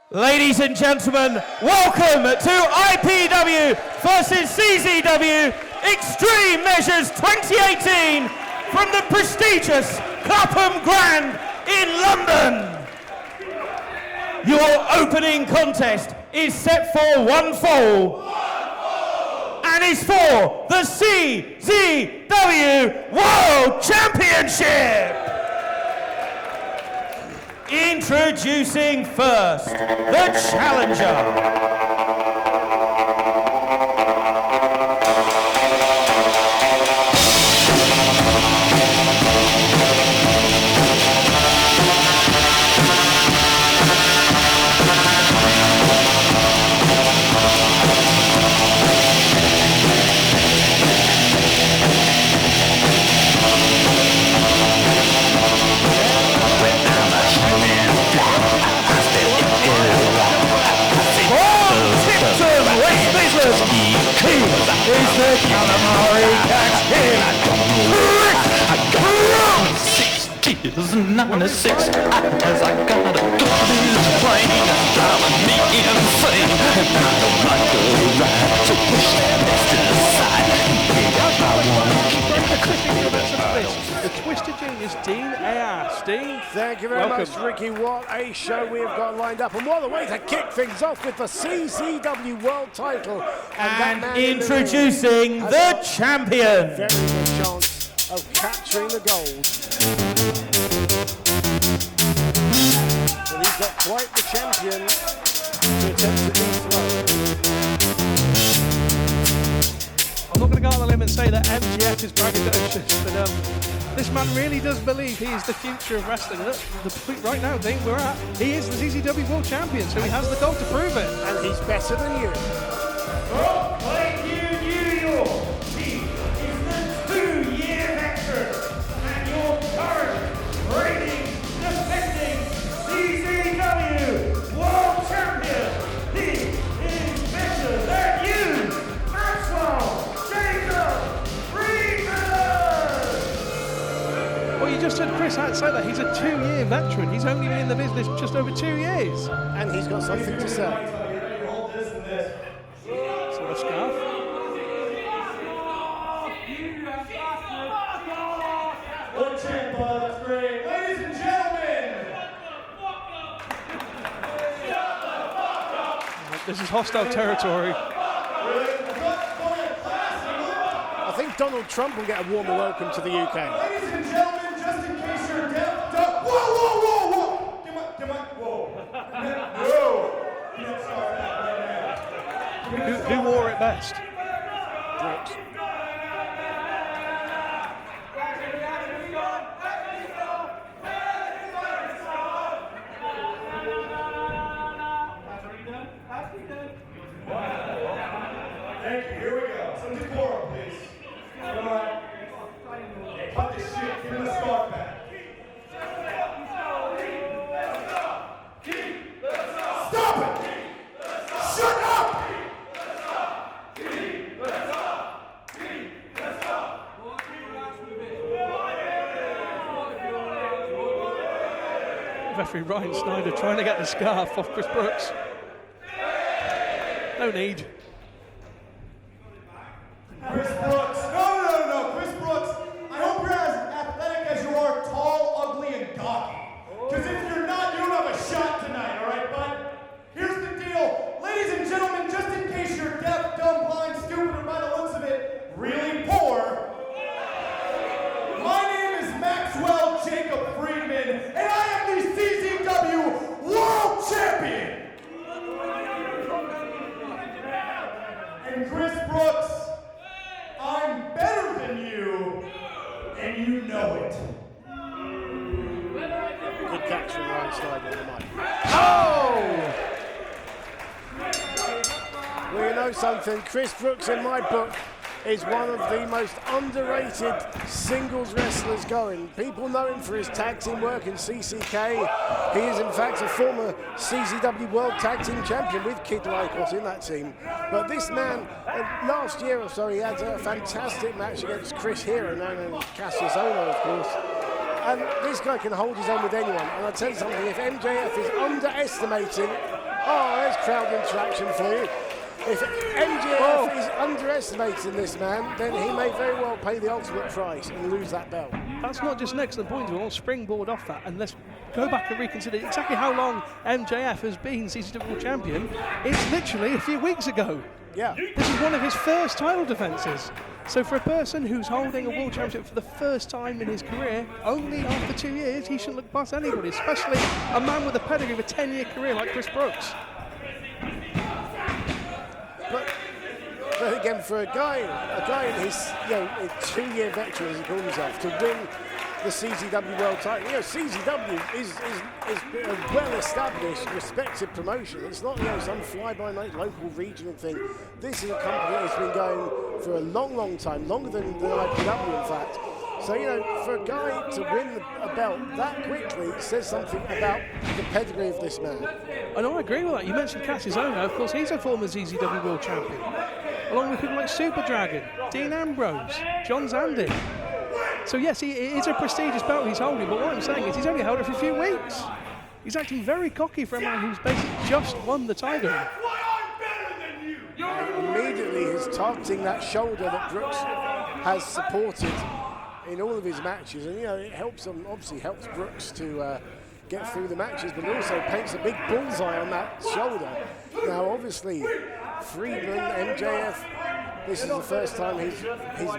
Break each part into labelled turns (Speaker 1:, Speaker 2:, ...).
Speaker 1: Ladies and gentlemen, welcome to IPW versus CZW Extreme Measures 2018 from the prestigious Clapham Grand in London. Your opening contest is set for one fall and is for the CZW World Championship. Introducing first, the challenger. Is the calamari Haskins.
Speaker 2: Is 96 as I gotta go this plane, driving me insane, and I don't like the ride, so push that next aside.
Speaker 3: The Twisted Genius, Dean AR. Dean,
Speaker 4: thank you very much, Ricky. What a show we have got lined up, and what a way to kick things off with the CZW World Title.
Speaker 1: And introducing the champion.
Speaker 4: Very good chance of capturing the gold. But he's got quite the champion to attempt to dethrone.
Speaker 3: I'm not going to go on a limb and say that MJF is braggadocious, but this man really does believe he is the future of wrestling. Look, the point right now, Dean, we're at, he is the CZW World Champion, so he has the gold to prove it.
Speaker 4: And he's better than you.
Speaker 1: From Lakeview, New York, he is the 2-year veteran and your current reigning, defending CZW World Champion. He is better than you, Maxwell Jacob Friedman.
Speaker 3: Well, you just heard Chris Hart say that he's a 2-year veteran. He's only been in the business just over 2 years.
Speaker 4: And he's got something to say.
Speaker 3: Scarf.
Speaker 1: Ladies and gentlemen,
Speaker 3: this is hostile territory.
Speaker 4: I think Donald Trump will get a warmer welcome to the UK.
Speaker 1: Ladies and gentlemen, just in case you're deaf, whoa!
Speaker 3: Who wore it best?
Speaker 4: Brooks.
Speaker 1: Thank you, here we go. Some decorum, please. Come on. Hey, cut this shit, give him the scarf back. Stop it! Shut up!
Speaker 3: Referee Ryan Snyder trying to get the scarf off Chris Brooks. No need.
Speaker 1: Chris Brooks. No. Chris Brooks, I hope you're as athletic as you are tall, ugly, and gawky. Because if you're not, you don't have a shot tonight, all right, bud? Here's the deal. Ladies and gentlemen, just in case you're deaf, dumb, blind, stupid, or by the looks of it, really poor, my name is Maxwell Jacob Friedman, and I am the CZW World Champion. And Chris Brooks, I'm better than you, and you know it.
Speaker 4: Good catch from Ryan Snyder on the mic.
Speaker 3: Oh!
Speaker 4: Well, you know something, Chris Brooks in my book is one of the most underrated singles wrestlers going. People know him for his tag team work in CCK. He is in fact a former CZW World Tag Team Champion with Kid Lycos in that team. But this man, last year or so, he had a fantastic match against Chris Hero, known as Cassius Ohno, of course. And this guy can hold his own with anyone. And I'll tell you something, if MJF is underestimating Oh, there's crowd interaction for you. If MJF is underestimating this man, then he may very well pay the ultimate price and lose that belt.
Speaker 3: That's not just an excellent point. We'll springboard off that, and let's go back and reconsider exactly how long MJF has been CZW World Champion. It's literally a few weeks ago.
Speaker 4: Yeah.
Speaker 3: This is one of his first title defences. So for a person who's holding a world championship for the first time in his career, only after 2 years, he shouldn't look past anybody, especially a man with a pedigree of a 10-year career like Chris Brooks.
Speaker 4: But again, for a guy in his 2-year veteran, as he calls himself, to win the CZW World title, CZW is a well-established, respected promotion. It's not some fly-by-night local regional thing. This is a company that has been going for a long, long time, longer than IPW, in fact. So, for a guy to win a belt that quickly says something about the pedigree of this man.
Speaker 3: I know, I agree with that. You mentioned Cassius Ohno. Of course, he's a former ZZW World Champion, along with people like Super Dragon, Dean Ambrose, John Zandi. So, yes, it is a prestigious belt he's holding, but what I'm saying is he's only held it for a few weeks. He's acting very cocky for a man who's basically just won the title.
Speaker 4: Immediately, he's targeting that shoulder that Brooks has supported in all of his matches, and it helps him, obviously helps Brooks to get through the matches, but also paints a big bullseye on that shoulder. Now, obviously, Friedman, MJF, this is the first time he's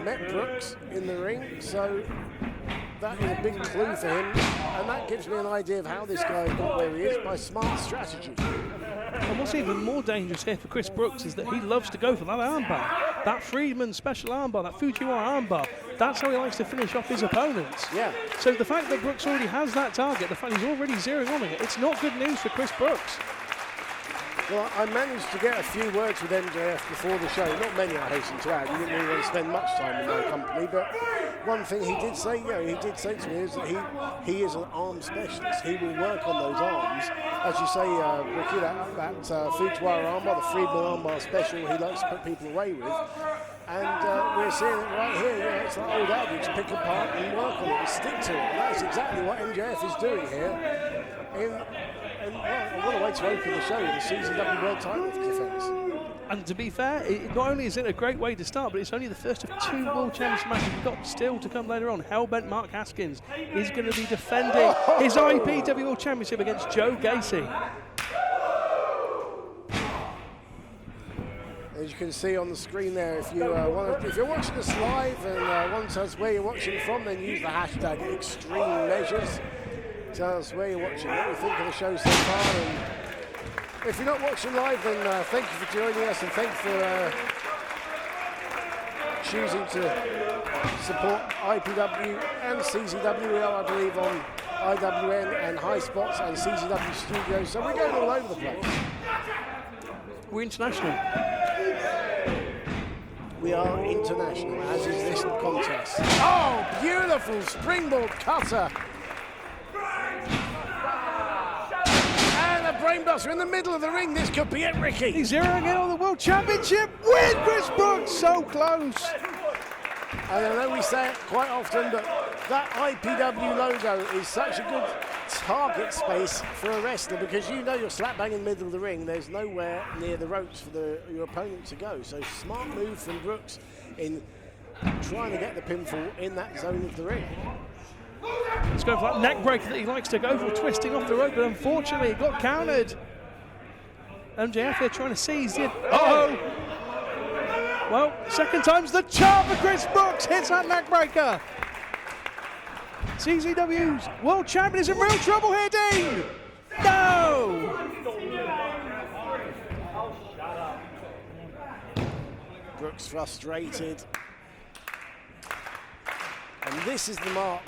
Speaker 4: met Brooks in the ring, so that is a big clue for him, and that gives me an idea of how this guy got where he is by smart strategy.
Speaker 3: And what's even more dangerous here for Chris Brooks is that he loves to go for that armbar. That Friedman special armbar, that Fujiwara armbar, that's how he likes to finish off his opponents.
Speaker 4: Yeah.
Speaker 3: So the fact that Brooks already has that target, the fact he's already zeroing on it, it's not good news for Chris Brooks.
Speaker 4: Well, I managed to get a few words with MJF before the show. Not many, I hasten to add. He didn't really want to spend much time in my company, but one thing he did say, to me is that he is an arm specialist. He will work on those arms. As you say, Ricky, that Fujiwara armbar, the Friedman armbar special, he likes to put people away with. And we're seeing it right here. It's like old adage, pick apart and work on it and stick to it. And that's exactly what MJF is doing here. And what a way to open the show with the CZW World title defense.
Speaker 3: And to be fair, not only is it a great way to start, but it's only the first of 2 World Championship matches we've got still to come later on. Hellbent Mark Haskins is going to be defending his IPW World Championship against Joe Gacy.
Speaker 4: As you can see on the screen there, if you're watching us live and want to tell us where you're watching from, then use the hashtag Extreme Measures. Tell us where you're watching, what you think of the show so far. And if you're not watching live, then thank you for joining us, and thanks for choosing to support IPW and CZW. We are, I believe, on IWN and High Spots and CZW Studios, so we're going all over the place.
Speaker 3: We're international.
Speaker 4: We are international, as is this contest. Oh, beautiful springboard cutter. And a brainbuster in the middle of the ring. This could be it, Ricky.
Speaker 3: He's zeroing in on the World Championship with Chris Brooks. So close.
Speaker 4: And I know we say it quite often, but that IPW logo is such a good target space for a wrestler, because you're slap bang in the middle of the ring. There's nowhere near the ropes for your opponent to go. So smart move from Brooks in trying to get the pinfall in that zone of the ring.
Speaker 3: He's going for that neck breaker that he likes to go for, twisting off the rope, but unfortunately it got countered. MJF here trying to seize it. Uh-oh! Well, second time's the charm for Chris Brooks. Hits that neck breaker. CZW's world champion is in real trouble here, Dean. No!
Speaker 4: Brooks frustrated. And this is the mark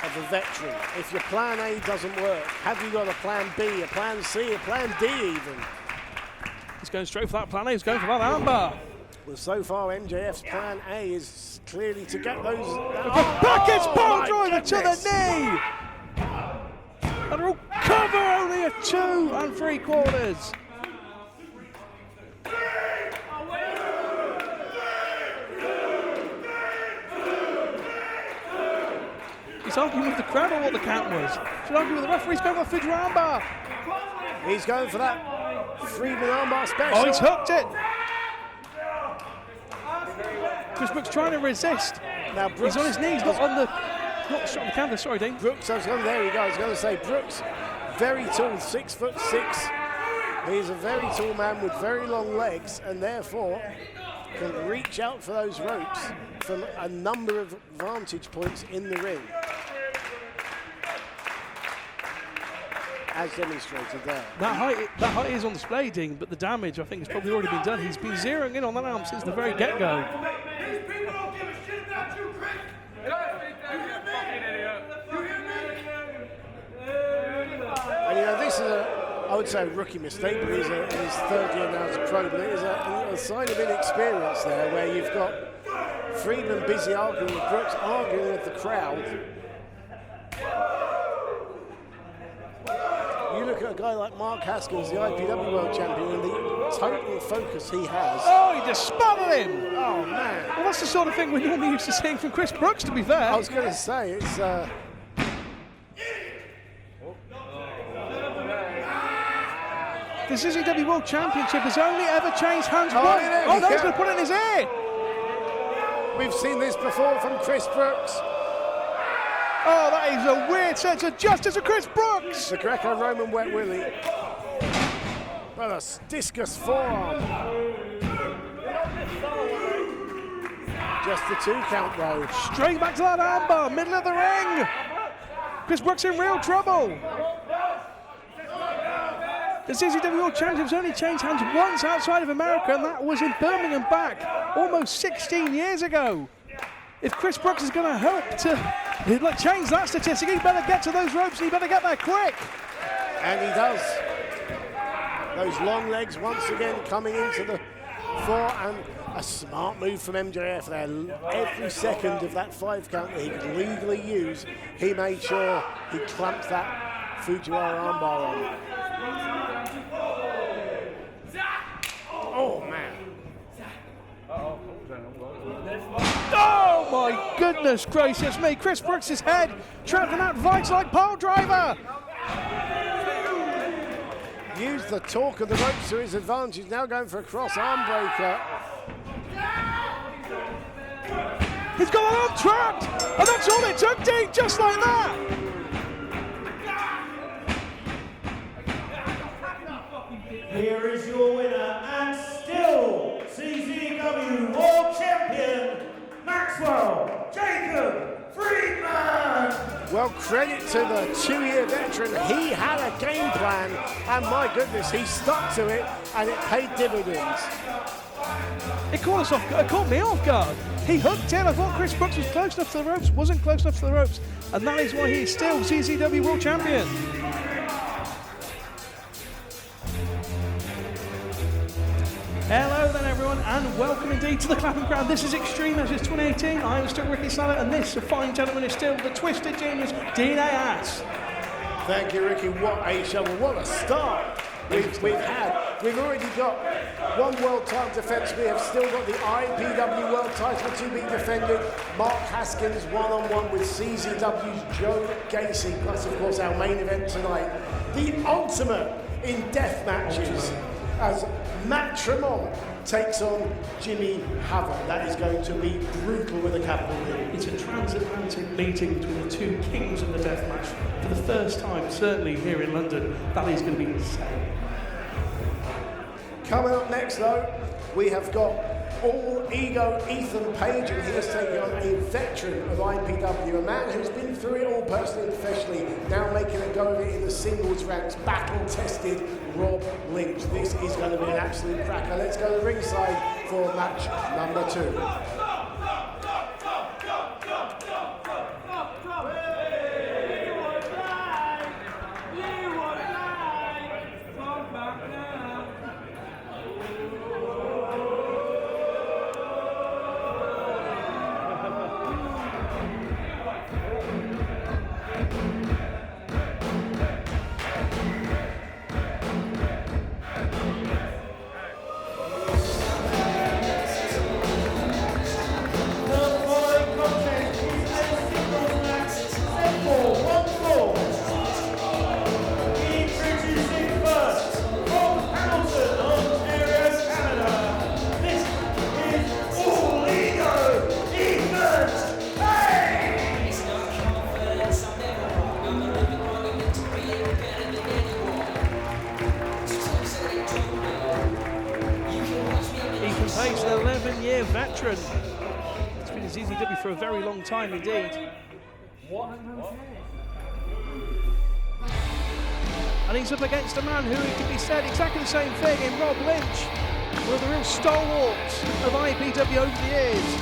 Speaker 4: of a veteran. If your plan A doesn't work, have you got a plan B, a plan C, a plan D even?
Speaker 3: He's going straight for that plan A. He's going for that armbar.
Speaker 4: Well, so far MJF's plan A is clearly to get those...
Speaker 3: Buckets pole driver to the knee! And will cover only a 2 3/4. He's arguing with the crowd on what the count was. Should argue with the referee. He's going for a Fidget armbar.
Speaker 4: He's going for that Friedman armbar special.
Speaker 3: Oh, he's hooked it. Chris Brooks trying to resist.
Speaker 4: Now Brooks,
Speaker 3: he's on his knees, not on the the canvas. Sorry, Dean.
Speaker 4: Brooks, there we go. I was going to say Brooks, very tall, 6'6". He's a very tall man with very long legs, and therefore can reach out for those ropes from a number of vantage points in the ring, as demonstrated there.
Speaker 3: That height is on display, Dean, but the damage I think has probably already been done. He's been zeroing in on that arm since the very get-go.
Speaker 1: These people don't give a shit about you, Chris.
Speaker 4: And you know, this is I would say a rookie mistake, but he's in his third year now as a pro, but it is a sign of inexperience there, where you've got Friedman busy arguing with Brooks, arguing with the crowd. You look at a guy like Mark Haskins, the IPW World Champion, and the total focus he has.
Speaker 3: Oh, he just spotted him!
Speaker 4: Oh, man.
Speaker 3: Well, that's the sort of thing we're normally used to seeing from Chris Brooks, to be fair.
Speaker 4: I was going to say, it's...
Speaker 3: The CZW World Championship has only ever changed hands once. Oh, no, he's going to put it in his ear!
Speaker 4: We've seen this before from Chris Brooks.
Speaker 3: Oh, that is a weird sense of justice of Chris Brooks!
Speaker 4: The Greco-Roman Wet Willie. But a discus forearm. Just the 2 count though.
Speaker 3: Straight back to that armbar, middle of the ring! Chris Brooks in real trouble! The CZW World Championships only changed hands once outside of America, and that was in Birmingham back almost 16 years ago. If Chris Brooks is going to help to change that statistic, he better get to those ropes and he better get there quick.
Speaker 4: And he does. Those long legs once again coming into the fore, and a smart move from MJF there. Every second of that 5 count that he could legally use, he made sure he clamped that Fujiwara armbar on. Oh, man.
Speaker 3: Oh, my goodness gracious me. Chris Brooks' head trapped in that vice-like pile driver.
Speaker 4: Used the torque of the ropes to his advantage. Now going for a cross arm breaker.
Speaker 3: He's got an arm trapped. And that's all it took, Dean, just like that.
Speaker 5: Here is your winner and still CZW World Champion, Maxwell Jacob Friedman!
Speaker 4: Well, credit to the 2-year veteran. He had a game plan, and my goodness, he stuck to it, and it paid dividends.
Speaker 3: It caught me off guard. He hooked in. I thought Chris Brooks was close enough to the ropes, wasn't close enough to the ropes, and that is why he's still CZW World Champion. Hello then everyone, and welcome indeed to the Clapping Crowd. This is Extreme Matches 2018. I'm still Ricky Slater, and this fine gentleman is still the Twisted Genius, Dean Ayats.
Speaker 4: Thank you, Ricky. What a show. What a start we've had. We've already got 1 world title defense. We have still got the IPW world title to be defended. Mark Haskins one-on-one with CZW's Joe Gacy, plus of course our main event tonight, the ultimate in death matches, as Matt Tremont takes on Jimmy Havoc. That is going to be brutal with a capital D.
Speaker 3: It's a transatlantic meeting between the 2 kings of the deathmatch. For the first time, certainly here in London, that is going to be insane.
Speaker 4: Coming up next though, we have got All Ego Ethan Page, and he is taking on a veteran of IPW, a man who's been through it all personally and professionally, now making a go of it in the singles ranks, battle-tested Rob Lynch. This is going to be an absolute cracker. Let's go to ringside for match number 2.
Speaker 3: a veteran. He's been in CZW for a very long time indeed. And he's up against a man who can be said exactly the same thing in Rob Lynch, one of the real stalwarts of IPW over the years.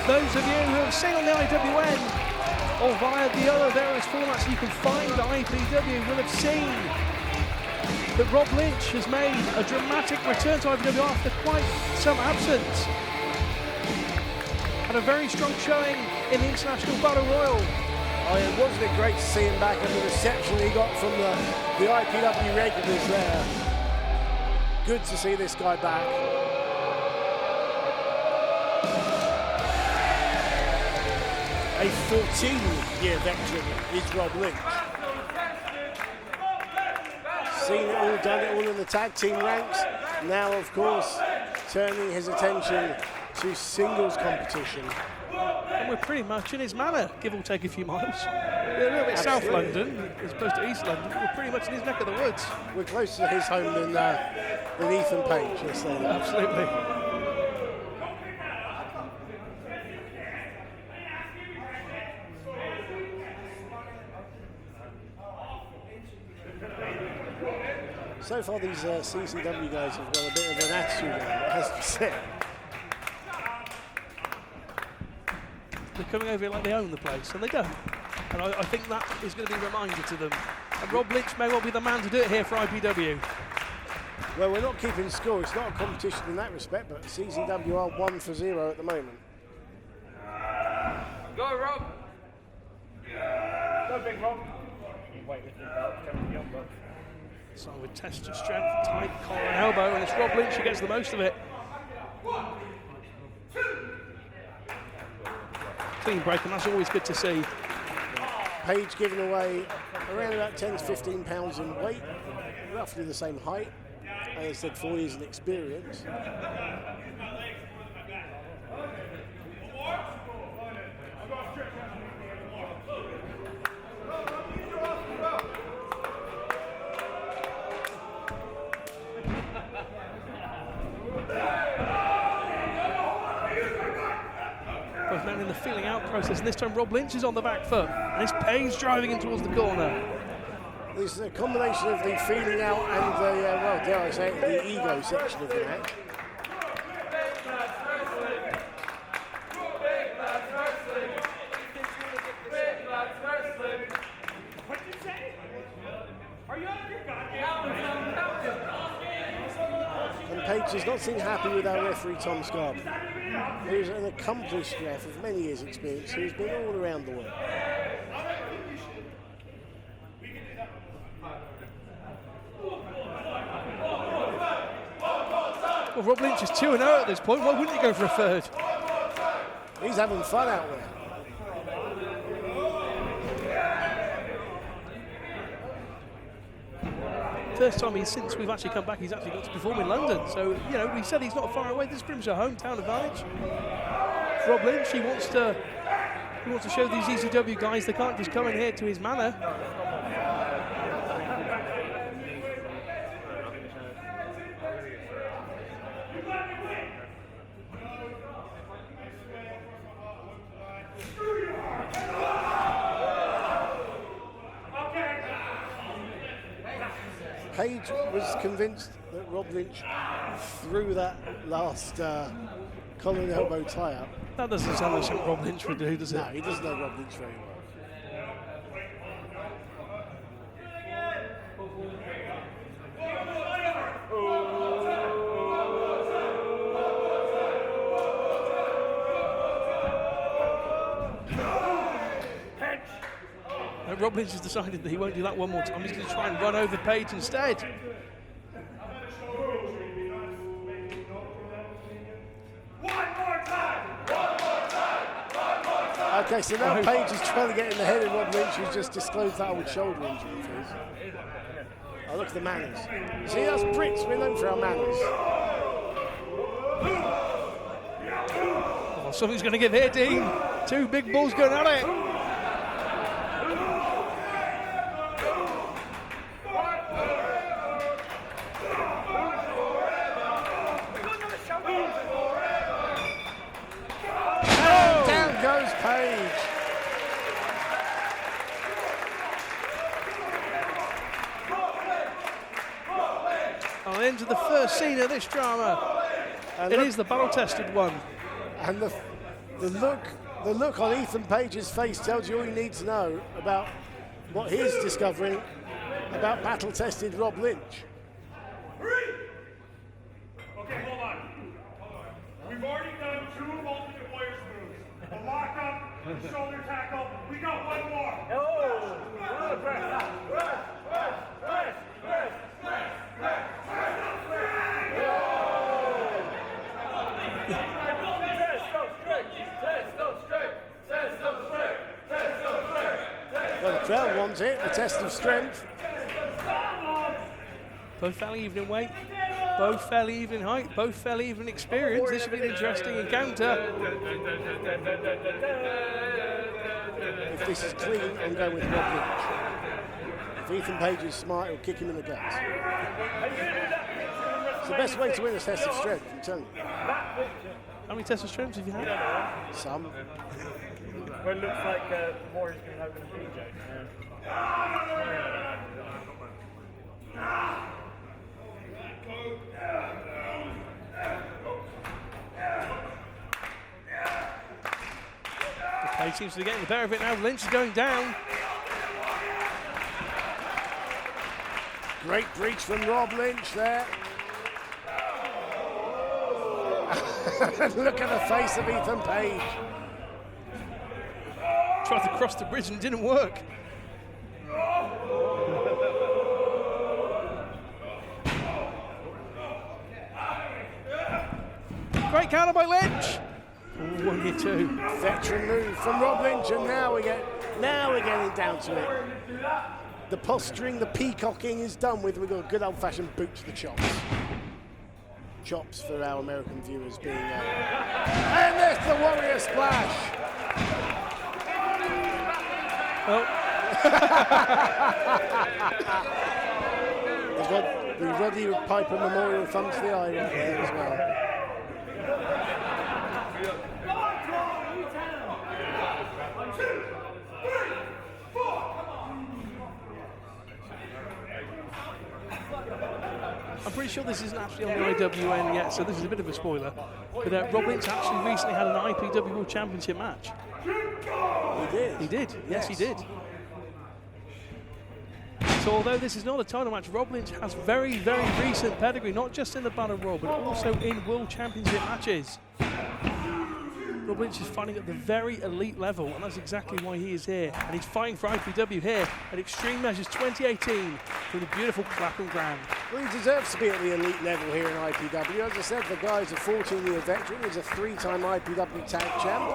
Speaker 3: Those of you who have seen on the IWN or via the other various formats you can find IPW will have seen that Rob Lynch has made a dramatic return to IPW after quite some absence. Had a very strong showing in the International Battle Royal.
Speaker 4: Oh, yeah, wasn't it great to see him back and the reception he got from the IPW regulars there. Good to see this guy back. A 14-year veteran is Rob Lynch. Seen it all, done it all in the tag team ranks. Now, of course, turning his attention to singles competition.
Speaker 3: And we're pretty much in his manor, give or take a few miles. We're a little bit South London as opposed to East London. We're pretty much in his neck of the woods.
Speaker 4: We're closer to his home than Ethan Page, let's say that.
Speaker 3: Absolutely.
Speaker 4: So far, these CZW guys have got a bit of an attitude, it has to be said.
Speaker 3: They're coming over here like they own the place, and they don't. And I think that is going to be a reminder to them. And Rob Lynch may well be the man to do it here for IPW.
Speaker 4: Well, we're not keeping score. It's not a competition in that respect, but CZW are 1-0 at the moment.
Speaker 6: Go, Rob!
Speaker 5: Go, big Rob. Wait, this belt coming beyond, but.
Speaker 3: So with test of strength, tight collar and elbow, and it's Rob Lynch who gets the most of it. Clean break, and that's always good to see.
Speaker 4: Page giving away around about 10 to 15 pounds in weight, roughly the same height, and I said 4 years in experience.
Speaker 3: Both men in the feeling out process, and this time Rob Lynch is on the back foot, and it's Page driving in towards the corner.
Speaker 4: This is a combination of the feeling out and the, well, dare I say it, the ego section of the match. And Page does not seem happy with our referee Tom Scott, who's an accomplished ref of many years' experience, who's been all around the world.
Speaker 3: Well, Rob Lynch is 2-0 at this point. Why wouldn't he go for a third?
Speaker 4: He's having fun out there.
Speaker 3: First time since we've actually come back, he's actually got to perform in London. So, you know, we said he's not far away. This is pretty much a hometown advantage. Rob Lynch, he wants to show these ECW guys they can't just come in here to his manor.
Speaker 4: Page was convinced that Rob Lynch threw that last collar and elbow tie-up.
Speaker 3: That doesn't sound like something Rob Lynch would do, does it?
Speaker 4: No, he doesn't know Rob Lynch very well.
Speaker 3: Rob Lynch has decided that he won't do that one more time. He's going to try and run over Page instead.
Speaker 4: Okay, so now Page is trying to get in the head of Rob Lynch, who's just disclosed that old shoulder injury of his. Oh, look at the manners. See, us Brits, we're known for our manners.
Speaker 3: Oh, something's going to give here, Dean. Two big bulls going at it.
Speaker 4: Goes Page.
Speaker 3: On into the first scene of this drama. And it is the battle-tested one.
Speaker 4: And the look on Ethan Page's face tells you all you need to know about what he's discovering about battle-tested Rob Lynch.
Speaker 5: Okay, hold on. We've already done 2 alternate players moves. The lock up, the shoulder tackle. We got one more. Oh! Press.
Speaker 4: Well, the crowd wants it, the test of strength.
Speaker 3: Both fairly even in weight, both fairly even in height, both fairly even in experience. This should be an interesting encounter.
Speaker 4: If this is clean, I'm going with Rob Lynch. If Ethan Page is smart, he'll kick him in the guts. It's the best way to win a test of strength, I'm telling you.
Speaker 3: How many tests of strength have you had?
Speaker 4: Some.
Speaker 5: Well, it looks like more is going to happen to PJ.
Speaker 3: Page seems to be getting the better of it now. Lynch is going down.
Speaker 4: Great breach from Rob Lynch there. Look at the face of Ethan Page.
Speaker 3: Tried to cross the bridge and didn't work. Great counter by Lynch. 1-2.
Speaker 4: Veteran move from Rob Lynch, and now we're getting down to it. The posturing, the peacocking is done with. We've got a good old-fashioned boot to the chops. Chops for our American viewers being. And there's the Warrior Splash.
Speaker 3: Oh.
Speaker 4: The Roddy Piper Memorial thumb to the eye right there as well.
Speaker 3: I'm pretty sure this isn't actually on the IWN yet, so this is a bit of a spoiler. But Rob Lynch actually recently had an IPW World Championship match.
Speaker 4: He did.
Speaker 3: He did. Yes, he did. So although this is not a title match, Rob Lynch has very, very recent pedigree, not just in the Battle Royal, but also in World Championship matches. Rob Lynch is fighting at the very elite level, and that's exactly why he is here. And he's fighting for IPW here at Extreme Measures 2018 from the beautiful Clapham Ground.
Speaker 4: Well, he deserves to be at the elite level here in IPW. As I said, the guy's a 14-year veteran. He's a 3-time IPW tag champ.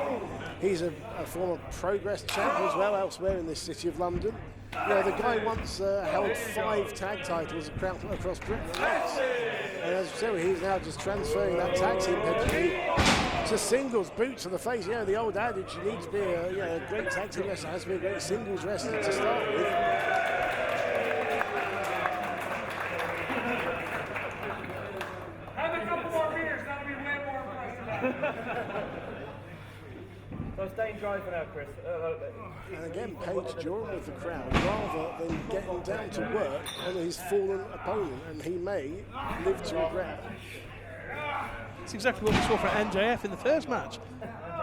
Speaker 4: He's a former Progress champ as well elsewhere in this city of London. You know, the guy once held 5 tag titles across Britain at once. And as I said, he's now just transferring that tag team pedigree to singles, boot to the face. You know, the old adage, you need to be a great tag team wrestler, has to be a great singles wrestler to start with.
Speaker 5: Have a couple more beers, that'll be way more impressive. So staying dry for now, Chris.
Speaker 4: And again, Page joined with the crowd rather than getting down to work on his fallen opponent, and he may live to regret.
Speaker 3: It's exactly what we saw for MJF in the first match.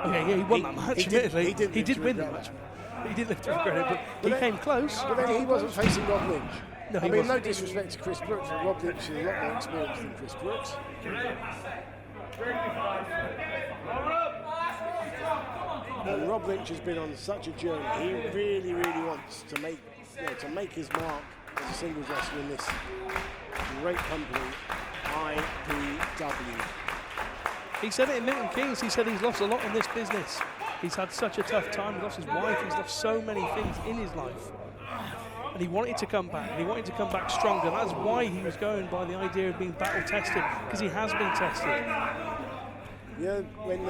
Speaker 3: Okay, yeah, he won that match, admittedly. He did win the match. He did live to regret it, but he came close.
Speaker 4: But then he wasn't facing Rob Lynch.
Speaker 3: No,
Speaker 4: I mean, no disrespect to Chris Brooks, but Rob Lynch is a lot more experienced than Chris Brooks. And Rob Lynch has been on such a journey. He really, really wants to make, his mark as a singles wrestler in this great company, IPW.
Speaker 3: He said it in Milton Keynes. He said he's lost a lot in this business. He's had such a tough time. He's lost his wife. He's lost so many things in his life. And he wanted to come back. And he wanted to come back stronger. That's why he was going by the idea of being battle tested, because he has been tested.
Speaker 4: Yeah, when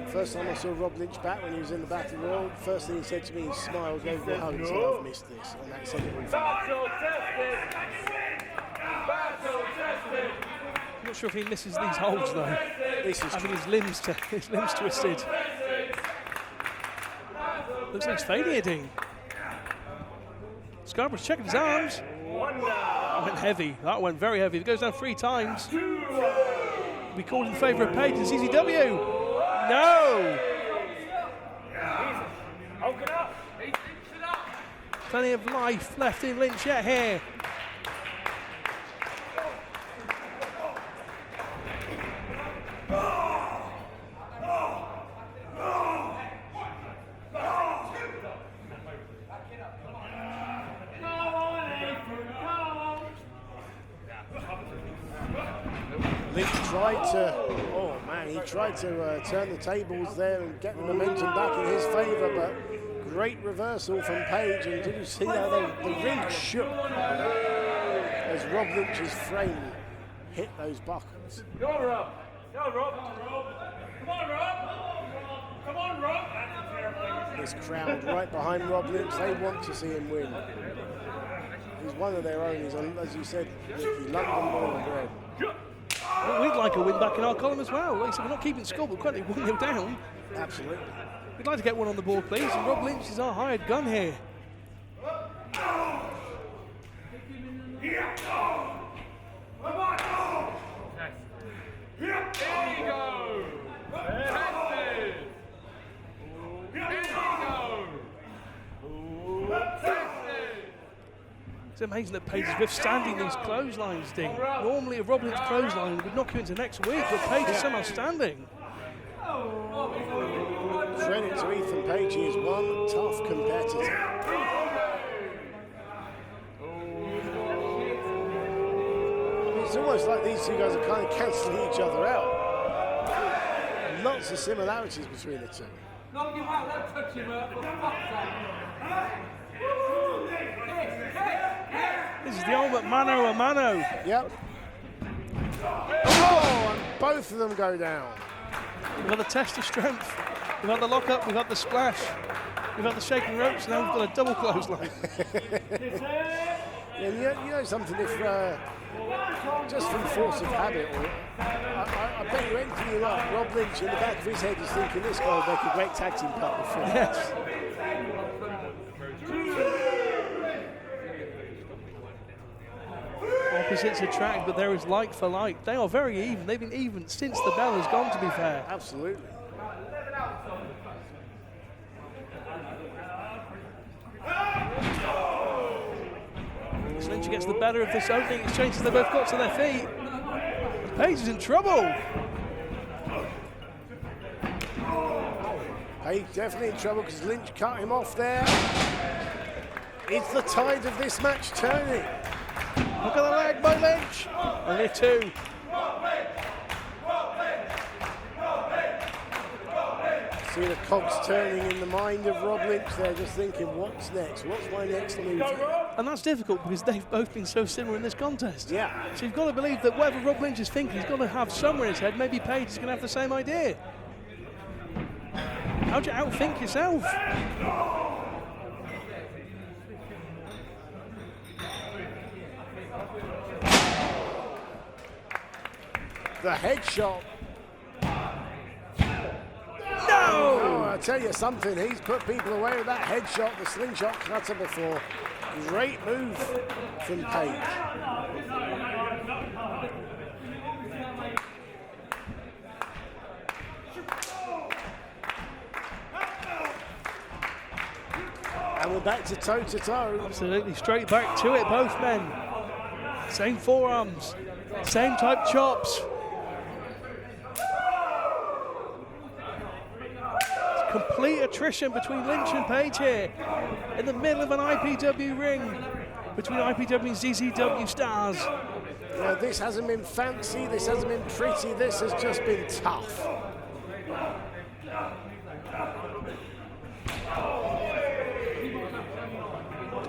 Speaker 4: first time I saw Rob Lynch back when he was in the Battle Royal, first thing he said to me, he smiled, gave me a hug and said, I've missed this. And that said it all.
Speaker 5: Battle tested! Battle tested!
Speaker 3: I'm not sure if he misses these holds though.
Speaker 4: This is
Speaker 3: Having his limbs twisted. Looks like he's fading it, Dean. Scarborough's checking his arms. That went heavy. That went very heavy. It goes down 3 times. We called in favour of Page and CZW. No! Plenty of life left in Lynch yet here.
Speaker 4: Lynch tried to turn the tables there and get the momentum back in his favour, but great reversal from Page. And did you see how the ring shook as Rob Lynch's frame hit those buckles?
Speaker 5: Go on, Rob. Go on, Rob. Come on, Rob. Come on, Rob.
Speaker 4: This crowd right behind Rob Lynch, they want to see him win. He's one of their own. He's, as you said, London born and bred.
Speaker 3: Well, we'd like a win back in our column as well. Like I said, we're not keeping score, but currently 1-0 down.
Speaker 4: Absolutely.
Speaker 3: We'd like to get one on the board, please. And Rob Lynch is our hired gun here. It's amazing that Page is withstanding these clotheslines, Ding. Normally a Rob Lynch clothesline would knock you into next week, but Page is somehow standing.
Speaker 4: Credit to Ethan Page, he is one tough competitor. It's almost like these two guys are kind of cancelling each other out. Lots of similarities between the two.
Speaker 6: Knock him out, don't touch him, for fuck's sake.
Speaker 3: This is the ultimate mano a mano.
Speaker 4: Yep. Oh, and both of them go down.
Speaker 3: We've got the test of strength. We've had the lock-up, we've had the splash, we've had the shaking ropes, now we've got a double clothesline.
Speaker 4: Yeah, you know something, if just from force of habit, or I bet you anything you like, Rob Lynch in the back of his head is thinking this guy will make a great tag team partner for him.
Speaker 3: Yes. Opposites attract, but there is like for like. They are very even. They've been even since the bell has gone, to be fair.
Speaker 4: Absolutely.
Speaker 3: Lynch gets the better of this opening exchange as they both got to their feet. Page is in trouble.
Speaker 4: Page definitely in trouble because Lynch cut him off there. Is the tide of this match turning?
Speaker 3: Look at the leg by Lynch. Only 2.
Speaker 4: See the cogs turning in the mind of Rob Lynch there, just thinking, what's next? What's my next move?
Speaker 3: And that's difficult because they've both been so similar in this contest.
Speaker 4: Yeah.
Speaker 3: So you've got to believe that whatever Rob Lynch is thinking, he's got to have somewhere in his head. Maybe Page is going to have the same idea. How do you outthink yourself?
Speaker 4: The headshot.
Speaker 3: No!
Speaker 4: Oh, I'll tell you something, he's put people away with that headshot, the slingshot cutter before. Great move from Page. And we're back to toe-to-toe.
Speaker 3: Absolutely, straight back to it, both men. Same forearms, same type chops. Complete attrition between Lynch and Page here in the middle of an IPW ring between IPW and CZW stars.
Speaker 4: Now, this hasn't been fancy, this hasn't been pretty, this has just been tough.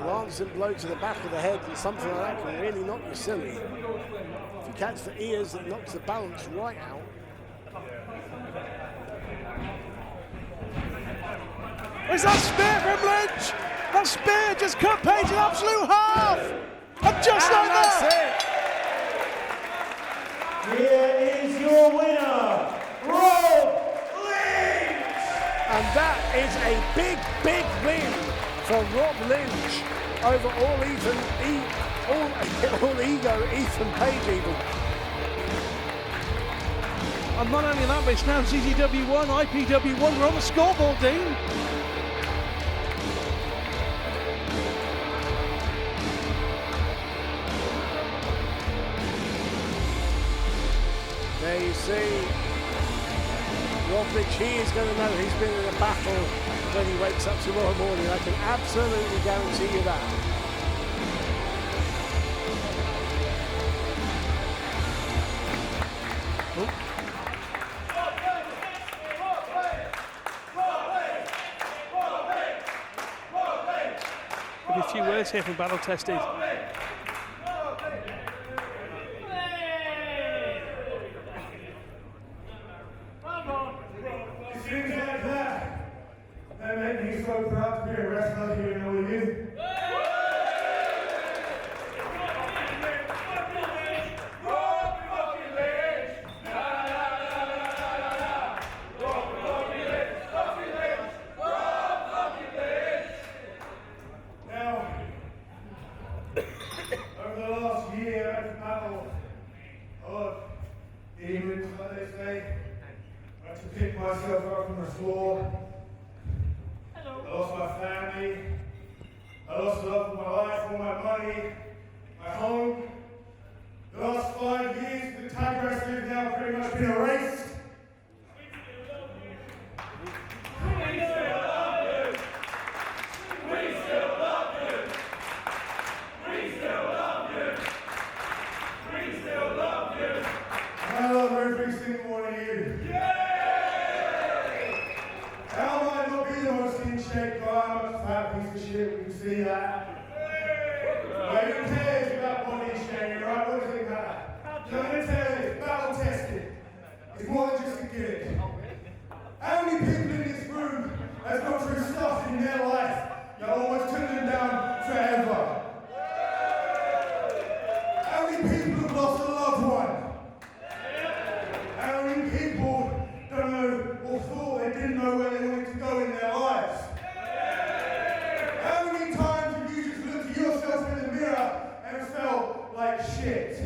Speaker 4: Lancing blow to the back of the head and something like that can really knock you silly. If you catch the ears, it knocks the balance right out.
Speaker 3: Is that spear from Lynch? That spear just cut Page in absolute half! And just like
Speaker 4: That's
Speaker 3: that!
Speaker 4: it.
Speaker 1: Here is your winner, Rob Lynch!
Speaker 4: And that is a big, big win for Rob Lynch over all ego Ethan Page even.
Speaker 3: And not only that, but it's now CZW 1, IPW 1. We're on the scoreboard, Dean.
Speaker 4: There you see Rob Lynch. He is going to know he's been in a battle when he wakes up tomorrow morning. I can absolutely guarantee you that.
Speaker 3: Maybe a few words here from Battle Tested.
Speaker 1: Things like that make me so proud to be a wrestler here in OU. Now, over the last year, I've battled a lot of demons, like they say. I had to pick myself up from the floor. I lost my family. I lost the love of my life, all my money, my home. The last 5 years, the tag wrestling has now pretty much been erased. I love every single one of you. Al might not be the most in shape guy, I'm a fat piece of shit, we can see that. But who cares about body shaming, right? What does it matter? So I'm going to tell you, battle tested. It's more than just a gimmick. How many people in this room have gone through stuff in their life that almost took them down forever? How many people have lost a loved one? How many people don't know or thought they didn't know where they wanted to go in their lives? How many times have you just looked at yourself in the mirror and felt like shit?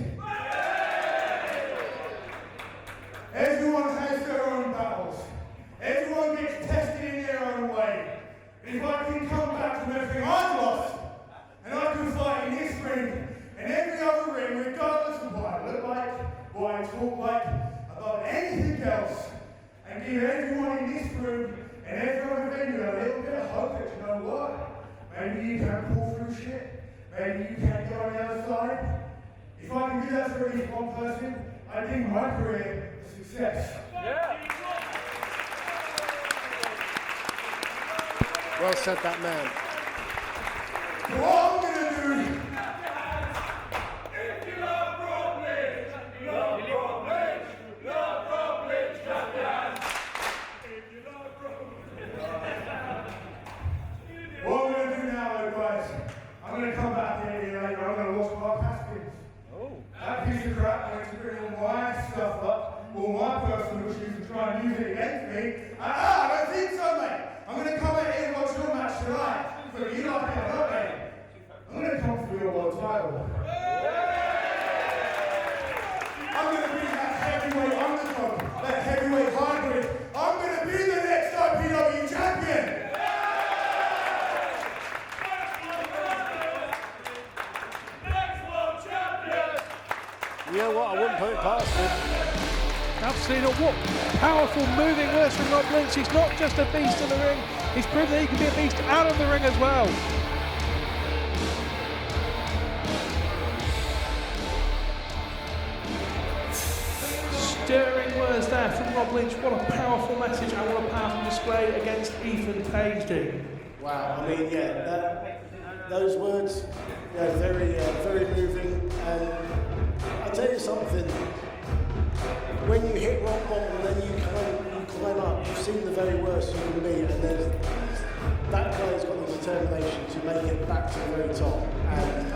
Speaker 1: Everyone has their own battles. Everyone gets tested in their own way. If I can come back from everything I've lost, and I can fight in this ring and every other ring, regardless of what I look like, what I talk like, about anything else, and give everyone in this room and every other venue a little bit of hope that, you know what, maybe you can pull through shit, maybe you can go on the other side. If I can do that for at least one person, I think my career is a success.
Speaker 4: Well said, that man.
Speaker 1: What I'm gonna do. What I'm going to do now, though, guys, I'm going to come back here later. I'm going to watch Mark Haskins. That piece of crap wants to bring all my stuff up, all my personal issues, and try and use it against me. I don't think so, mate. I'm going to come out here and watch your match tonight. So you like it or not, mate. I'm going to come for your world title. I'm going to be that heavyweight underdog, that heavyweight hybrid. I'm going to be the next IPW champion.
Speaker 4: You know what? I wouldn't put it past him.
Speaker 3: Cena. What powerful moving words from Rob Lynch. He's not just a beast in the ring, he's proven that he can be a beast out of the ring as well. Stirring words there from Rob Lynch. What a powerful message and what a powerful display against Ethan Page, Dean.
Speaker 4: Wow, I mean, those words, very moving. And I'll tell you something, when you hit rock bottom, then you climb up. You've seen the very worst you can be, and that guy's got the determination to make it back to the very top. And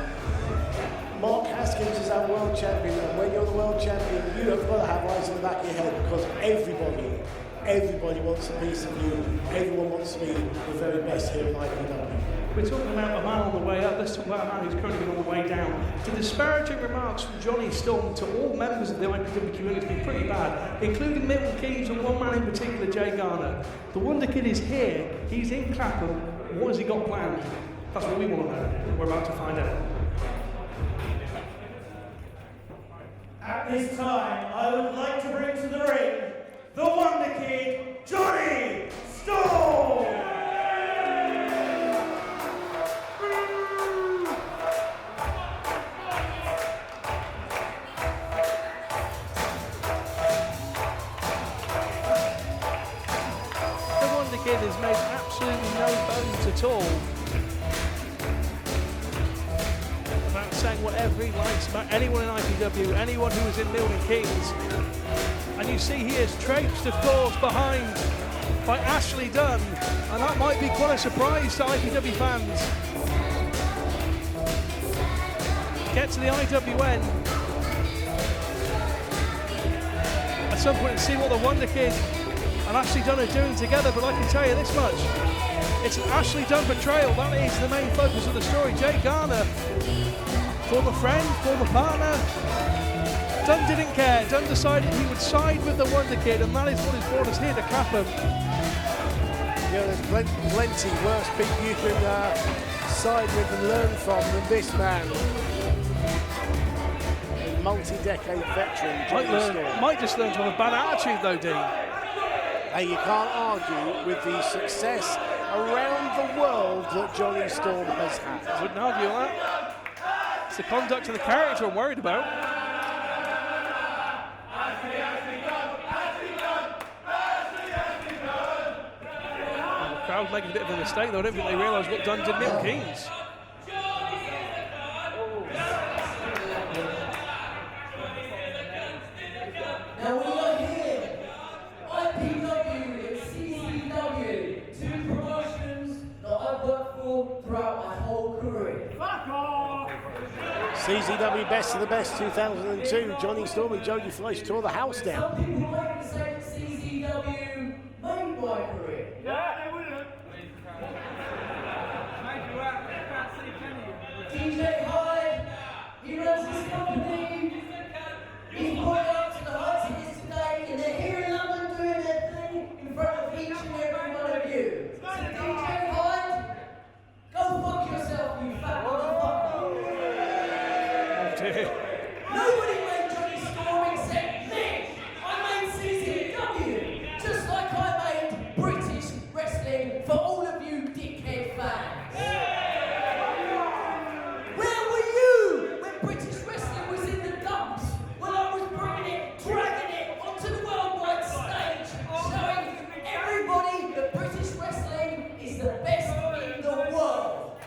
Speaker 4: Mark Haskins is our world champion, and when you're the world champion, you have got to have eyes in the back of your head, because everybody wants a piece of you. Everyone wants to be the very best here in IPW.
Speaker 3: We're talking about a man on the way up, let's talk about a man who's currently on the way down. The disparaging remarks from Johnny Storm to all members of the IPW community have been pretty bad, including Milton Keynes and one man in particular, Jay Garner. The Wonder Kid is here, he's in Clapham. What has he got planned? That's what we want to know. We're about to find out.
Speaker 1: At this time, I would like to bring to the ring the Wonder Kid, Johnny Storm!
Speaker 3: The Wonder Kid has made absolutely no bones at all about saying whatever he likes about anyone in IPW, anyone who is in Milton Keynes. And you see he is traipsed, of course, behind by Ashley Dunn, and that might be quite a surprise to IPW fans. Get to the IWN at some point and see what the Wonder Kid and Ashley Dunn are doing together, but I can tell you this much, it's an Ashley Dunn betrayal. That is the main focus of the story. Jay Garner, former friend, former partner, Dunn didn't care. Dunn decided he would side with the Wonder Kid, and that is what has brought us here to Clapham.
Speaker 4: Yeah, there's plenty worse people you can side with and learn from than this man. A multi-decade veteran, Johnny Storm.
Speaker 3: Might just learn to have a bad attitude though, Dean.
Speaker 4: Hey, you can't argue with the success around the world that Johnny Storm has had.
Speaker 3: Wouldn't argue that. It's the conduct and the character I'm worried about. The crowd making a bit of a mistake though. I don't think they realise what Dunn did Milton Keynes.
Speaker 6: Now we are here, IPW and CZW, two promotions that I've worked for throughout my whole career. Fuck off!
Speaker 4: CZW Best of the Best 2002, Johnny Storm and Jody Fleisch tore the house down.
Speaker 6: Some people might say that CZW made my career.
Speaker 5: Yeah, they wouldn't.
Speaker 6: DJ Hyde, he runs this company. He's brought it up to the heights it is today, and they're here in London doing their thing in front of each and every one of you. So DJ Hyde, go fuck yourself, you fat motherfucker.
Speaker 3: Oh dear.
Speaker 6: Nobody made Johnny Storm except me. I made CZW, just like I made British wrestling for all of you dickhead fans. Where were you when British wrestling was in the dumps? When I was bringing it, dragging it onto the worldwide stage, showing everybody that British wrestling is the best in the world.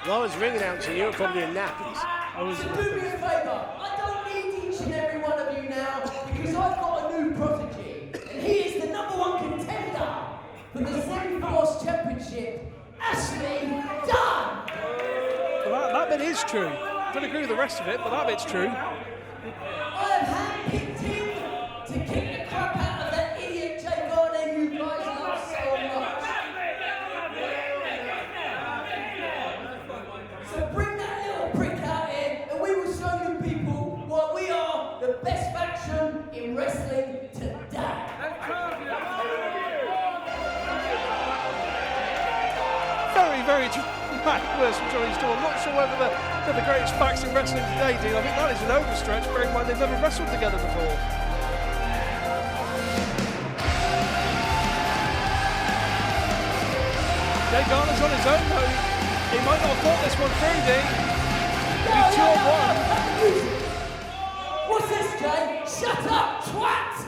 Speaker 4: Well, I was ring announcing, you were probably in nappies.
Speaker 6: So do me a favour, I don't need each and every one of you now because I've got a new prodigy and he is the #1 contender for the Zen Force Championship, Ashley Dunn!
Speaker 3: Well, that bit is true. Don't agree with the rest of it, but that bit's true.
Speaker 6: I have handpicked him to kick the crap out of that idiot Jay Garner you guys love so much. So bring that little prick out here and we will show you people why we are the best faction in wrestling today.
Speaker 3: Very dramatic words from Johnny Storm. I'm not sure whether they're the greatest facts in wrestling today, Dean. I think that is an overstretch, bearing in mind they've never wrestled together before. Jay Garner's on his own though. He might not have thought this one through, D. He's 2 on 1.
Speaker 6: What's this, Jay? Shut up, twat!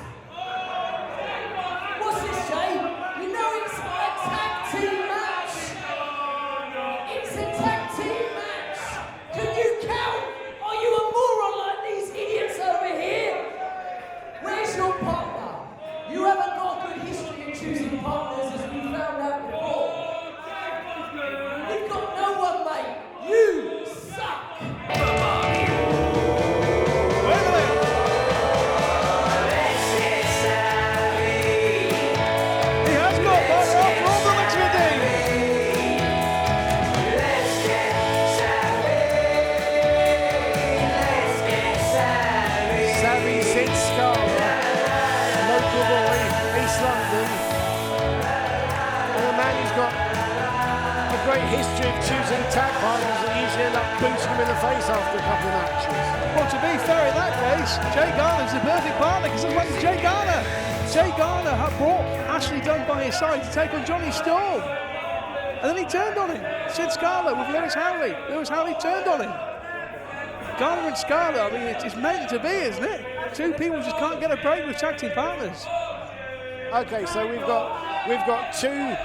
Speaker 6: What's this, Jay? You know it's my tag team match. It's a tag team match. Can you count? Are you a moron like these idiots over here? Where's your partner? You haven't got a good history in choosing partners, as we found out before. You've got no one, mate. You suck.
Speaker 4: Great history of choosing tag partners that usually end up booting him in the face after a couple of matches.
Speaker 3: Well, to be fair in that case, Jay Garner's the perfect partner because it was Jay Garner. Jay Garner had brought Ashley Dunn by his side to take on Johnny Storm. And then he turned on him. Sid Scarlett with Lewis Howley. Lewis Howley turned on him. Garner and Scarlett, I mean, it's meant to be, isn't it? Two people just can't get a break with tag team partners.
Speaker 4: Okay, so we've got two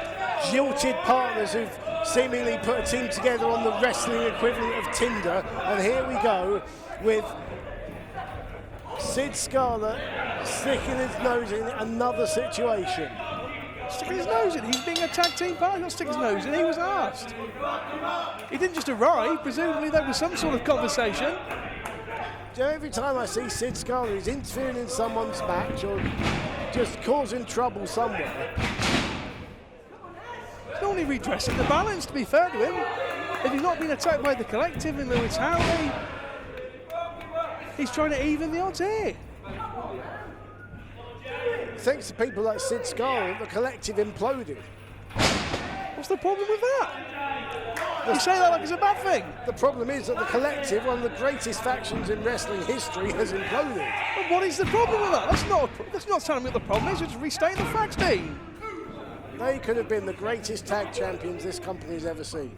Speaker 4: jilted partners who've seemingly put a team together on the wrestling equivalent of Tinder, and here we go with Sid Scarlett sticking his nose in another situation.
Speaker 3: Sticking his nose in? He's being a tag team partner, not sticking his nose in, he was asked. He didn't just arrive, presumably there was some sort of conversation.
Speaker 4: You know, every time I see Sid Scarlett, he's interfering in someone's match or just causing trouble somewhere.
Speaker 3: He's only redressing the balance, to be fair to him. If he's not been attacked by the collective and Lewis Howley, he's trying to even the odds here.
Speaker 4: Thanks to people like Sid Scarlett, the collective imploded.
Speaker 3: What's the problem with that? You say that like it's a bad thing.
Speaker 4: The problem is that the collective, one of the greatest factions in wrestling history, has imploded.
Speaker 3: But what is the problem with that? That's not telling me what the problem is, it's restating the facts, Dean.
Speaker 4: They could have been the greatest tag champions this company's ever seen.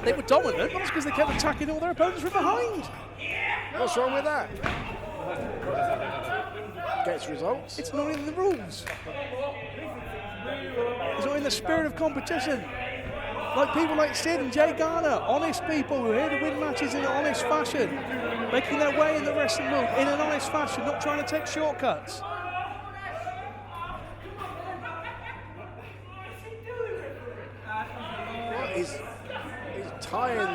Speaker 3: They were dominant, but it's because they kept attacking all their opponents from behind.
Speaker 4: What's wrong with that? Gets results.
Speaker 3: It's not in the rules. It's not in the spirit of competition. Like people like Sid and Jay Garner, honest people who are here to win matches in an honest fashion, making their way in the wrestling world in an honest fashion, not trying to take shortcuts.
Speaker 4: He's tying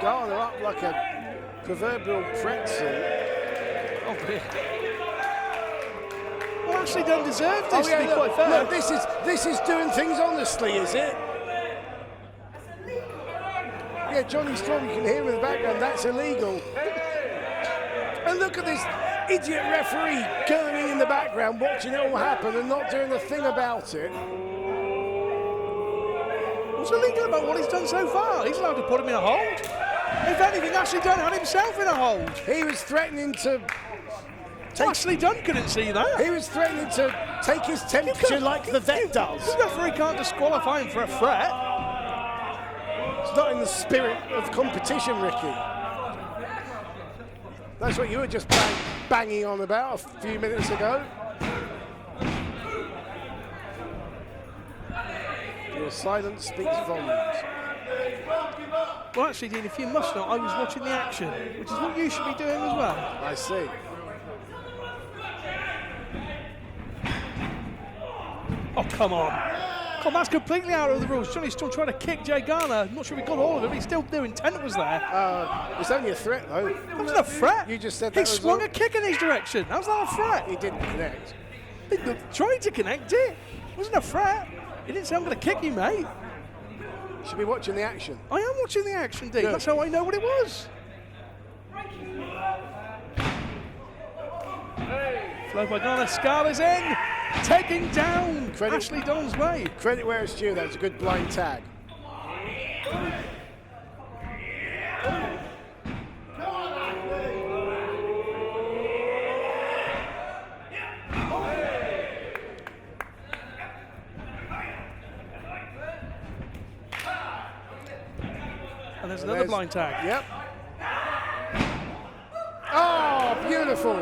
Speaker 4: Garner up like a proverbial pretzel.
Speaker 3: Oh dear. Well, Ashley Dunn deserved this, to be quite fair.
Speaker 4: Look, this is doing things honestly, is it? Yeah, Johnny Storm, you can hear him in the background, that's illegal. And look at this idiot referee gurning in the background, watching it all happen and not doing a thing about it.
Speaker 3: What's illegal about what he's done so far? He's allowed to put him in a hold. If anything, Ashley Dunn had himself in a hold.
Speaker 4: He was threatening to...
Speaker 3: Ashley Dunn couldn't see that.
Speaker 4: He was threatening to take his temperature like the vet does.
Speaker 3: The referee can't disqualify him for a threat.
Speaker 4: It's not in the spirit of competition, Ricky. That's what you were just banging on about a few minutes ago. Your silence speaks volumes.
Speaker 3: Well, actually, Dean, if you must know, I was watching the action, which is what you should be doing as well.
Speaker 4: I see.
Speaker 3: Oh, come on. Come on, that's completely out of the rules. Johnny's still trying to kick Jay Garner. I'm not sure we got all of it, but he's still doing. Intent was there.
Speaker 4: It's only a threat, though.
Speaker 3: That wasn't a threat.
Speaker 4: You just said that
Speaker 3: he
Speaker 4: was
Speaker 3: swung a kick in his direction. How's that a threat?
Speaker 4: He didn't connect.
Speaker 3: He tried to connect it. It wasn't a threat. He didn't say, I'm going to kick you, mate.
Speaker 4: You should be watching the action.
Speaker 3: I am watching the action, Dean.
Speaker 4: Good.
Speaker 3: That's how I know what it was. Flow by Garner. Scarlett's in. Taking down Ashley Dunn's way.
Speaker 4: Credit where it's due, that was a good blind tag.
Speaker 3: there's another blind tag.
Speaker 4: Yep. Oh, beautiful.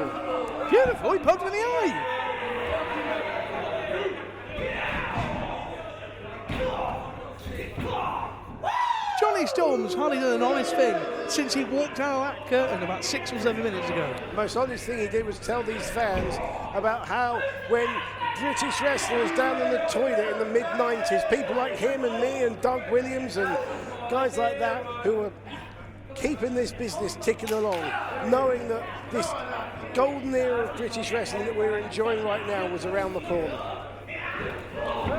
Speaker 3: Beautiful, he poked him in the eye. Johnny Storm's hardly done an honest thing since he walked out of that curtain about 6 or 7 minutes ago.
Speaker 4: The most honest thing he did was tell these fans about how when British wrestlers down in the toilet in the mid-90s, people like him and me and Doug Williams and guys like that who were keeping this business ticking along, knowing that this golden era of British wrestling that we're enjoying right now was around the corner.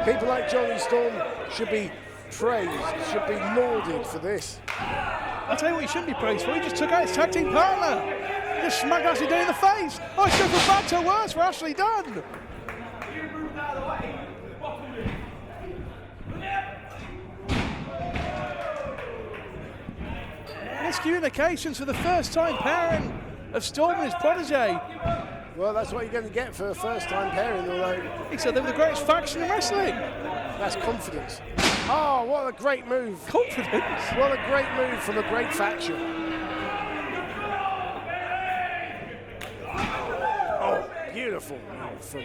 Speaker 4: People like Johnny Storm should be praised, should be lauded for this.
Speaker 3: I'll tell you what he shouldn't be praised for, he just took out his tag team partner. He just smacked Ashley Dunn in the face. Oh, it's going from bad to worse for Ashley Dunn. Miscommunications for the first time pairing of Storm and his protege.
Speaker 4: Well, that's what you're going to get for a first-time pairing, although
Speaker 3: He said they were the greatest faction in wrestling.
Speaker 4: that's confidence. Oh, what a great move.
Speaker 3: Confidence.
Speaker 4: What a great move from a great faction. Oh, beautiful move from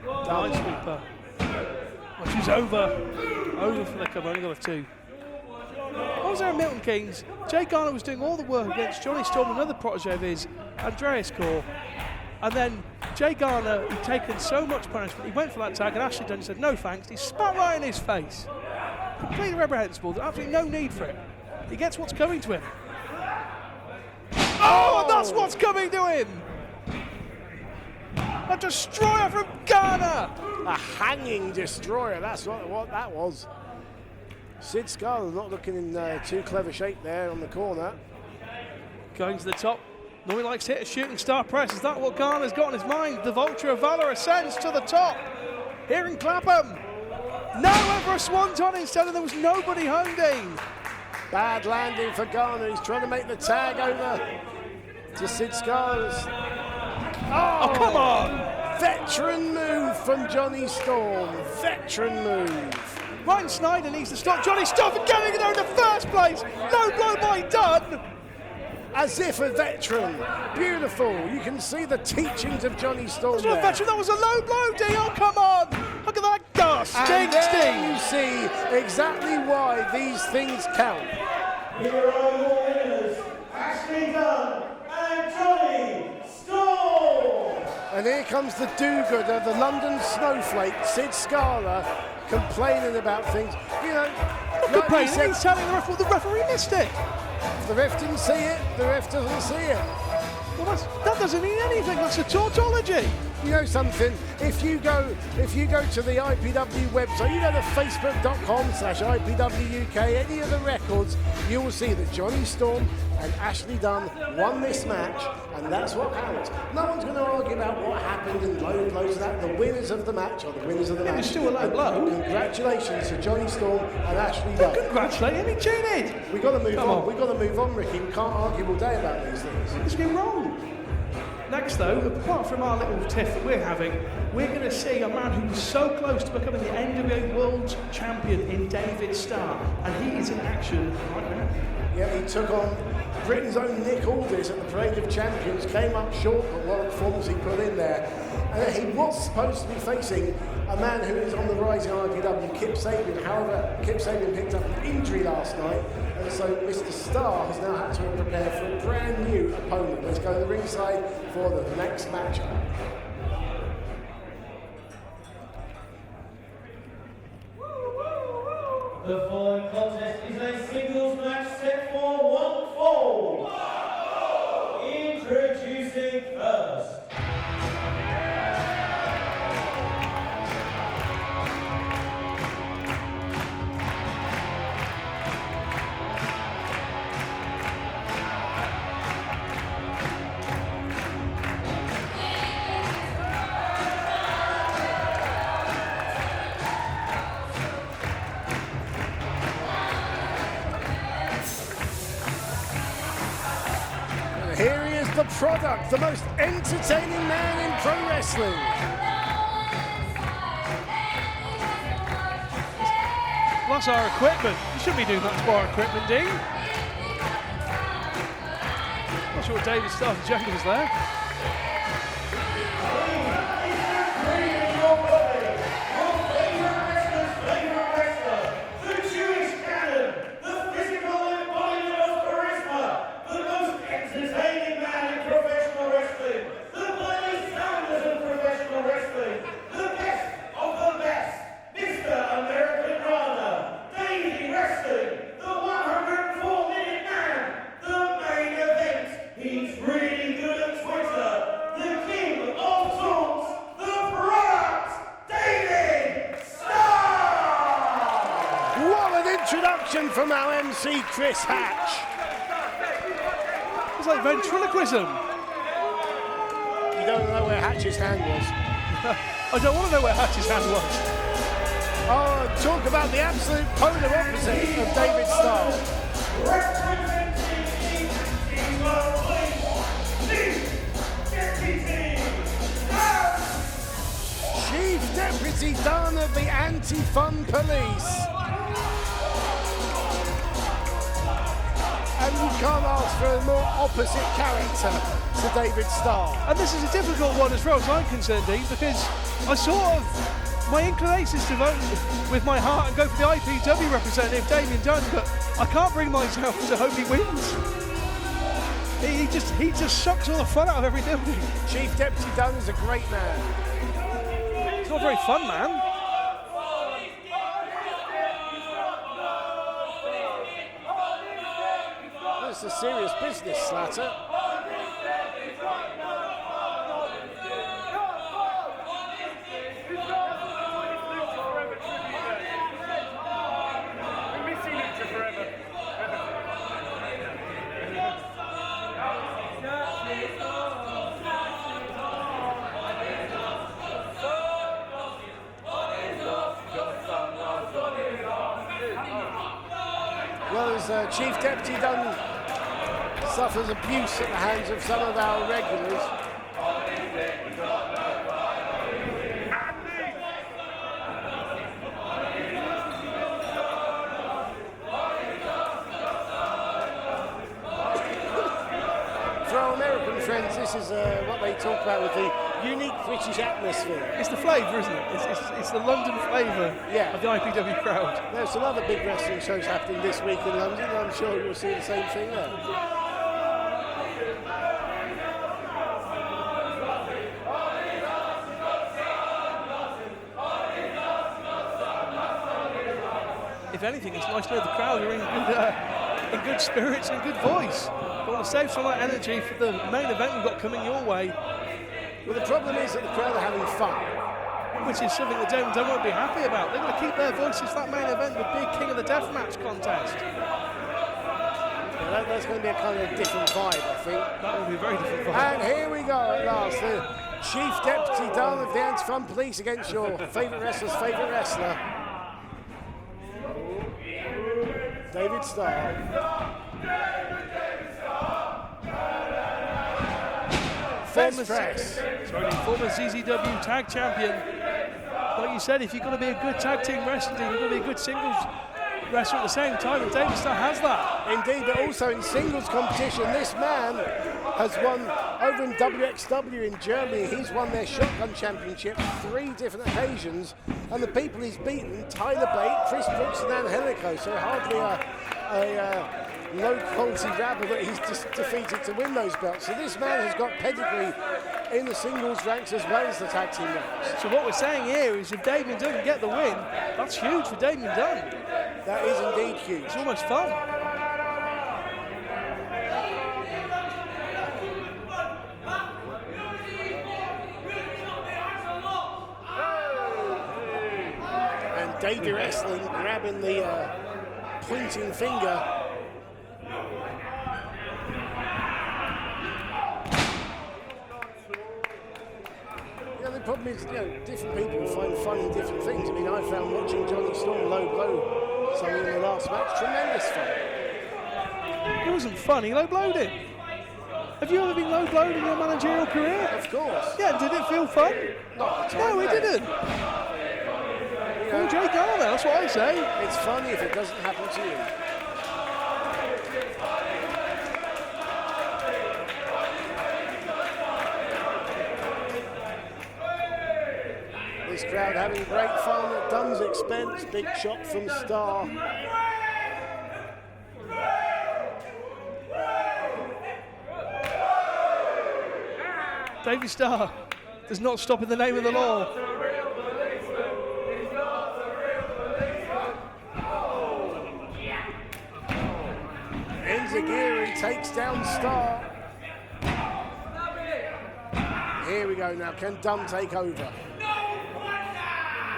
Speaker 3: Line sweeper. Oh, she's over. Over for the cover, only got a 2. What was there at Milton Keynes? Jay Garner was doing all the work against Johnny Storm, another protege of his, Andreas Core. And then Jay Garner, he'd taken so much punishment, he went for that tag, and Ashley Dunn said, no thanks. He spat right in his face. Completely reprehensible, there's absolutely no need for it. He gets what's coming to him. Oh, and that's what's coming to him! A destroyer from Garner!
Speaker 4: a hanging destroyer. That's what that was. Sid Scala not looking in too clever shape there on the corner.
Speaker 3: Going to the top. Normally likes to hit a shooting star press. Is that what Garner's got in his mind? The Vulture of Valor ascends to the top. Here in Clapham. Now went for a swanton instead, and there was nobody holding.
Speaker 4: Bad landing for Garner. He's trying to make the tag over to Sid Scala's.
Speaker 3: Oh, come on.
Speaker 4: Veteran move from Johnny Storm. Veteran move.
Speaker 3: Ryan Snyder needs to stop Johnny Storm from getting there in the first place. No blow by Dunn.
Speaker 4: As if a veteran. Beautiful. You can see the teachings of Johnny Storm
Speaker 3: That was not a
Speaker 4: there.
Speaker 3: veteran, that was a low blow, D. Oh, come on. Look at that gas.
Speaker 4: And there you see exactly why these things count.
Speaker 1: Here are your winners, Ashley Dunn and Johnny Storm.
Speaker 4: And here comes the do-gooder, of the London snowflake, Sid Scala, complaining about things. You know, like we said,
Speaker 3: He's telling the referee missed it.
Speaker 4: if the ref didn't see it, the ref doesn't see it.
Speaker 3: Well, that doesn't mean anything. That's a tautology.
Speaker 4: You know something? If you go to the IPW website, you go to facebook.com/IPWUK, any of the records, you will see that Johnny Storm and Ashley Dunn won this match, and that's what counts. No one's going to argue about what happened and low blows to that. The winners of the match are the winners of the match.
Speaker 3: was still a low blow.
Speaker 4: Congratulations to Johnny Storm and Ashley Dunn.
Speaker 3: Congratulate him, he cheated.
Speaker 4: We've got to move
Speaker 3: Come
Speaker 4: on.
Speaker 3: on.
Speaker 4: We've got to move on, Ricky. We can't argue all day about these things.
Speaker 3: It's been wrong. Next, though, apart from our little tiff that we're having, we're going to see a man who was so close to becoming the NWA World Champion in David Starr, and he is in action right now.
Speaker 4: Yeah, he took on Britain's own Nick Aldis at the Parade of Champions, came up short, but what a performance he put in there. And he was supposed to be facing a man who is on the rise in IPW, Kip Sabian. However, Kip Sabian picked up an injury last night, and so Mr. Starr has now had to prepare for a brand new opponent. Let's go to the ringside for the next matchup.
Speaker 1: The following contest is a singles match set for one fall. Introducing first.
Speaker 4: Here he is, the product, the most entertaining man in pro wrestling.
Speaker 3: That's our equipment. You shouldn't be doing that to our equipment, Dean. Not sure what David started jungles there.
Speaker 4: Introduction from our MC Chris Hatch.
Speaker 3: It's like ventriloquism.
Speaker 4: You don't know where Hatch's hand was.
Speaker 3: I don't want to know where Hatch's hand was.
Speaker 4: Oh, talk about the absolute polar opposite of David Starr. Chief Deputy Don of the Anti-Fun Police. And you can't ask for a more opposite character to David Starr.
Speaker 3: And this is a difficult one as far as I'm concerned, Dean, because I sort of, my inclination is to vote with my heart and go for the IPW representative, Damien Dunn, but I can't bring myself to hope he wins. He just sucks all the fun out of everything.
Speaker 4: Chief Deputy Dunn is a great man.
Speaker 3: He's not a very fun man.
Speaker 4: It's a serious business, Slatter. Well, as Chief Deputy Dunn suffers abuse at the hands of some of our regulars. For our American friends, this is what they talk about with the unique British atmosphere.
Speaker 3: It's the flavour, isn't it? It's the London flavour of the IPW crowd.
Speaker 4: There's some other big wrestling shows happening this week in London. I'm sure you'll see the same thing there.
Speaker 3: If anything, it's nice to know the crowd are in good spirits and good voice. I want to save some of that energy for the main event we've got coming your way.
Speaker 4: Well, the problem is that the crowd are having fun.
Speaker 3: Which is something that Damon Dunn won't be happy about. They're going to keep their voices for that main event, the big King of the Deathmatch contest.
Speaker 4: Yeah, that's going to be a kind of different vibe, I think.
Speaker 3: That will be a very different vibe.
Speaker 4: And here we go at last. The Chief Deputy Dunn of the Anti-Fun Police against your favourite wrestler's favourite wrestler, David Starr.
Speaker 3: Former CZW tag champion. Like you said, if you're going to be a good tag team wrestler, you're going to be a good singles wrestler at the same time, and David Starr has that.
Speaker 4: Indeed, but also in singles competition, this man has won over in WXW in Germany. He's won their Shotgun Championship 3 different occasions, and the people he's beaten, Tyler Bate, Chris Brooks and Angelico, so hardly a low-quality rapper that he's just defeated to win those belts. So this man has got pedigree in the singles ranks as well as the tag team ranks.
Speaker 3: So what we're saying here is if Damien Dunn can get the win, that's huge for Damien Dunn.
Speaker 4: That is indeed huge.
Speaker 3: It's almost fun.
Speaker 4: And Davey Wrestling grabbing the pointing finger. The problem is, different people find fun in different things. I mean, I found watching Johnny Storm low blow someone in the last match tremendous fun.
Speaker 3: It wasn't fun, he low blowed it. Have you ever been low blowed in your managerial career?
Speaker 4: Of course.
Speaker 3: Yeah, did it feel fun?
Speaker 4: Not at the time.
Speaker 3: No, it didn't.
Speaker 4: You know,
Speaker 3: Great Garner, that's what I say.
Speaker 4: It's funny if it doesn't happen to you. This crowd having great fun at Dunn's expense. Big shot from Star.
Speaker 3: David Starr does not stop in the name of the law.
Speaker 4: Enziguri takes down Star. Here we go now. Can Dunn take over?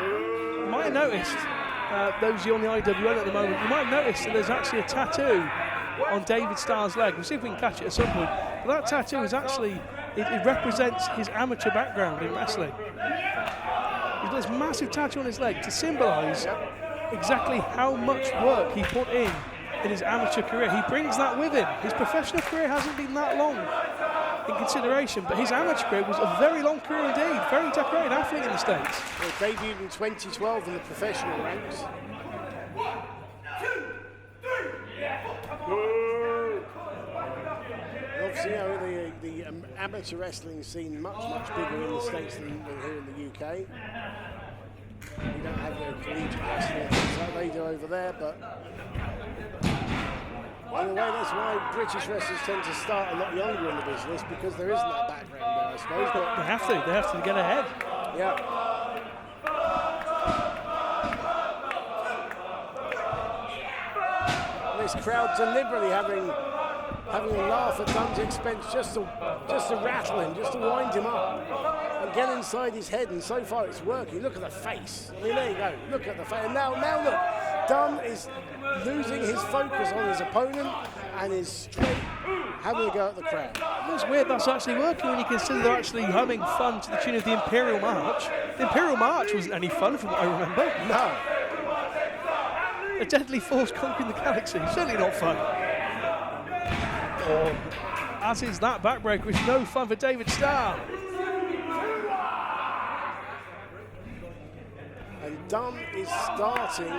Speaker 3: You might have noticed, those of you on the IWN at the moment, you might have noticed that there's actually a tattoo on David Starr's leg. We'll see if we can catch it at some point. But that tattoo is actually, it represents his amateur background in wrestling. He's got this massive tattoo on his leg to symbolise exactly how much work he put in his amateur career. He brings that with him. His professional career hasn't been that long in consideration, but his amateur career was a very long career indeed. Very decorated athlete in the States.
Speaker 4: Well, debuted in 2012 in the professional ranks.
Speaker 5: 1, 2, 3.
Speaker 4: Obviously, you know, the amateur wrestling scene much bigger in the States than here in the UK. We don't have the collegiate wrestling things like they do over there, but in a way, that's why British wrestlers tend to start a lot younger in the business, because there isn't that background there, I suppose. But
Speaker 3: They have to get ahead.
Speaker 4: yeah. This crowd deliberately having a laugh at Dunn's expense, just to rattle him, just to wind him up and get inside his head, and so far it's working. Look at the face. I mean, there you go. Look at the face. And now look, Dunn is losing his focus on his opponent and is straight having a go at the crowd.
Speaker 3: It's weird that's actually working when you consider they're actually having fun to the tune of the Imperial March. The Imperial March wasn't any fun from what I remember.
Speaker 4: No.
Speaker 3: A deadly force conquering the galaxy. Certainly not fun. As is that backbreaker, which is no fun for David Starr.
Speaker 4: And Dunn is starting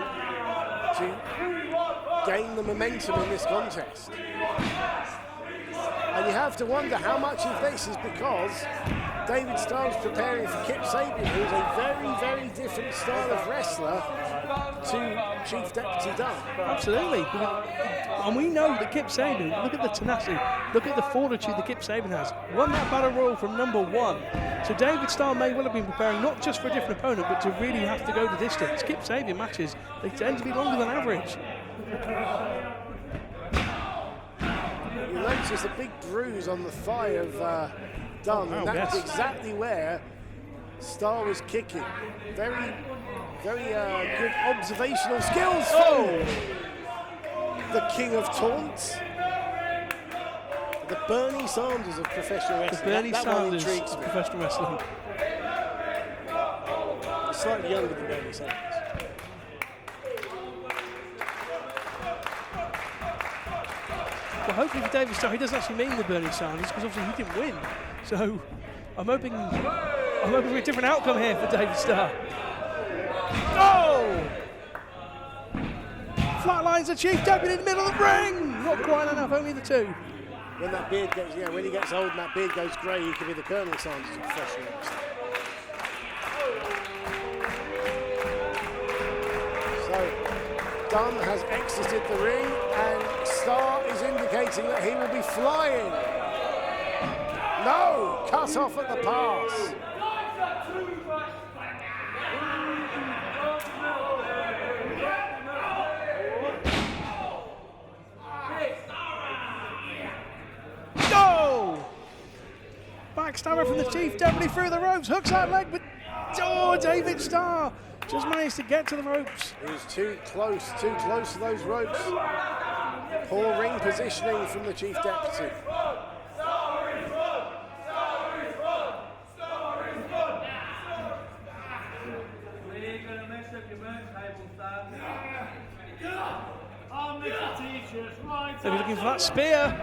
Speaker 4: to gain the momentum in this contest. And you have to wonder how much of this is because David Starr is preparing for Kip Sabian, who's a very, very different style of wrestler to Chief Deputy Dunn.
Speaker 3: Absolutely. And we know that Kip Sabian, look at the tenacity, look at the fortitude that Kip Sabian has. Won that Battle Royal from #1. So David Starr may well have been preparing not just for a different opponent, but to really have to go the distance. Kip Sabian matches, they tend to be longer than average.
Speaker 4: You notice a big bruise on the thigh of Dunn, and that's exactly where Starr was kicking. Very, very good observational skills from the king of taunts. The Bernie Sanders of professional wrestling.
Speaker 3: The Bernie
Speaker 4: that one
Speaker 3: Sanders
Speaker 4: intrigues
Speaker 3: of
Speaker 4: me.
Speaker 3: professional wrestling.
Speaker 4: Slightly younger than Bernie Sanders.
Speaker 3: Well, hopefully for David Starr, he doesn't actually mean the Bernie Sanders, because obviously he didn't win. So I'm hoping for a different outcome here for David Starr. Oh! Flatlines the Chief Deputy in the middle of the ring. Not quite enough, only the two.
Speaker 4: When that beard gets, when he gets old and that beard goes grey, he could be the Colonel Sanders of professional wrestling. So Dunn has exited the ring, and Starr is indicating that he will be flying. No, cut off at the pass.
Speaker 3: No! Backstabber from the Chief Deputy through the ropes, hooks that leg, but David Starr just managed to get to the ropes.
Speaker 4: He was too close to those ropes. Poor ring positioning from the Chief Deputy.
Speaker 3: They're looking for that spear.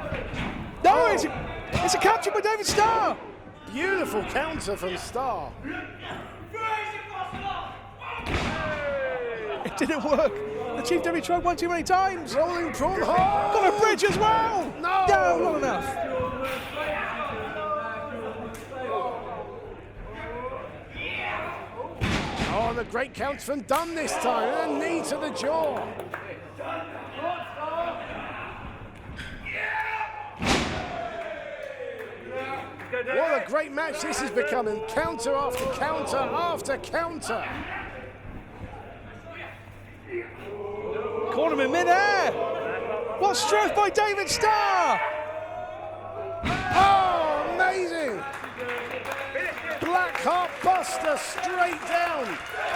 Speaker 3: No, it's a capture by David Starr.
Speaker 4: Beautiful counter from Starr.
Speaker 3: It didn't work. The Chief Deputy tried one too many times.
Speaker 4: Rolling prawn hold.
Speaker 3: Got a bridge as well.
Speaker 4: No.
Speaker 3: No, not enough.
Speaker 4: Oh, and a great count from Dunn this time. And a knee to the jaw. What a great match this is becoming. Counter after counter after counter.
Speaker 3: Caught him in mid-air. What strength by David Starr.
Speaker 4: Oh, amazing. Black Heart Buster straight down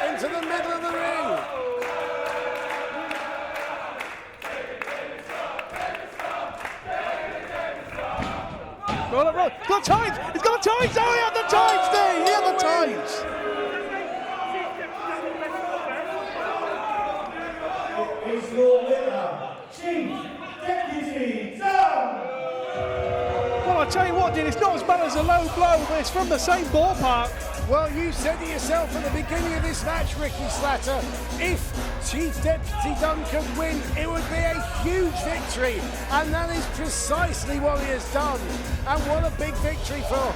Speaker 4: into the middle of the ring.
Speaker 3: Got times! He's got the times! Oh, he had the times there! He had the times!
Speaker 1: Is your winner, Chief Deputy Dunn!
Speaker 3: Well, I tell you what, Dean, it's not as bad as a low blow, but it's from the same ballpark.
Speaker 4: Well, you said it yourself at the beginning of this match, Ricky Slatter. If Chief Deputy Dunn could win, it would be a huge victory. And that is precisely what he has done. And what a big victory for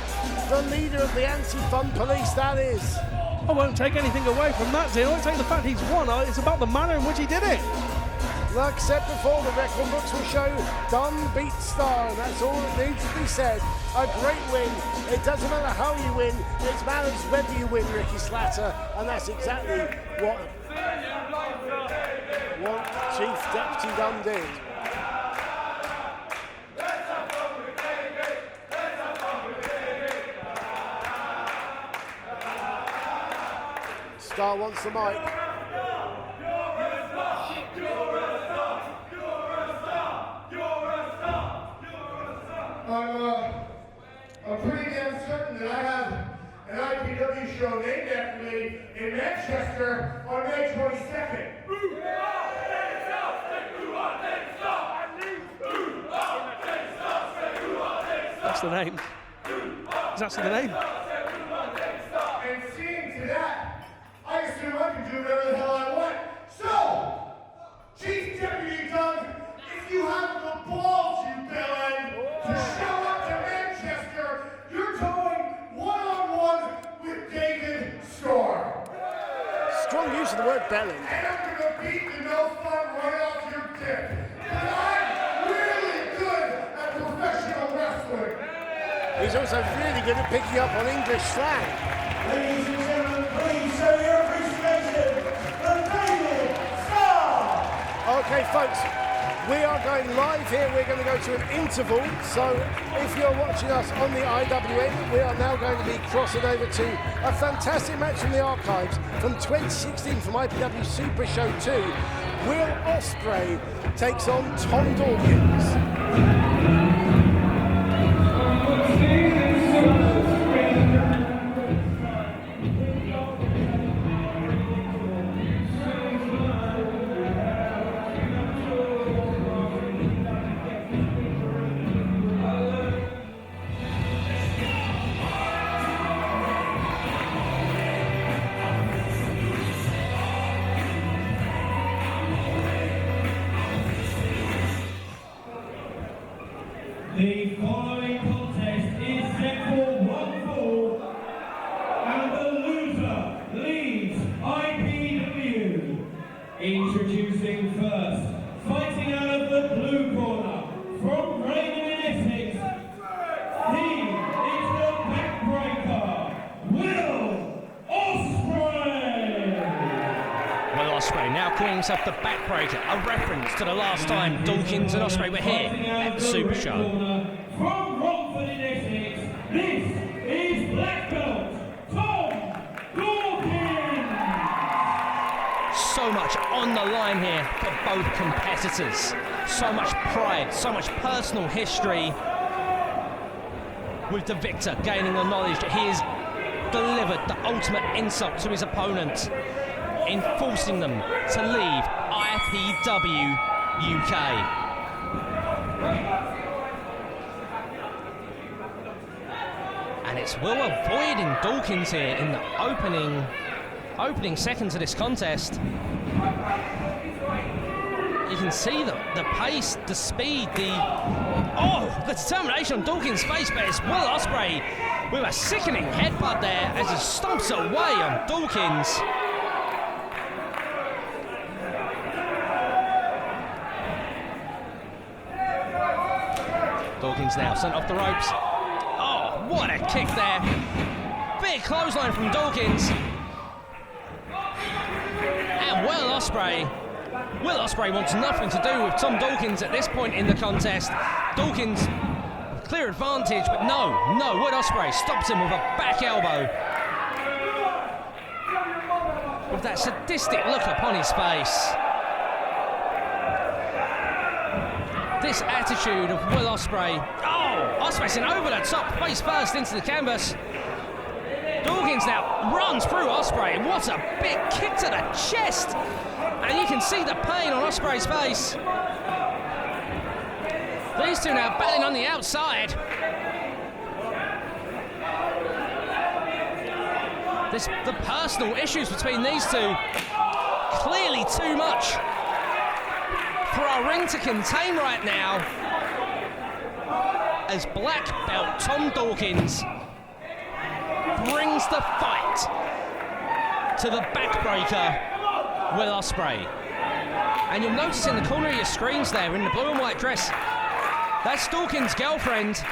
Speaker 4: the leader of the anti-fun police that is.
Speaker 3: I won't take anything away from that, Dean. I won't take the fact he's won. It's about the manner in which he did it.
Speaker 4: Like I said before, the record books will show Dunn beat Starr, and that's all that needs to be said. A great win. It doesn't matter how you win, it matters whether you win, Ricky Slatter, and that's exactly what Chief Deputy Dunn did. Starr wants the mic.
Speaker 1: I'm pretty damn certain that I have an IPW show named after me in Manchester on May 22nd.
Speaker 3: That's the name. Is that the name?
Speaker 1: And seeing to that, I assume I can do whatever the hell I want. So, Chief Deputy Dunn, if you have the balls, you villain, to show up to Manchester, you're going one-on-one with David Starr.
Speaker 4: Strong use of the word belling.
Speaker 1: And I'm gonna beat the no fun right off your dick. But I'm really good at professional wrestling.
Speaker 4: He's also really good at picking up on English slang.
Speaker 1: Ladies and gentlemen, please show your appreciation for David Starr.
Speaker 4: Okay, folks, we are going live here. We're going to go to an interval. So if you're watching us on the IWN, we are now going to be crossing over to a fantastic match from the archives from 2016 from IPW Super Show 2. Will Ospreay takes on Tom Dawkins.
Speaker 5: The following contest is set for one fall, and the loser leaves IPW. Introducing first, fighting out of the blue corner, from Raynham in Essex, he is the backbreaker, Will Ospreay.
Speaker 7: Will Ospreay now calling himself the backbreaker, a reference to the last time Dawkins and Ospreay were here at the Super Show.
Speaker 5: From Romford in Essex, this is Black Belt Tom Dawkins.
Speaker 7: So much on the line here for both competitors. So much pride, so much personal history, with the victor gaining the knowledge that he has delivered the ultimate insult to his opponent in forcing them to leave IPW UK. And it's Will avoiding Dawkins here in the opening opening seconds of this contest. You can see the pace, the speed, the determination on Dawkins' face, but it's Will Ospreay with a sickening headbutt there as he stomps away on Dawkins. Dawkins now sent off the ropes. Oh, what a kick there. Big clothesline from Dawkins. And Will Ospreay wants nothing to do with Tom Dawkins at this point in the contest. Dawkins, clear advantage, but no, Will Ospreay stops him with a back elbow. With that sadistic look upon his face. This attitude of Will Ospreay. Oh, Ospreay's in over the top, face first into the canvas. Dawkins now runs through Ospreay. What a big kick to the chest. And you can see the pain on Ospreay's face. These two now battling on the outside. The personal issues between these two, clearly too much for our ring to contain right now, as black belt Tom Dawkins brings the fight to the backbreaker, Will Ospreay. And you'll notice in the corner of your screens there, in the blue and white dress, that's Dawkins' girlfriend.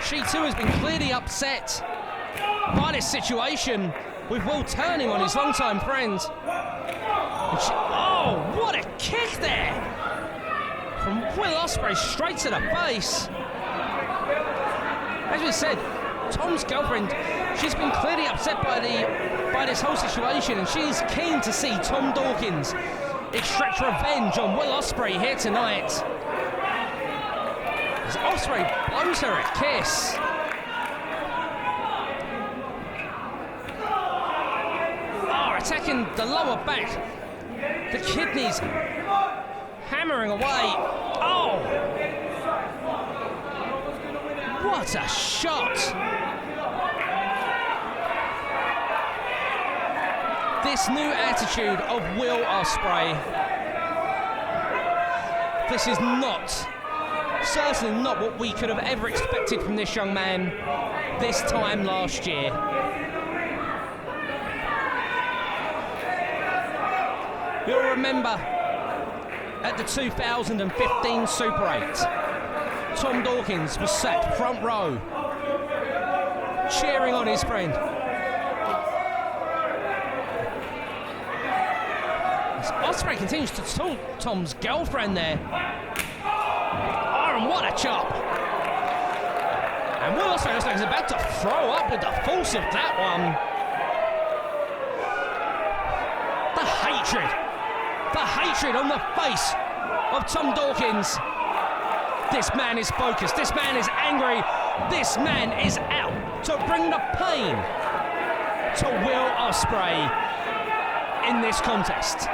Speaker 7: She too has been clearly upset by this situation with Will turning on his longtime friend. And oh, what a kick there from Will Ospreay straight to the face. As we said, Tom's girlfriend, she's been clearly upset by this whole situation, and she's keen to see Tom Dawkins extract revenge on Will Ospreay here tonight. As Ospreay blows her a kiss. Oh, attacking the lower back. The kidneys hammering away. Oh! What a shot! This new attitude of Will Ospreay. This is certainly not what we could have ever expected from this young man this time last year. You'll remember at the 2015 Super 8, Tom Dawkins was sat front row, cheering on his friend. As Ospreay continues to taunt Tom's girlfriend there. Oh, and what a chop! And Will Ospreay looks like he's about to throw up with the force of that one. The hatred on the face of Tom Dawkins. This man is focused, this man is angry, this man is out to bring the pain to Will Ospreay in this contest.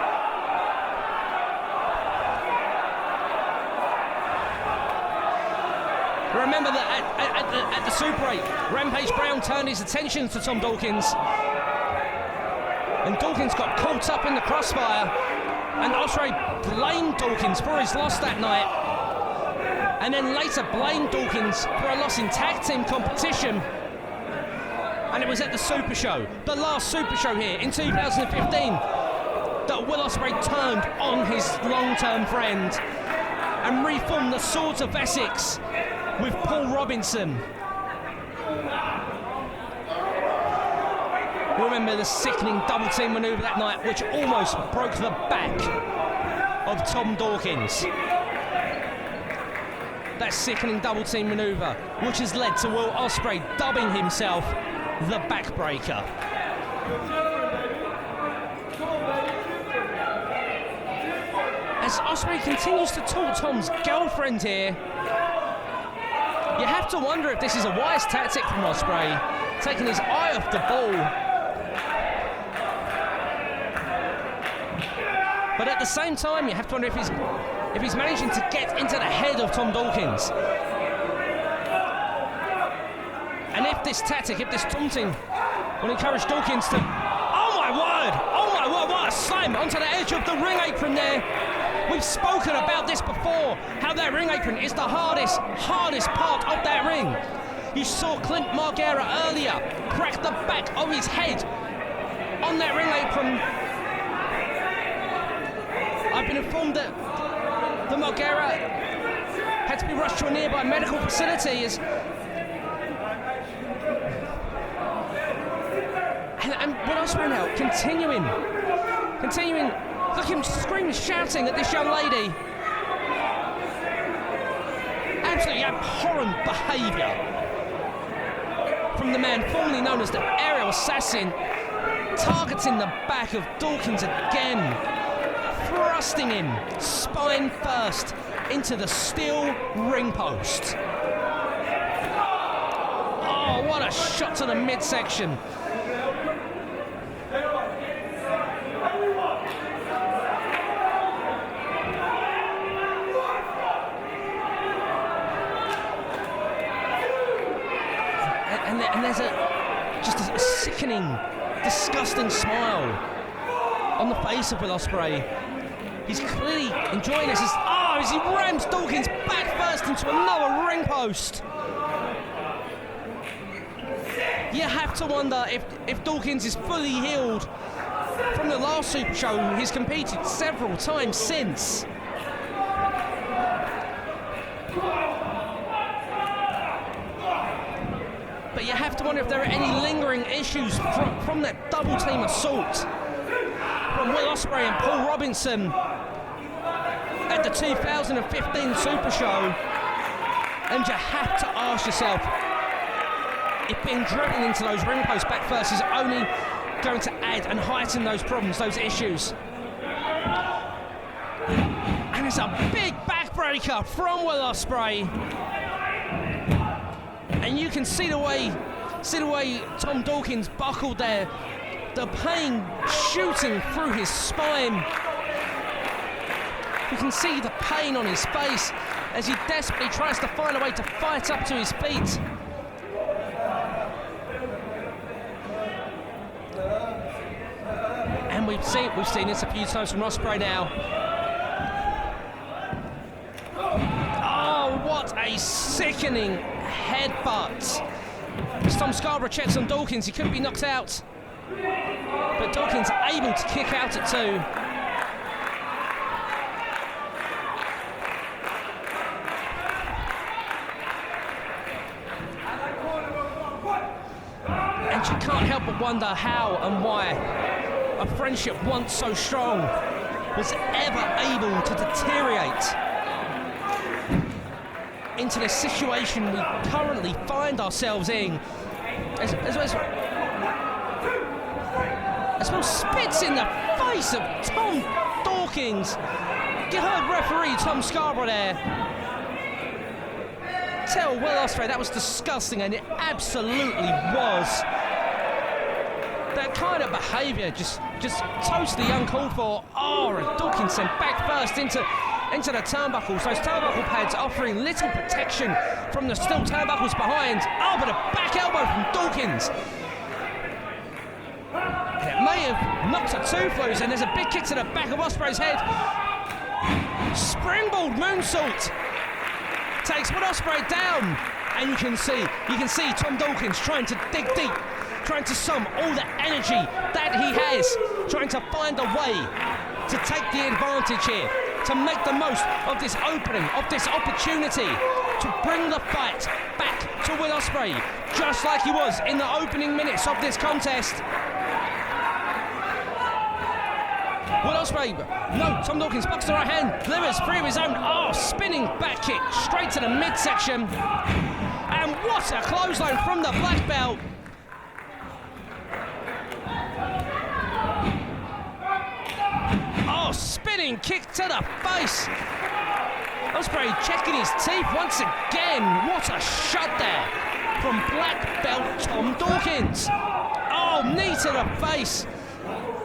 Speaker 7: Remember that at the Super 8, Rampage Brown turned his attention to Tom Dawkins, and Dawkins got caught up in the crossfire, and Ospreay blamed Dawkins for his loss that night, and then later blamed Dawkins for a loss in tag team competition. And it was at the Super Show, the last Super Show here in 2015, that Will Ospreay turned on his long-term friend and reformed the Swords of Essex with Paul Robinson. Remember the sickening double team maneuver that night, which almost broke the back of Tom Dawkins. That sickening double team maneuver, which has led to Will Ospreay dubbing himself the Backbreaker. As Ospreay continues to taunt Tom's girlfriend here, you have to wonder if this is a wise tactic from Ospreay, taking his eye off the ball. But at the same time, you have to wonder if he's managing to get into the head of Tom Dawkins. And if this tactic, if this taunting will encourage Dawkins to... Oh my word, what a slam onto the edge of the ring apron there. We've spoken about this before, how that ring apron is the hardest part of that ring. You saw Clint Margera earlier crack the back of his head on that ring apron. I've been informed that the Margera had to be rushed to a nearby medical facility and Will Ospreay now continuing, look at him screaming, shouting at this young lady. Absolutely abhorrent behaviour from the man formerly known as the Aerial Assassin, targeting the back of Dawkins again, thrusting him spine first into the steel ring post. Oh, what a shot to the midsection. And there's just a sickening, disgusting smile on the face of Will Ospreay. He's clearly enjoying this as he rams Dawkins back first into another ring post. You have to wonder if Dawkins is fully healed from the last Super Show. He's competed several times since. But you have to wonder if there are any lingering issues from that double team assault from Will Ospreay and Paul Robinson at the 2015 Super Show. And you have to ask yourself if being driven into those ring posts back first is only going to add and heighten those problems, those issues. And it's a big backbreaker from Will Ospreay. And you can see the way Tom Dawkins buckled there, the pain shooting through his spine. You can see the pain on his face as he desperately tries to find a way to fight up to his feet. And we've seen this a few times from Ospreay now. Oh, what a sickening headbutt. As Tom Scarborough checks on Dawkins, he could be knocked out. But Dawkins able to kick out at 2. And you can't help but wonder how and why a friendship once so strong was ever able to deteriorate into the situation we currently find ourselves in. As well spits in the face of Tom Dawkins. You heard referee Tom Scarborough there tell Will Ospreay that was disgusting, and it absolutely was. That kind of behaviour just totally uncalled for. Oh, and Dawkins sent back first into the turnbuckles. Those turnbuckle pads offering little protection from the steel turnbuckles behind. Oh, but a back elbow from Dawkins. And it may have knocked a tooth loose, and there's a big kick to the back of Ospreay's head. Springboard moonsault takes Will Ospreay down, and you can see Tom Dawkins trying to dig deep, trying to sum all the energy that he has, trying to find a way to take the advantage here, to make the most of this opening, of this opportunity, to bring the fight back to Will Ospreay, just like he was in the opening minutes of this contest. Will Ospreay, no, Tom Dawkins bucks the right hand, delivers free of his own. Oh, spinning back kick straight to the midsection. And what a clothesline from the black belt. Oh, spinning kick to the face. Ospreay checking his teeth once again. What a shot there from black belt Tom Dawkins. Oh, knee to the face.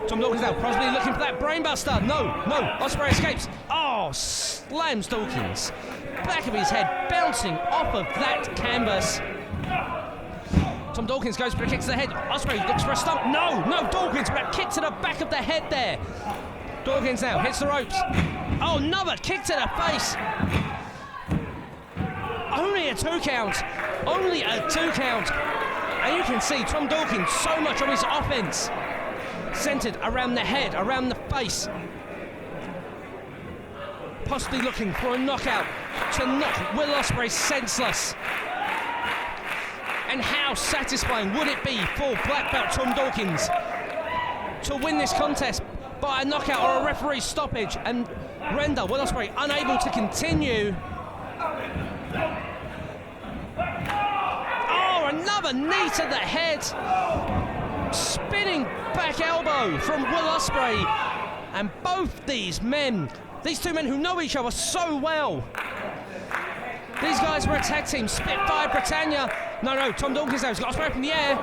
Speaker 7: Tom Dawkins now possibly looking for that brainbuster. No, Ospreay escapes. Oh, slams Dawkins. Back of his head bouncing off of that canvas. Tom Dawkins goes for a kick to the head. Ospreay looks for a stump. No, Dawkins, but a kick to the back of the head there. Dawkins now hits the ropes. Oh, another kick to the face. Only a 2 count. Only a 2 count. And you can see Tom Dawkins, so much of his offense centered around the head, around the face. Possibly looking for a knockout to knock Will Ospreay senseless. And how satisfying would it be for black belt Tom Dawkins to win this contest by a knockout or a referee stoppage and render Will Ospreay unable to continue. Oh, another knee to the head. Spinning back elbow from Will Ospreay. And both these men, these two men who know each other so well. These guys were a tag team, Spitfire Britannia. No, Tom Dawkins now, he's got Ospreay up in the air.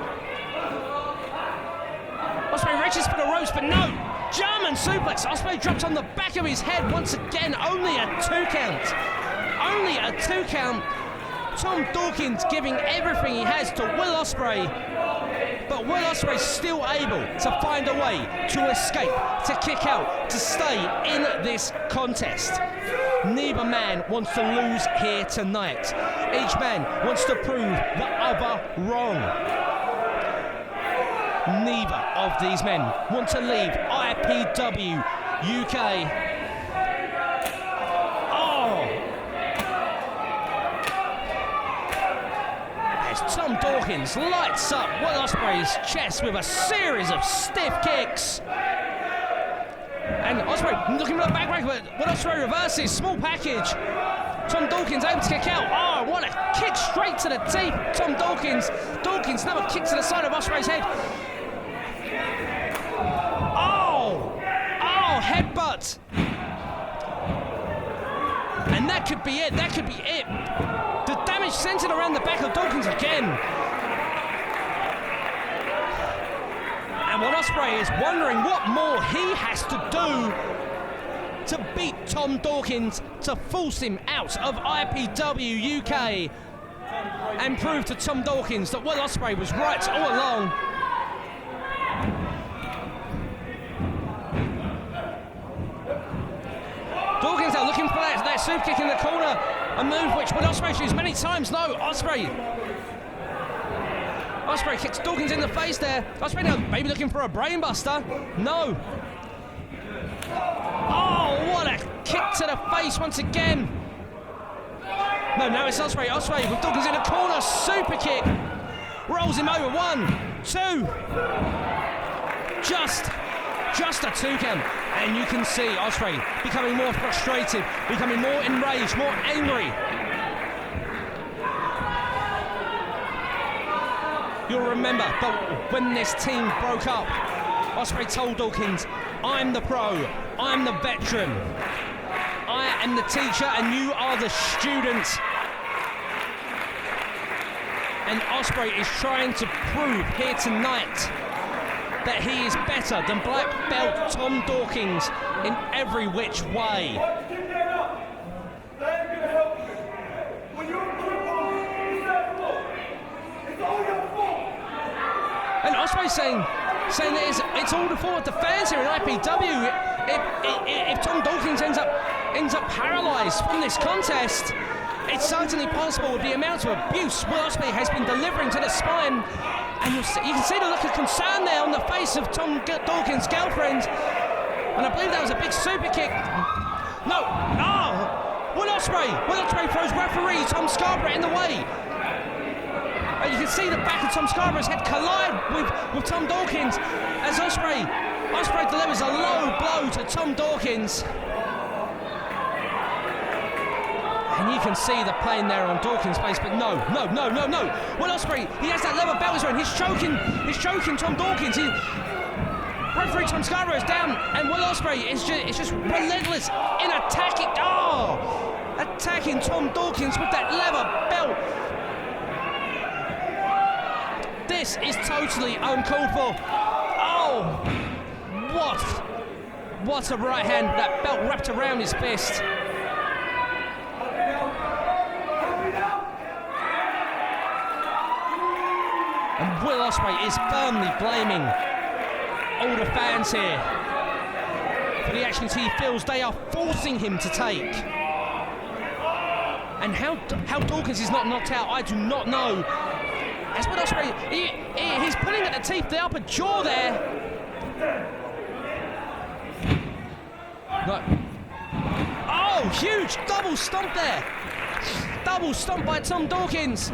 Speaker 7: Ospreay reaches for the ropes, but no. German suplex. Ospreay drops on the back of his head once again. Only a 2 count. Only a 2 count. Tom Dawkins giving everything he has to Will Ospreay. But Will Ospreay still able to find a way to escape, to kick out, to stay in this contest. Neither man wants to lose here tonight. Each man wants to prove the other wrong. Neither of these men want to leave IPW UK. Oh! As Tom Dawkins lights up Will Ospreay's chest with a series of stiff kicks. And Ospreay looking for the backbreaker, but Will Ospreay reverses, small package. Tom Dawkins able to kick out. Oh, what a kick straight to the teeth. Tom Dawkins. Dawkins, another kick to the side of Ospreay's head. Oh, headbutt. And that could be it, The damage centered around the back of Dawkins again. And Will Ospreay is wondering what more he has to do to beat Tom Dawkins, to force him out of IPW UK and prove to Tom Dawkins that Will Ospreay was right all along. Dawkins now looking for that super kick in the corner, a move which Will Ospreay used many times. No, Ospreay kicks Dawkins in the face there. Ospreay now maybe looking for a brainbuster. No. Oh, what a kick to the face once again. No, now it's Ospreay. Ospreay with Dawkins in the corner, super kick. Rolls him over, 1, 2. Just a 2 count. And you can see Ospreay becoming more frustrated, becoming more enraged, more angry. You'll remember that when this team broke up, Ospreay told Dawkins, I'm the pro, I'm the veteran, I am the teacher and you are the student. And Ospreay is trying to prove here tonight that he is better than black belt Tom Dawkins in every which way. And Ospreay saying that it's all the fault of the fans here in IPW. If Tom Dawkins ends up paralysed from this contest, it's certainly possible with the amount of abuse Will Ospreay has been delivering to the spine. And you can see the look of concern there on the face of Tom Dawkins' girlfriend. And I believe that was a big super kick. No, Will Ospreay throws referee Tom Scarborough in the way. And you can see the back of Tom Scarborough's head collide with Tom Dawkins as Ospreay delivers a low blow to Tom Dawkins. And you can see the pain there on Dawkins' face, but no. Will Ospreay, he has that leather belt on. He's choking Tom Dawkins. Referee Tom Scarborough is down, and Will Ospreay is just relentless in attacking Tom Dawkins with that leather belt. This is totally uncalled for. Oh, what a right hand, that belt wrapped around his fist. And Will Ospreay is firmly blaming all the fans here for the actions he feels they are forcing him to take. And how Dawkins is not knocked out, I do not know. As Will Ospreay, he's pulling at the teeth, the upper jaw there. No. Oh, huge double stomp there. Double stomp by Tom Dawkins.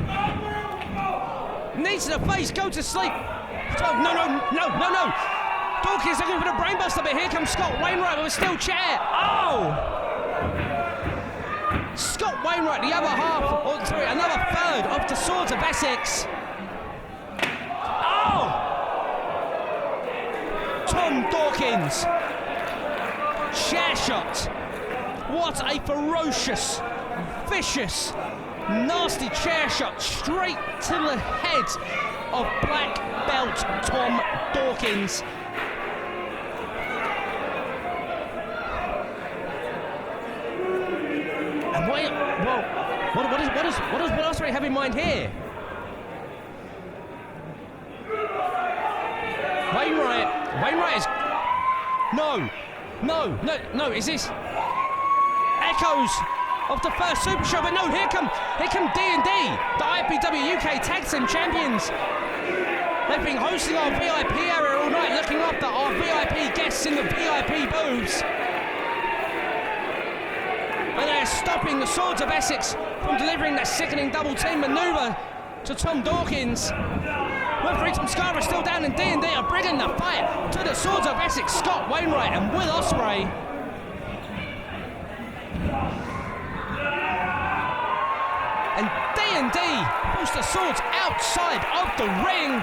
Speaker 7: Knee to the face, go to sleep. Oh, no. Dawkins looking for the brainbuster, but here comes Scott Wainwright with a steel chair. Oh! Scott Wainwright, the other half, or sorry, another third of the Swords of Essex. Oh! Tom Dawkins. Chair shot. What a ferocious, vicious, nasty chair shot straight to the head of black belt Tom Dawkins. And what does Will Ospreay have in mind here? Wainwright is... No, is this... Echoes of the first Super Show, but no, here come D&D, the IPW UK Tag Team Champions. They've been hosting our VIP area all night, looking after our VIP guests in the VIP booths. And they're stopping the Swords of Essex from delivering that sickening double team maneuver to Tom Dawkins. Referee Tom Scarborough still down, and D&D are bringing the fight to the Swords of Essex, Scott Wainwright and Will Ospreay. And D&D pulls the Swords outside of the ring.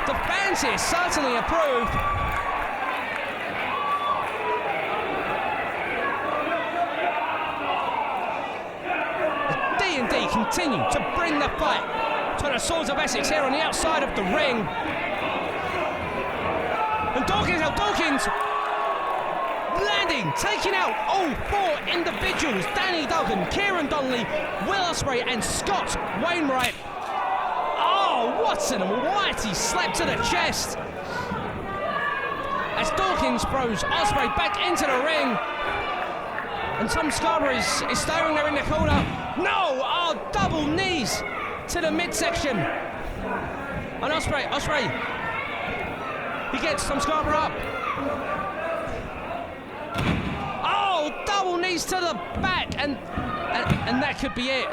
Speaker 7: The fans here certainly approve. D&D continue to bring the fight to the Swords of Essex here on the outside of the ring. And Dawkins landing, taking out all four individuals: Danny Duggan, Kieran Donnelly, Will Ospreay and Scott Wainwright. Oh, what an almighty slap to the chest. As Dawkins throws Ospreay back into the ring. And Tom Scarborough is staring there in the corner. No! Oh, double knees to the midsection. And Ospreay, he gets Tom Scarborough up. Oh, double knees to the back, and that could be it.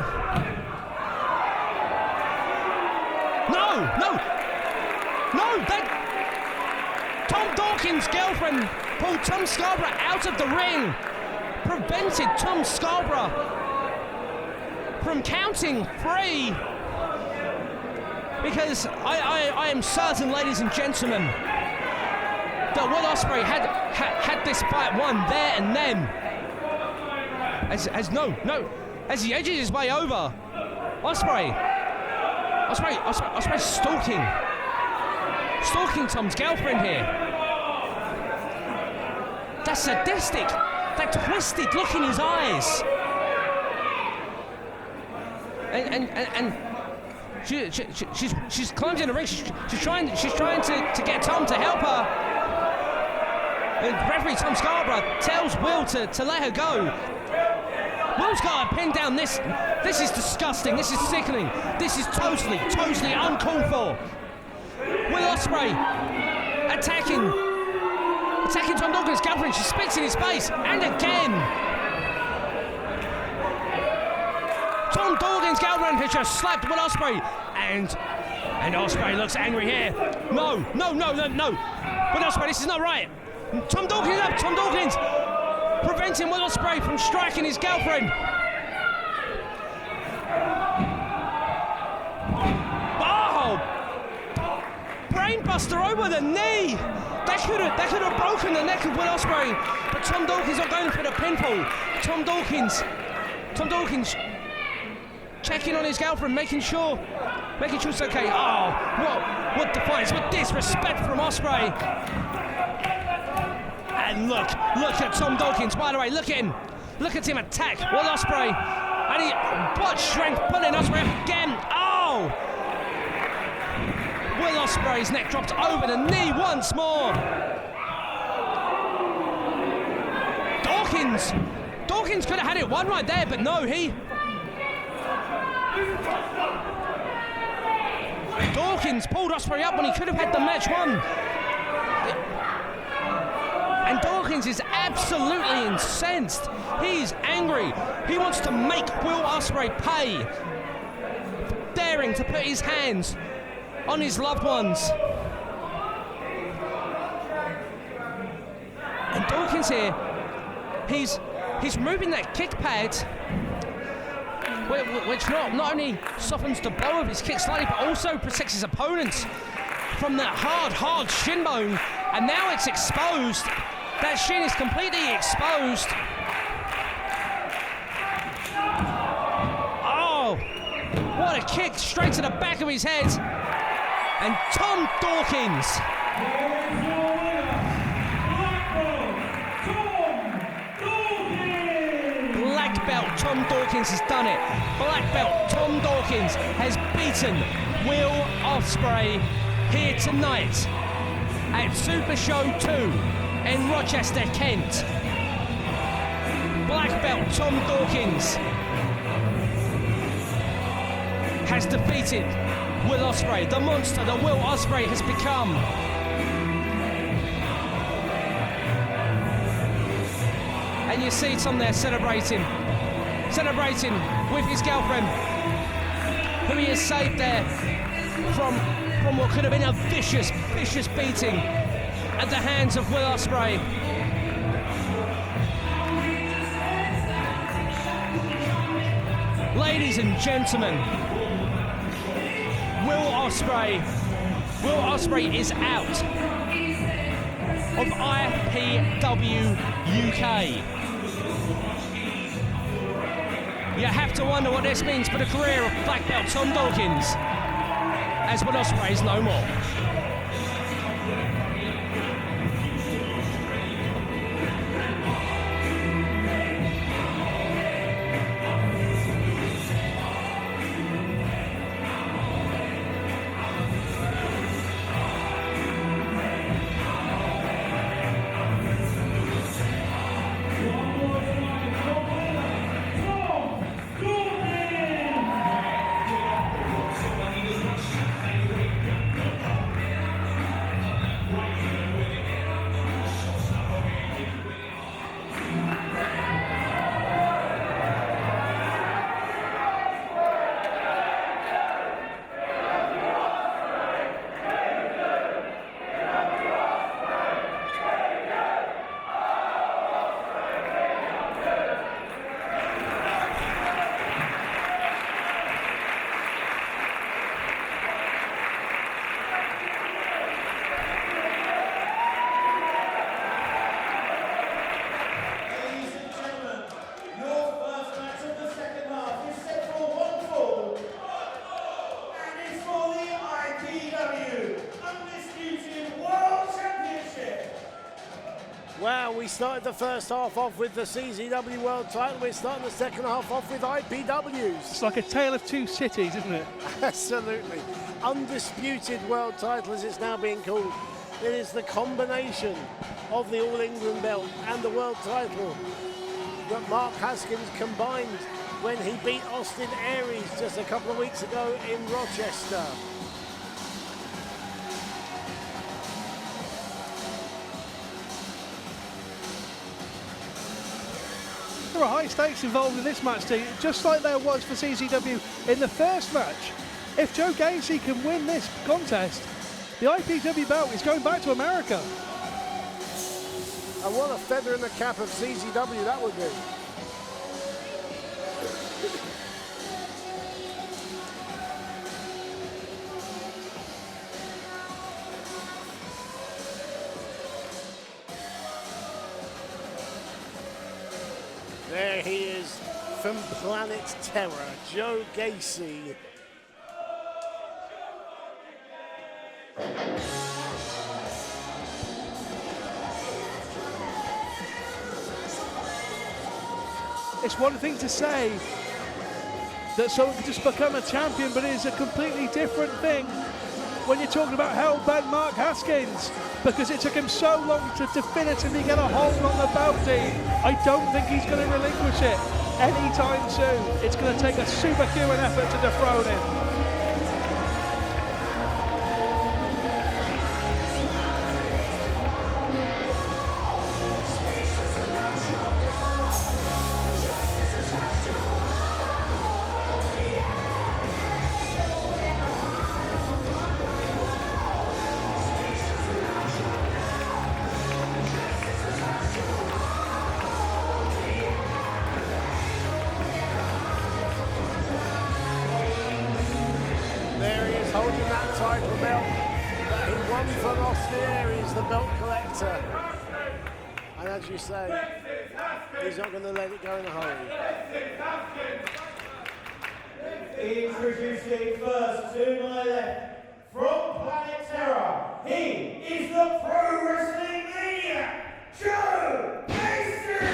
Speaker 7: No, that Tom Dawkins' girlfriend pulled Tom Scarborough out of the ring, prevented Tom Scarborough from counting free. Because I am certain, ladies and gentlemen, that Will Ospreay had this fight won there and then. As he edges his way over, Ospreay stalking Tom's girlfriend here. That's sadistic. That twisted look in his eyes. And she's climbed in the ring. She's trying to get Tom to help her. And referee Tom Scarborough tells Will to let her go. Will's got her pinned down. This is disgusting. This is sickening. This is totally uncalled for. Will Ospreay attacking Tom Dawkins' girlfriend. She spits in his face, and again. Tom Dawkins' girlfriend has just slapped Will Ospreay, and Ospreay looks angry here. No. Will Ospreay, this is not right. Tom Dawkins up. Tom Dawkins preventing Will Ospreay from striking his girlfriend. Oh! Brainbuster over the knee. That could have broken the neck of Will Ospreay, but Tom Dawkins not going for the pinfall. Tom Dawkins checking on his girlfriend, making sure it's okay. Oh, what defiance, what disrespect from Ospreay. And look at Tom Dawkins, by the way, look at him attack Will Ospreay. And what strength pulling Ospreay up again. Oh! Will Ospreay's neck dropped over the knee once more. Dawkins could have had it one right there, but no, Dawkins pulled Ospreay up when he could have had the match won. And Dawkins is absolutely incensed. He's angry. He wants to make Will Ospreay pay, daring to put his hands on his loved ones. And Dawkins here, he's removing that kick pad, which not only softens the blow of his kick slightly, but also protects his opponents from that hard shin bone. And now it's exposed. That shin is completely exposed. Oh, what a kick straight to the back of his head. And Tom Dawkins. Black belt Tom Dawkins has done it. Black belt Tom Dawkins has beaten Will Ospreay here tonight at Super Show 2 in Rochester, Kent. Black belt Tom Dawkins has defeated Will Ospreay, the monster that Will Ospreay has become. And you see Tom there celebrating with his girlfriend, who he has saved there from what could have been a vicious beating at the hands of Will Ospreay. Ladies and gentlemen, Will Ospreay is out of IPW UK. You have to wonder what this means for the career of black belt Tom Dawkins, as Will Ospreay is no more.
Speaker 4: We started the first half off with the CZW World title. We're starting the second half off with IPWs.
Speaker 3: It's like a tale of two cities, isn't it?
Speaker 4: Absolutely. Undisputed world title, as it's now being called. It is the combination of the All England belt and the world title that Mark Haskins combined when he beat Austin Aries just a couple of weeks ago in Rochester.
Speaker 3: There are high stakes involved in this match, Steve, just like there was for CZW in the first match. If Joe Gacy can win this contest, the IPW belt is going back to America.
Speaker 4: And what a feather in the cap of CZW that would be. There he is from Planet Terror, Joe Gacy.
Speaker 3: It's one thing to say that someone could just become a champion, but it is a completely different thing when you're talking about hell-bent Mark Haskins, because it took him so long to definitively get a hold on the belt, Dean. I don't think he's going to relinquish it anytime soon. It's going to take a superhuman effort to dethrone him.
Speaker 4: Holding that title belt that he won from Austin. He's the belt collector. And as you say, he's not going to let it go in a hurry.
Speaker 6: Introducing first to my left, from Planet Terror, he is the Pro Wrestling Maniac, Joe Gacy!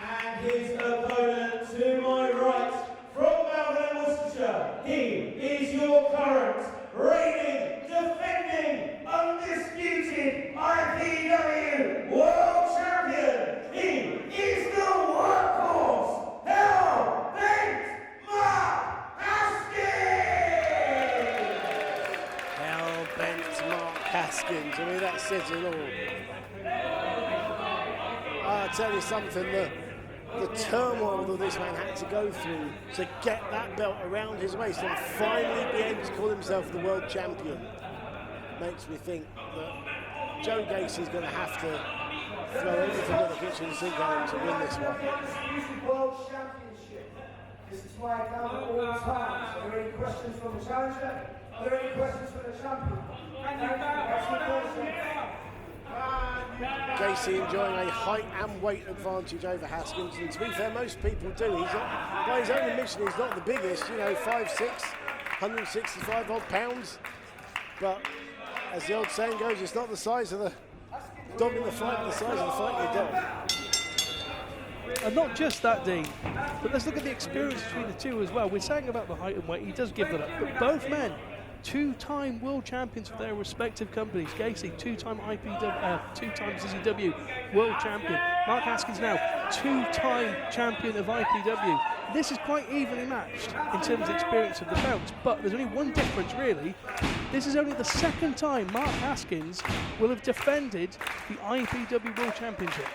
Speaker 6: And his opponent to my right, from Melbourne, Worcestershire, he is your current, reigning, defending, undisputed IPW World Champion. He is the workhorse, Hell-Bent Mark Haskins!
Speaker 4: Hell-Bent Mark Haskins. I mean, that says it all. I'll tell you something, the turmoil that this man had to go through to get that belt around his waist and finally be able to call himself the world champion makes me think that Joe Gacy is going to have to throw everything at the kitchen sink at him to win this one.
Speaker 6: Undisputed World Championship. This is why I come at all times. Are there any questions from the challenger? Are there any questions from the champion? That's the question.
Speaker 4: Gacy enjoying a height and weight advantage over Haskins, and to be fair, most people do. He's not, by his own admission, he's not the biggest, 5'6", 165 odd pounds. But as the old saying goes, it's not the size of the dog in the fight, but the size of the fight in the dog.
Speaker 3: And not just that, Dean, but let's look at the experience between the two as well. We're saying about the height and weight, he does give that up, but both men, two-time world champions for their respective companies. Gacy, two-time IPW, two-time CZW world champion. Mark Haskins now, two-time champion of IPW. This is quite evenly matched in terms of experience of the belts, but there's only one difference really. This is only the second time Mark Haskins will have defended the IPW World Championship.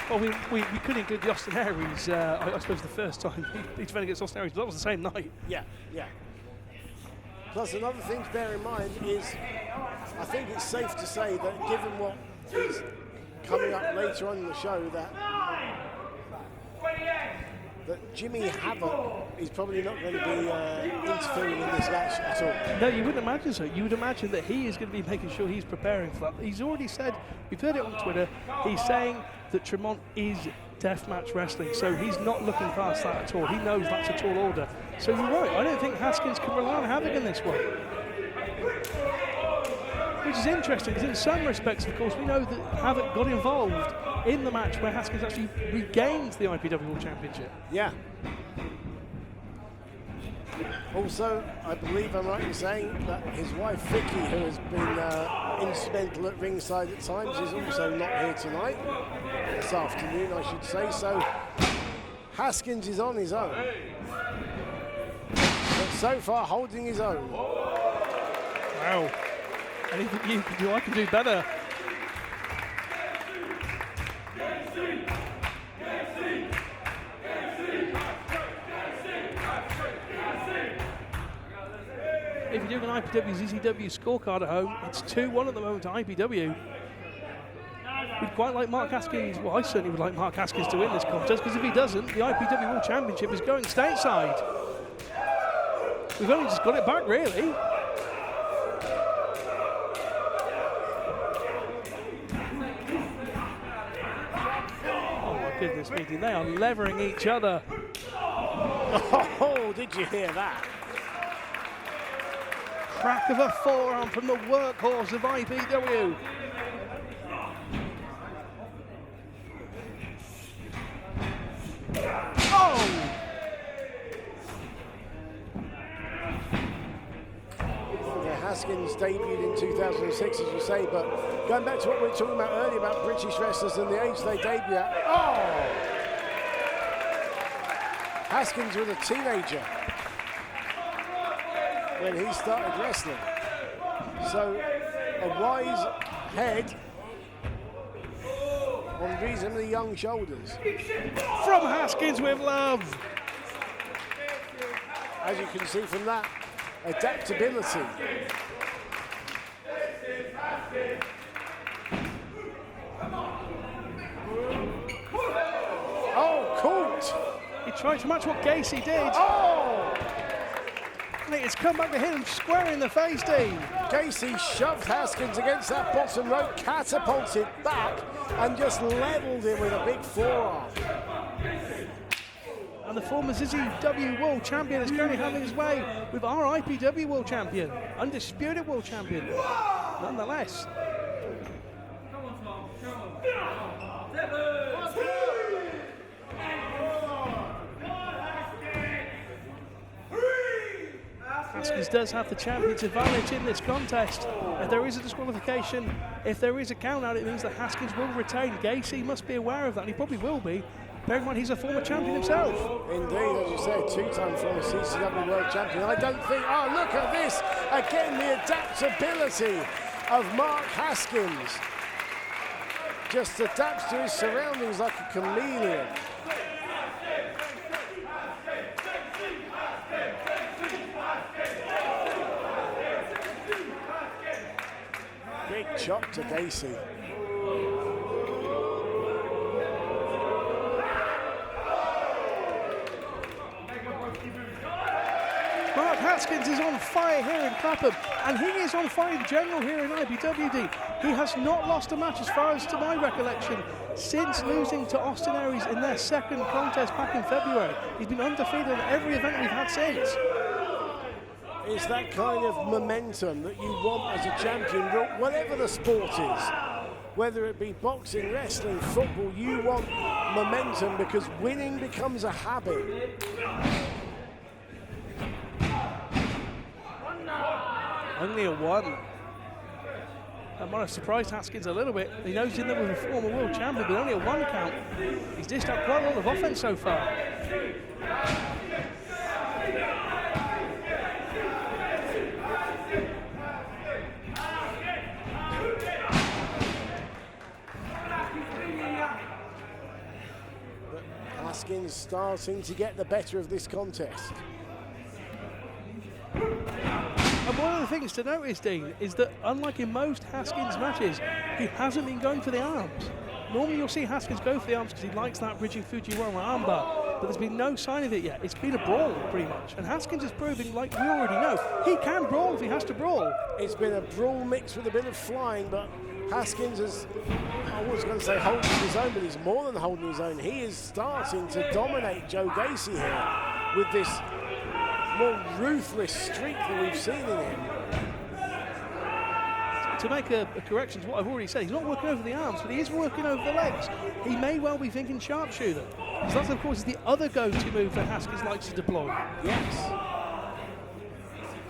Speaker 3: Well, we could include the Austin Aries, I suppose the first time he defended against Austin Aries, but that was the same night.
Speaker 4: Yeah. Plus another thing to bear in mind is, I think it's safe to say that given what is coming up later on in the show, that Jimmy Havoc is probably not going to be interfering in this match at all.
Speaker 3: No, you wouldn't imagine so. You would imagine that he is going to be making sure he's preparing for that. He's already said, we've heard it on Twitter, he's saying that Tremont is deathmatch wrestling, so he's not looking past that at all. He knows that's a tall order. So you're right, I don't think Haskins can rely on Havoc in this one. Which is interesting, because in some respects, of course, we know that Havoc got involved in the match where Haskins actually regained the IPW World Championship.
Speaker 4: Yeah. Also, I believe I'm right in saying that his wife Vicky, who has been instrumental at ringside at times, is also not here tonight. This afternoon, I should say. So Haskins is on his own. But so far, holding his own.
Speaker 3: Wow. Anything you can do, I can do better. If you're doing an IPW ZZW scorecard at home, it's 2-1 at the moment to IPW. We'd quite like Mark Haskins, well, I certainly would like Mark Haskins to win this contest, because if he doesn't, the IPW World Championship is going stateside. We've only just got it back, really. Goodness me, they are levering each other.
Speaker 4: Oh, did you hear that?
Speaker 3: Crack of a forearm from the workhorse of IPW.
Speaker 4: Haskins debuted in 2006, as you say, but going back to what we were talking about earlier about British wrestlers and the age they debut at. Oh! Haskins was a teenager when he started wrestling. So a wise head on reasonably young shoulders.
Speaker 3: From Haskins with love.
Speaker 4: As you can see from that, adaptability. Oh, caught!
Speaker 3: He tried to match what Gacy did.
Speaker 4: Oh!
Speaker 3: And it's come back to hit him square in the face, Dean.
Speaker 4: Gacy shoved Haskins against that bottom rope, catapulted back, and just leveled him with a big forearm.
Speaker 3: And the former CZW World Champion is currently having his way with our IPW World Champion, undisputed World Champion, nonetheless. Haskins does have the champion's advantage in this contest. If there is a disqualification, if there is a count out, it means that Haskins will retain. Gacy must be aware of that, and he probably will be. Bear in mind, he's a former champion himself.
Speaker 4: Indeed, as you said, two-time former CZW World Champion. I don't think, oh, look at this. Again, the adaptability of Mark Haskins. Just adapts to his surroundings like a chameleon. Big chop to Gacy.
Speaker 3: Mark Haskins is on fire here in Clapham, and he is on fire in general here in IPWD. He has not lost a match, as far as to my recollection, since losing to Austin Aries in their second contest back in February. He's been undefeated in every event we've had since.
Speaker 4: It's that kind of momentum that you want as a champion, whatever the sport is. Whether it be boxing, wrestling, football, you want momentum because winning becomes a habit.
Speaker 3: Only a one. That might have surprised Haskins a little bit. He knows he's in there with a former world champion, but only a one count. He's dished out quite a lot of offense so far.
Speaker 4: Haskins starting to get the better of this contest.
Speaker 3: And one of the things to notice, Dean, is that unlike in most Haskins matches, he hasn't been going for the arms. Normally you'll see Haskins go for the arms because he likes that bridging Fujiwara armbar, but there's been no sign of it yet. It's been a brawl, pretty much. And Haskins is proving, like we already know, he can brawl if he has to brawl.
Speaker 4: It's been a brawl mixed with a bit of flying, but Haskins is, I was going to say holding his own, but he's more than holding his own. He is starting to dominate Joe Gacy here with this more ruthless streak that we've seen in him.
Speaker 3: To make a correction to what I've already said, he's not working over the arms, but he is working over the legs. He may well be thinking sharpshooter, because that, of course, is the other go-to move that Haskins likes to deploy.
Speaker 4: Yes.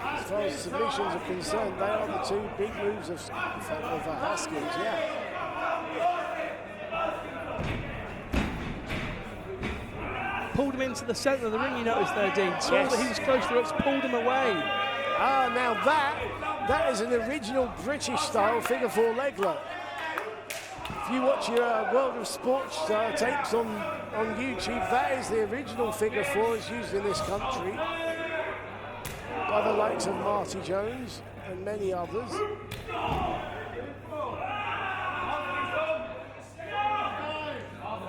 Speaker 4: As far as submissions are concerned, they are the two big moves of Haskins, yeah.
Speaker 3: Pulled him into the centre of the ring, you noticed there, Dean. Saw that he was close to the ropes, pulled him away.
Speaker 4: Ah, now that is an original British style figure four leg lock. If you watch your World of Sports tapes on YouTube, that is the original figure four that's used in this country by the likes of Marty Jones and many others.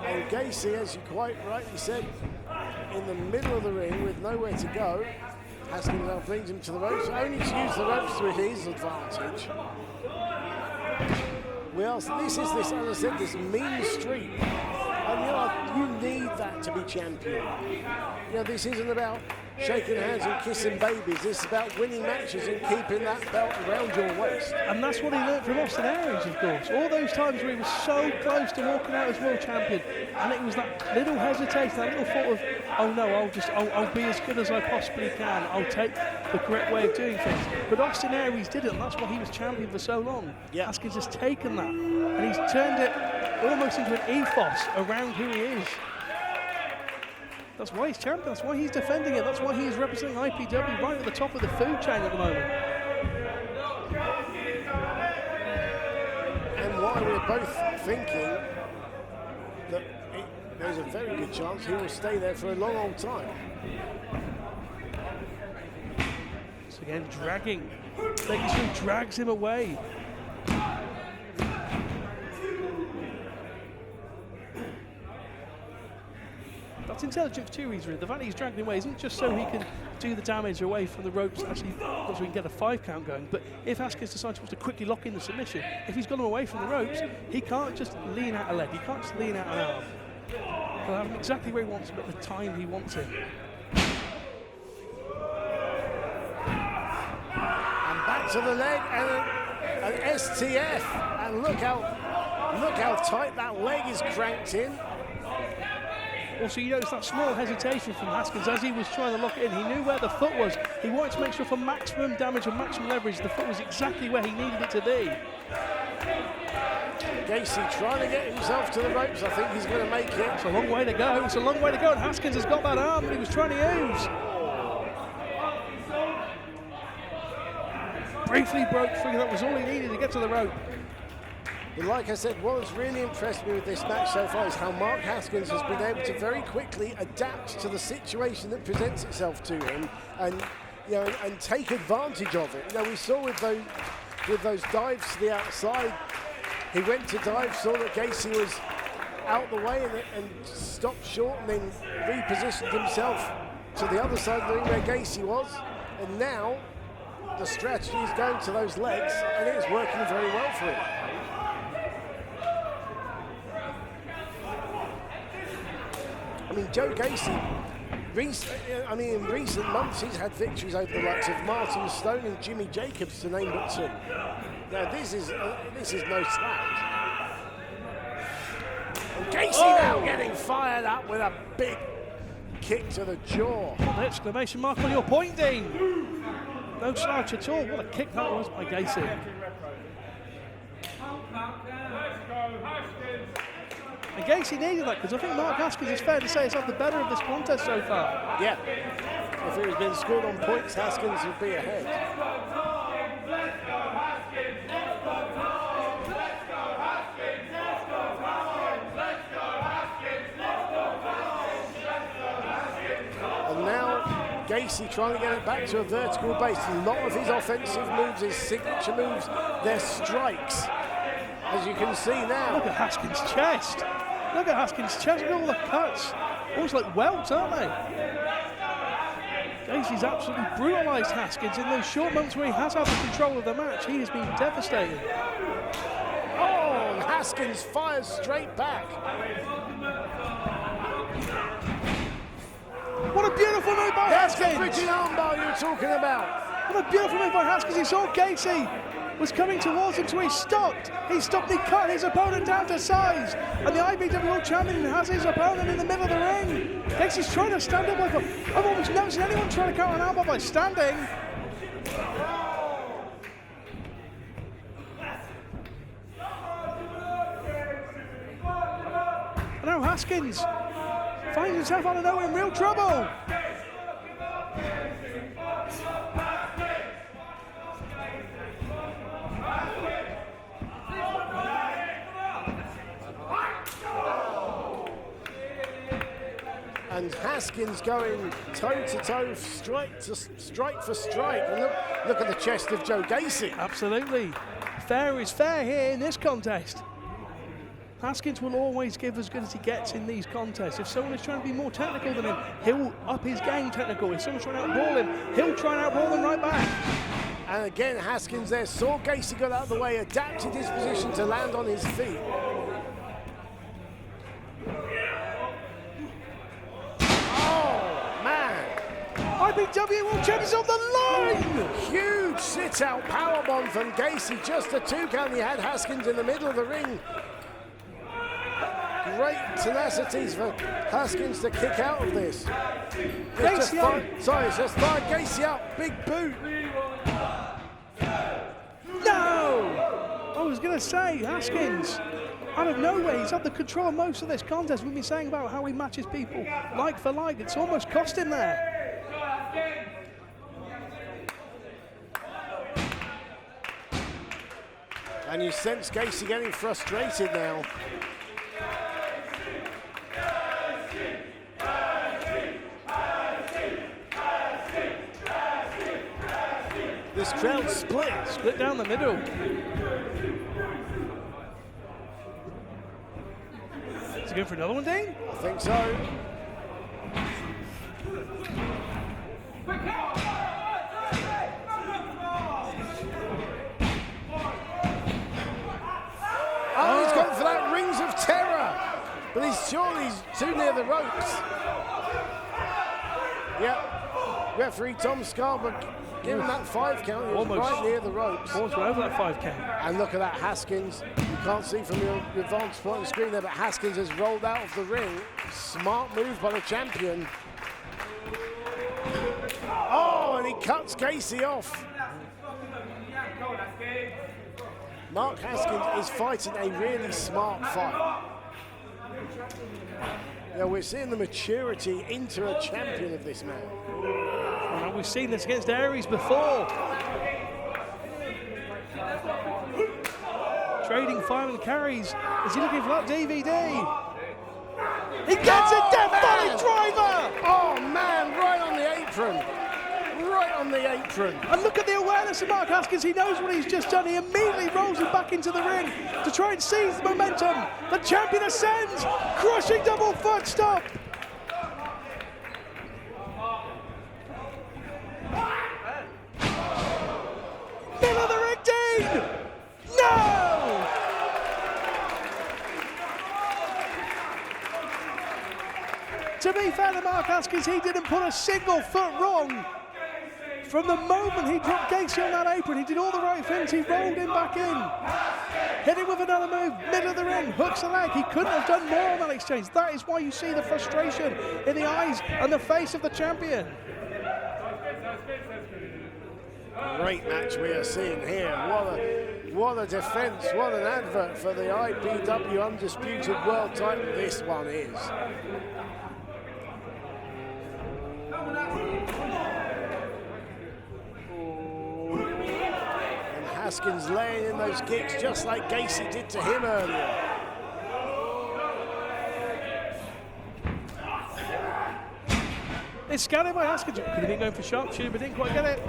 Speaker 4: And Gacy, as you quite rightly said, in the middle of the ring with nowhere to go. Haskins now brings him to the ropes, only to use the ropes to his advantage. This is, as I said, this mean streak. And you need that to be champion. This isn't about shaking hands and kissing babies. This is about winning matches and keeping that belt around your waist.
Speaker 3: And that's what he learned from Austin Aries, of course. All those times where he was so close to walking out as world champion, and it was that little hesitation, that little thought of, oh no, I'll be as good as I possibly can. I'll take the correct way of doing things. But Austin Aries didn't, and that's why he was champion for so long.
Speaker 4: Yeah.
Speaker 3: Haskins has taken that, and he's turned it almost into an ethos around who he is. That's why he's champion, that's why he's defending it, that's why he's representing IPW right at the top of the food chain at the moment.
Speaker 4: And why we're both thinking that there's a very good chance he will stay there for a long, long time.
Speaker 3: So again, dragging. Making sure he drags him away. That's intelligence too, Reason. The fact that he's dragging away isn't just so he can do the damage away from the ropes, actually, so we can get a 5 count going. But if Haskins decides to quickly lock in the submission, if he's got him away from the ropes, he can't just lean out a leg, he can't just lean out an arm. He'll have him exactly where he wants him at the time he wants him.
Speaker 4: And back to the leg and an STF. And look how tight that leg is cranked in.
Speaker 3: Also, you notice that small hesitation from Haskins as he was trying to lock it in. He knew where the foot was. He wanted to make sure for maximum damage and maximum leverage, the foot was exactly where he needed it to be.
Speaker 4: Gacy trying to get himself to the ropes. I think he's going to make it.
Speaker 3: It's a long way to go. It's a long way to go, and Haskins has got that arm that he was trying to use. Briefly broke free. That was all he needed to get to the rope.
Speaker 4: But like I said, what has really impressed me with this match so far is how Mark Haskins has been able to very quickly adapt to the situation that presents itself to him, and and take advantage of it. We saw with those dives to the outside, he went to dive, saw that Gacy was out the way and stopped short, and then repositioned himself to the other side of the ring where Gacy was, and now the strategy is going to those legs, and it's working very well for him. I mean, Joe Gacy, in recent months, he's had victories over the likes of Martin Stone and Jimmy Jacobs, to name but 2. Now, this is no slouch. And Gacy now getting fired up with a big kick to the jaw.
Speaker 3: An exclamation mark on your point, Dean. No slouch at all. What a kick that was by Gacy. And Gacy needed that, because I think Mark Haskins, it's fair to say, has had the better of this contest so far.
Speaker 4: Yeah. If it had been scored on points, Haskins would be ahead. And now Gacy trying to get it back to a vertical base. A lot of his offensive moves, his signature moves, they're strikes. As you can see now.
Speaker 3: Look at Haskins' chest. Look at Haskins' chest. Look at all the cuts. Almost like welts, aren't they? Gacy's absolutely brutalised Haskins in those short months where he has had the control of the match. He has been devastating.
Speaker 4: Oh, and Haskins fires straight back.
Speaker 3: What a beautiful move by Haskins.
Speaker 4: That's the bridging armbar you're talking about.
Speaker 3: What a beautiful move by Haskins. He saw Gacy was coming towards him, so he stopped. He stopped, he cut his opponent down to size. And the IPW World Champion has his opponent in the middle of the ring. Gacy's trying to stand up. I've almost never seen anyone try to count an elbow by standing. And now Haskins finds himself out of nowhere in real trouble.
Speaker 4: And Haskins going toe-to-toe, strike for strike. And look at the chest of Joe Gacy.
Speaker 3: Absolutely. Fair is fair here in this contest. Haskins will always give as good as he gets in these contests. If someone is trying to be more technical than him, he'll up his game technical. If someone's trying to outball him, he'll try and outball them right back.
Speaker 4: And again, Haskins there saw Gacy got out of the way, adapted his position to land on his feet.
Speaker 3: IPW World Champions on the line!
Speaker 4: Huge sit-out powerbomb from Gacy, just a 2 count. He had Haskins in the middle of the ring. Great tenacities for Haskins to kick out of this.
Speaker 3: Gacy up.
Speaker 4: It's just fired Gacy up, big boot.
Speaker 3: No! I was going to say, Haskins, out of nowhere, he's had the control of most of this contest. We've been saying about how he matches people like for like. It's almost cost him there.
Speaker 4: And you sense Gacy getting frustrated now. This crowd split
Speaker 3: Down the middle. Is he going for another one, Dean?
Speaker 4: I think so. Oh, he's gone for that Rings of Terror, but he's too near the ropes. Yep, referee Tom Scarborough giving that 5 count. He was
Speaker 3: Almost
Speaker 4: right near the ropes.
Speaker 3: Almost went over that 5 count.
Speaker 4: And look at that, Haskins. You can't see from your advanced point on the screen there, but Haskins has rolled out of the ring. Smart move by the champion. Oh, and he cuts Gacy off. Mark Haskins is fighting a really smart fight. Yeah, we're seeing the maturity into a champion of this man.
Speaker 3: And we've seen this against Aries before. Trading final carries. Is he looking for that DVD? He gets it, Death Valley driver!
Speaker 4: Oh man, right on the apron. Right on the apron.
Speaker 3: And look at the awareness of Mark Haskins. He knows what he's just done. He immediately rolls him back into the ring to try and seize the momentum. The champion ascends, crushing double foot stop. Middle of the ring, Dean! No! To be fair to Mark Haskins, he didn't put a single foot wrong. From the moment he dropped Gacy on that apron, he did all the right things. He rolled him back in. Hit him with another move, middle of the ring, hooks the leg. He couldn't have done more on that exchange. That is why you see the frustration in the eyes and the face of the champion.
Speaker 4: Great match we are seeing here. What a defense, what an advert for the IPW Undisputed World title this one is. And Haskins laying in those kicks just like Gacy did to him earlier.
Speaker 3: It's scattered by Haskins. Could have been going for sharpshooter, but didn't quite get it.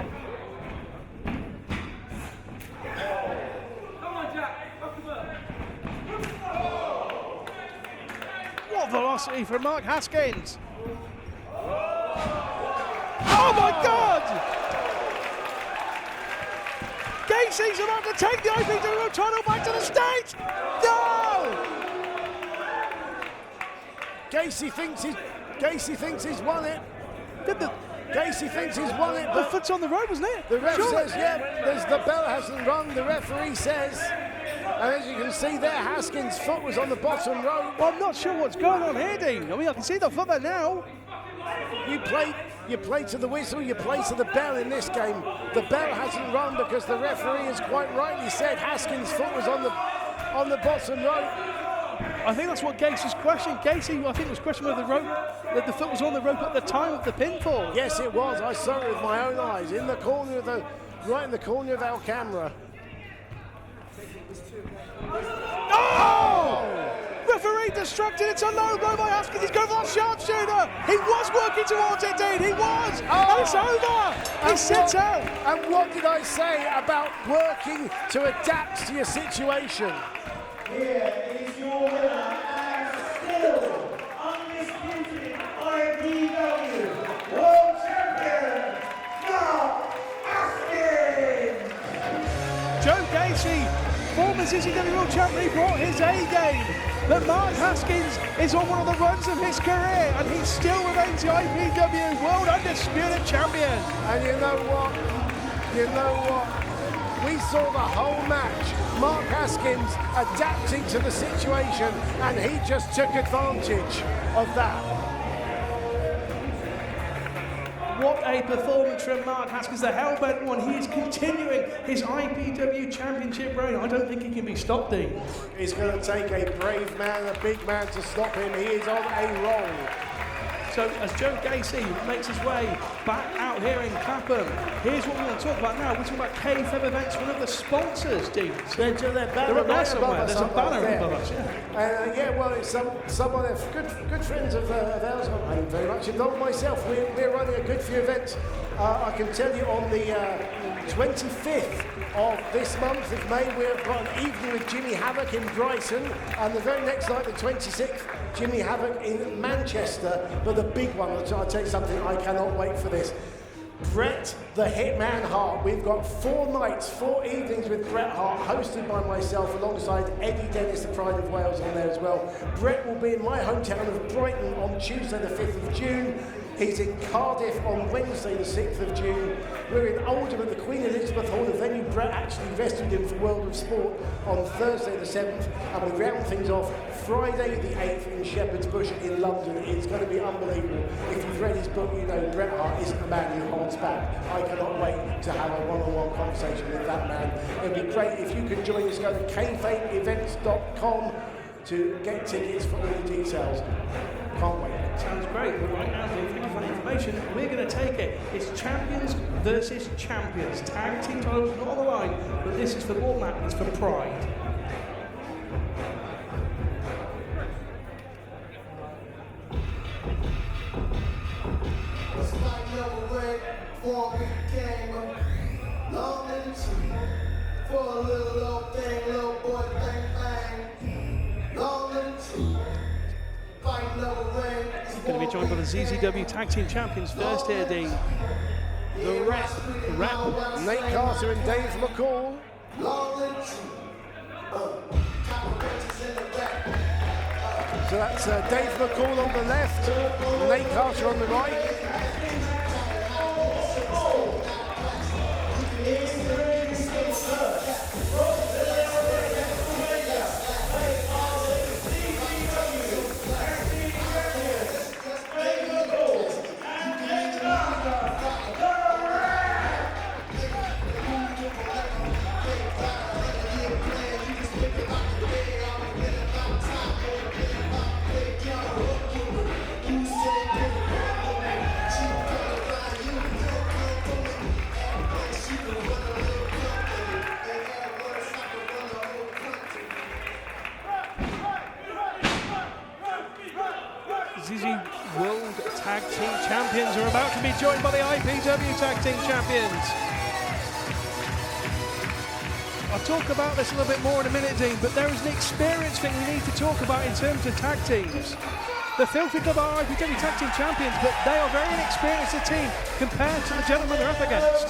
Speaker 3: What velocity from Mark Haskins! Oh my God! Gacy's about to take the IPW title back to the States! No!
Speaker 4: Gacy thinks he's won it. Gacy thinks he's won it.
Speaker 3: The foot's on the rope, wasn't it?
Speaker 4: The ref
Speaker 3: Sure.
Speaker 4: says, yeah, the bell hasn't rung. The referee says, and as you can see there, Haskins' foot was on the bottom rope.
Speaker 3: Well, I'm not sure what's going on here, Dean. I mean, I can see the foot there now.
Speaker 4: You play to the whistle, you play to the bell in this game. The bell hasn't rung because the referee has quite rightly said Haskins' foot was on the bottom rope.
Speaker 3: I think that's what Gacy's questioning. Gacy, I think, was questioning whether the foot was on the rope at the time of the pinfall.
Speaker 4: Yes, it was. I saw it with my own eyes in the corner of right in the corner of our camera.
Speaker 3: Oh! Referee distracted. It's a low blow by Haskins. He's going for that sharpshooter. He was working towards it, Dean. He was. And it's over. He sits out.
Speaker 4: And what did I say about working to adapt to your situation?
Speaker 6: Here is your winner and still undisputed IPW World Champion, Mark Haskins!
Speaker 3: Joe Gacy, former CZW World Champion, he brought his A game. that Mark Haskins is on one of the runs of his career, and he still remains the IPW World Undisputed Champion.
Speaker 4: And you know what? We saw the whole match. Mark Haskins adapting to the situation, and he just took advantage of that.
Speaker 3: What a performance from Mark Haskins, the Hellbent one. He is continuing his IPW Championship reign. I don't think he can be stopped, Dean.
Speaker 4: It's going to take a brave man, a big man to stop him. He is on a roll.
Speaker 3: So as Joe Gacy makes his way back out here in Clapham, here's what we want to talk about now. We're talking about KFEB Events, one of the sponsors, Dean.
Speaker 4: They're
Speaker 3: They're up there somewhere. There's a banner above us, yeah.
Speaker 4: Well, it's someone, good friends of ours. I'm very much involved myself. We're running a good few events. I can tell you on the 25th of this month of May, we've got an evening with Jimmy Havoc in Brighton, and the very next night, the 26th, Jimmy Havoc in Manchester. But the big one, I'll tell you something, I cannot wait for this. Bret the Hitman Hart. We've got 4 nights, 4 evenings with Bret Hart, hosted by myself alongside Eddie Dennis, the Pride of Wales, on there as well. Bret will be in my hometown of Brighton on Tuesday the 5th of June. He's in Cardiff on Wednesday the 6th of June. We're in Oldham at the Queen Elizabeth Hall, the venue Bret actually wrestled in for World of Sport, on Thursday the 7th. And we round things off Friday the 8th in Shepherd's Bush in London. It's going to be unbelievable. If you've read his book, you know Bret Hart isn't a man who holds back. I cannot wait to have a one-on-one conversation with that man. It'd be great if you could join us. Go to kfabeevents.com to get tickets for all the details. Can't wait.
Speaker 3: Sounds great, but right now, thank you for the information. We're going to take it. It's champions versus champions. Tag team titles not on the line, but this is for more than that, it's for pride.
Speaker 8: For a little old thing, little boy, bang, bang. Long and true.
Speaker 3: Going to be joined by the CZW Tag Team Champions first here, Dean. The Rap,
Speaker 4: Nate Carter and Dave McCall. So that's Dave McCall on the left, Nate Carter on the right.
Speaker 3: World Tag Team Champions are about to be joined by the IPW Tag Team Champions. I'll talk about this a little bit more in a minute, Dean, but there is an experience thing we need to talk about in terms of tag teams. The Filthy Club are IPW Tag Team Champions, but they are very inexperienced a team compared to the gentlemen they're up against.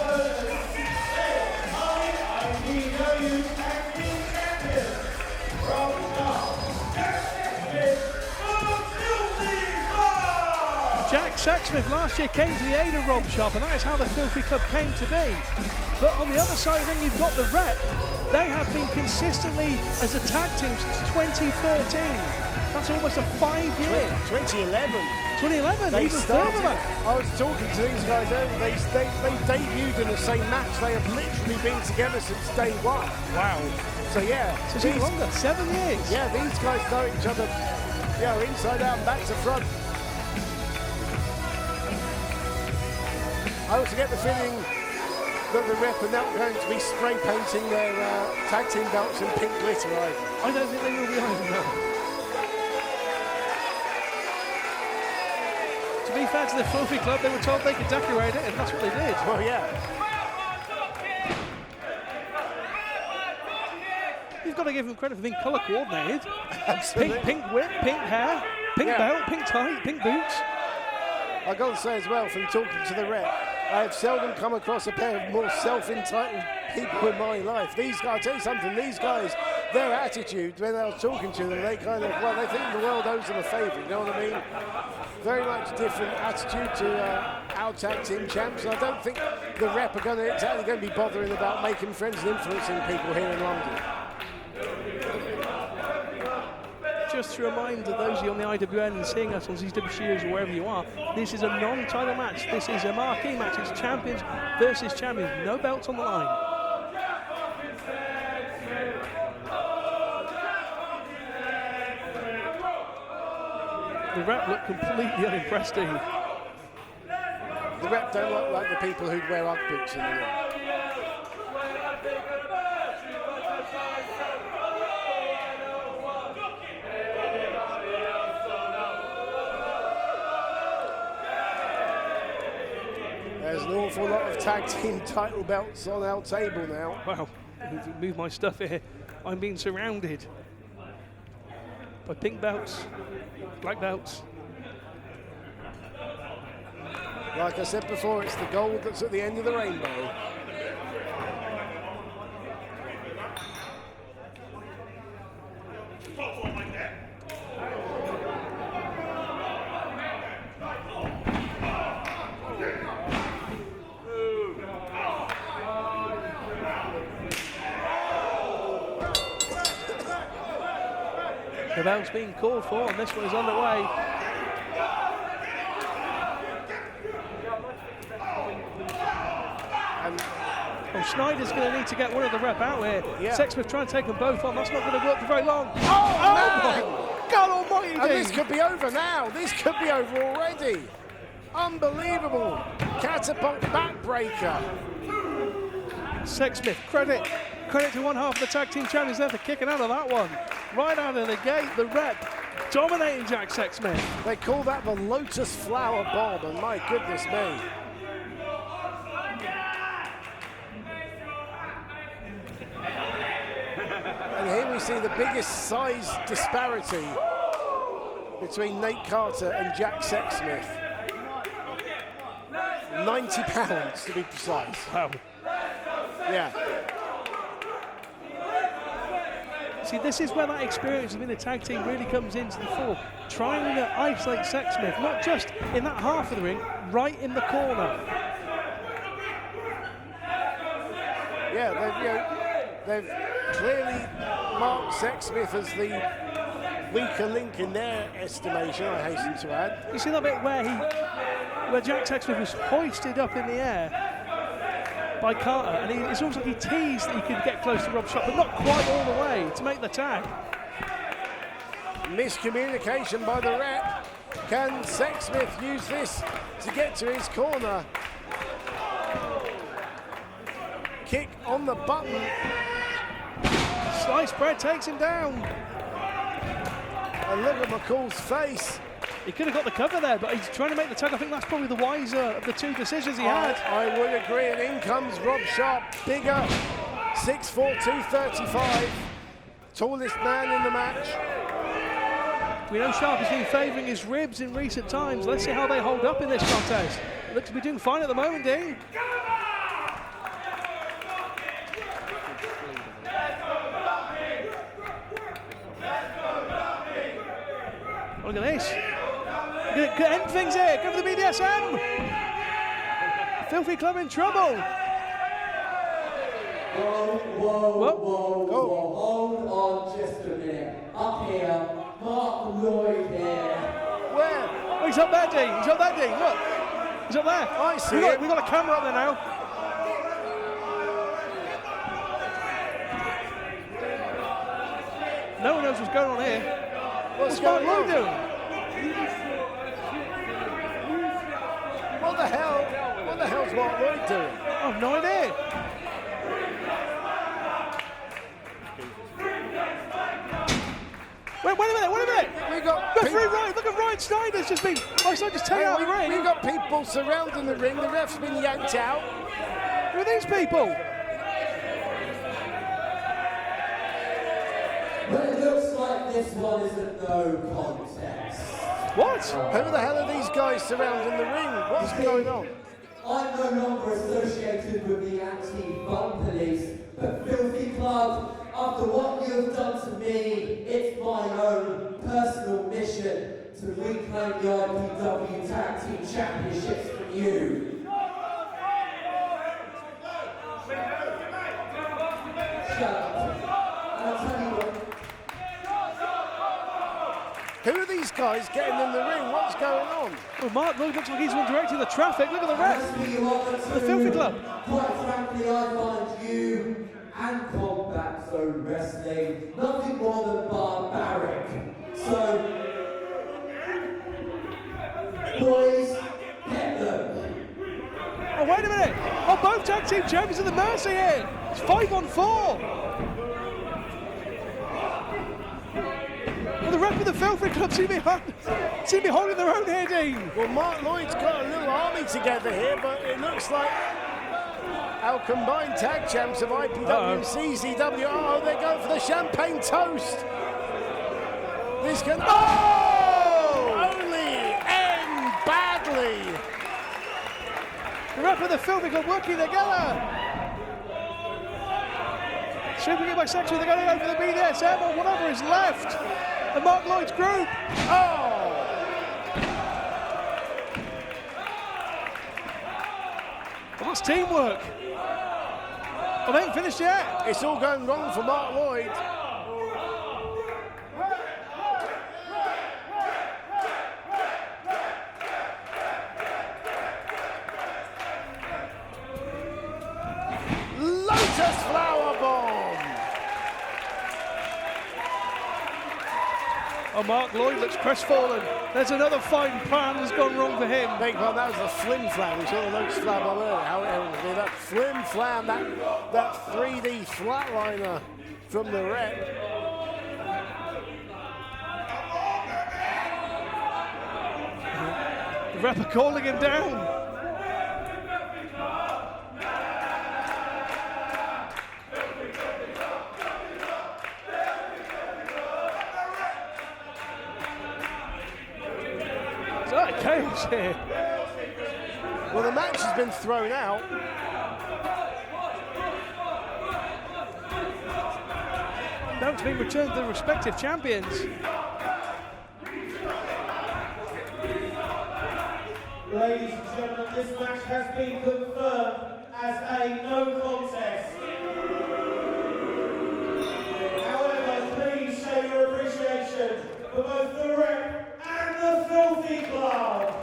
Speaker 3: Jack Sacksmith last year came to the aid of Rob Sharp, and that is how the Filthy Club came to be. But on the other side of the ring, you've got the Rep. They have been consistently as a tag team since 2013. That's almost a 5-year.
Speaker 4: 2011.
Speaker 3: 2011,
Speaker 4: They
Speaker 3: even
Speaker 4: started.
Speaker 3: further back.
Speaker 4: I was talking to these guys earlier. They debuted in the same match. They have literally been together since day one.
Speaker 3: Wow.
Speaker 4: So yeah.
Speaker 3: So it's even longer, 7 years.
Speaker 4: Yeah, these guys know each other, inside out and back to front. I also get the feeling that the Rep are not going to be spray painting their tag team belts in pink glitter either.
Speaker 3: I don't think they will be either, no. To be fair to the Filthy Club, they were told they could decorate it, and that's what they did.
Speaker 4: Well, yeah.
Speaker 3: You've got to give them credit for being colour coordinated.
Speaker 4: Absolutely.
Speaker 3: Pink whip, pink hair, pink belt, pink tie, pink boots.
Speaker 4: I got to say as well, from talking to the Rep, I have seldom come across a pair of more self-entitled people in my life. These guys, I'll tell you something, these guys their attitude when I was talking to them, they kind of, well, they think the world owes them a favour, you know what I mean? Very much different attitude to our tag team champs. I don't think the rep are exactly going to be bothering about making friends and influencing people here in London.
Speaker 3: Just to remind those of you on the IWN and seeing us on CZW Studios or wherever you are, this is a non-title match. This is a marquee match. It's champions versus champions. No belts on the line. The rep look completely unimpressed here.
Speaker 4: The rep don't look like the people who'd wear Ugg boots in the ring. There's an awful lot of tag team title belts on our table now.
Speaker 3: Wow, move my stuff here. I'm being surrounded by pink belts, black belts.
Speaker 4: Like I said before, it's the gold that's at the end of the rainbow.
Speaker 3: The bell's being called for, and this one is underway. Oh, Schneider's going to need to get one of the rep out here.
Speaker 4: Yeah.
Speaker 3: Sexsmith trying to take them both on. That's not going to work for very long.
Speaker 4: Oh,
Speaker 3: my God almighty!
Speaker 4: And this could be over now. This could be over already. Unbelievable. Catapult backbreaker.
Speaker 3: Sexsmith, credit to one half of the tag team champions there for kicking out of that one. Right out of the gate, the rep dominating Jack Sexsmith.
Speaker 4: They call that the Lotus Flower Bomb, and my goodness me. And here we see the biggest size disparity between Nate Carter and Jack Sexsmith. 90 pounds to be precise.
Speaker 3: Wow.
Speaker 4: Yeah.
Speaker 3: See, this is where that experience of being a tag team really comes into the fore. Trying to isolate Sexsmith, not just in that half of the ring, right in the corner.
Speaker 4: Yeah, they've clearly marked Sexsmith as the weaker link in their estimation, I hasten to add.
Speaker 3: You see that bit where Jack Sexsmith was hoisted up in the air by Carter, and it's almost like he teased that he could get close to Rob's shot, but not quite all the way to make the tag.
Speaker 4: Miscommunication by the rep. Can Sexsmith use this to get to his corner? Kick on the button.
Speaker 3: Sliced bread takes him down.
Speaker 4: And look at McCall's face.
Speaker 3: He could have got the cover there, but he's trying to make the tag. I think that's probably the wiser of the two decisions he had.
Speaker 4: I would agree, and in comes Rob Sharp, bigger, 6'4", 235, tallest man in the match.
Speaker 3: We know Sharp has been favouring his ribs in recent times. Let's see how they hold up in this contest. Looks to be doing fine at the moment, Dean. Look at this. Good end things here. Go for the BDSM. Filthy Club in trouble.
Speaker 6: Whoa. Hold on just a minute. Up here, Mark Lloyd here.
Speaker 4: Where?
Speaker 3: Oh, he's up there, Dean. He's up there, Dean. Look. He's up there.
Speaker 4: I see it.
Speaker 3: We've got a camera up there now. No one knows what's going on here. What's Mark Lloyd doing?
Speaker 4: What the hell's Mark Lloyd doing?
Speaker 3: I've no idea. Wait a minute.
Speaker 4: We got
Speaker 3: Referee Ryan, look at Ryan Snyder's just been, just taken out of the ring.
Speaker 4: We've got people surrounding the ring. The ref's been yanked out.
Speaker 3: Who are these people?
Speaker 6: But it looks like this one is a no contest.
Speaker 3: What?
Speaker 4: Who the hell are these guys surrounding the ring? What's going on?
Speaker 6: I'm no longer associated with the anti-bum police, but Filthy Club after what you've done to me, it's my own personal mission to reclaim the IPW Tag Team Championships from you. Shut up. And I'll tell you what.
Speaker 4: Who are these guys getting in the ring? What's going on?
Speaker 3: Well, Mark Lloyd looks like he's one directing the traffic. Look at the ref. The Filthy Club.
Speaker 6: Quite frankly, I find you and Combat Zone Wrestling nothing more than barbaric. So, boys, get them.
Speaker 3: Oh, wait a minute. Oh, both tag team champions of the Mercy here. It's 5-on-4. Well, the rep of the Filthy Club seem to be holding their own here, Dean.
Speaker 4: Well, Mark Lloyd's got a little army together here, but it looks like our combined tag champs of IPW and CZW. Oh, they're going for the champagne toast. This can only end badly.
Speaker 3: The rep of the Filthy Club working together. Sweeping it by section, they're going over the BDSM or whatever is left. And Mark Lloyd's group.
Speaker 4: Oh!
Speaker 3: Well, that's teamwork. Well, they ain't finished yet.
Speaker 4: It's all going wrong for Mark Lloyd. Lotus Flower Bomb!
Speaker 3: Oh, Mark Lloyd looks crestfallen. There's another fine plan that's gone wrong for him.
Speaker 4: Big one, that was the Flim Flam. We saw the Lotus Flower Bomb earlier. How it ended. That Flim Flam, that 3D flatliner from the rep.
Speaker 3: The rep are calling him down. Chaos here.
Speaker 4: Well, the match has been thrown out.
Speaker 3: Now it's being returned to the respective champions.
Speaker 9: Ladies and gentlemen, this match has been confirmed as a no contest. However, please show your appreciation for both the Rep and the Filthy Club.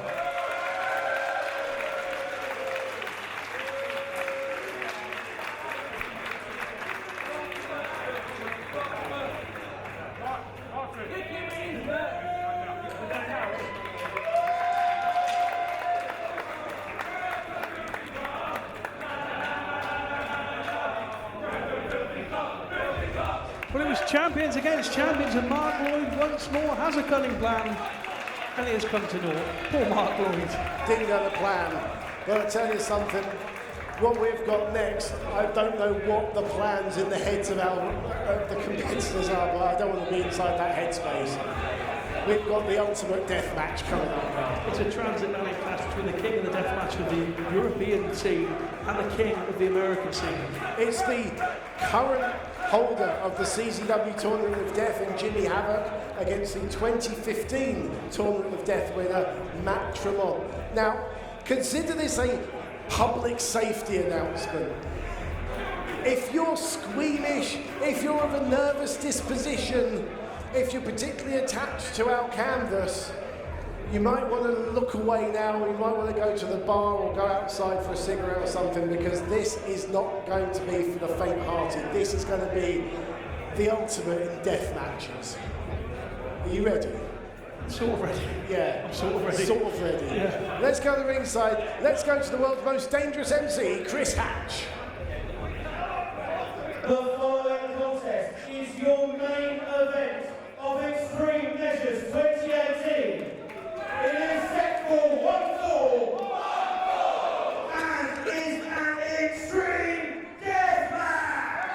Speaker 3: Well, it was champions against champions, and Mark Lloyd once more has a cunning plan, and it has come to naught. Poor Mark Lloyd.
Speaker 4: Didn't go to plan. But I'll tell you something, what we've got next, I don't know what the plans in the heads of the competitors are, but I don't want to be inside that headspace. We've got the ultimate death match coming up now.
Speaker 3: It's a transatlantic clash between the king of the death match of the European scene and the king of the American scene.
Speaker 4: It's the current holder of the CZW Tournament of Death in Jimmy Havoc against the 2015 Tournament of Death winner, Matt Tremont. Now, consider this a public safety announcement. If you're squeamish, if you're of a nervous disposition, if you're particularly attached to our canvas, you might want to look away now, you might want to go to the bar or go outside for a cigarette or something, because this is not going to be for the faint-hearted. This is going to be the ultimate in death matches. Are you ready?
Speaker 3: Sort of ready.
Speaker 4: Yeah.
Speaker 3: I'm sort of ready.
Speaker 4: Sort of ready.
Speaker 3: Yeah.
Speaker 4: Let's go to the ringside. Let's go to the world's most dangerous MC, Chris Hatch.
Speaker 9: The following contest is your main event of Extreme Measures 2018. It is set for one fall and is an extreme death match.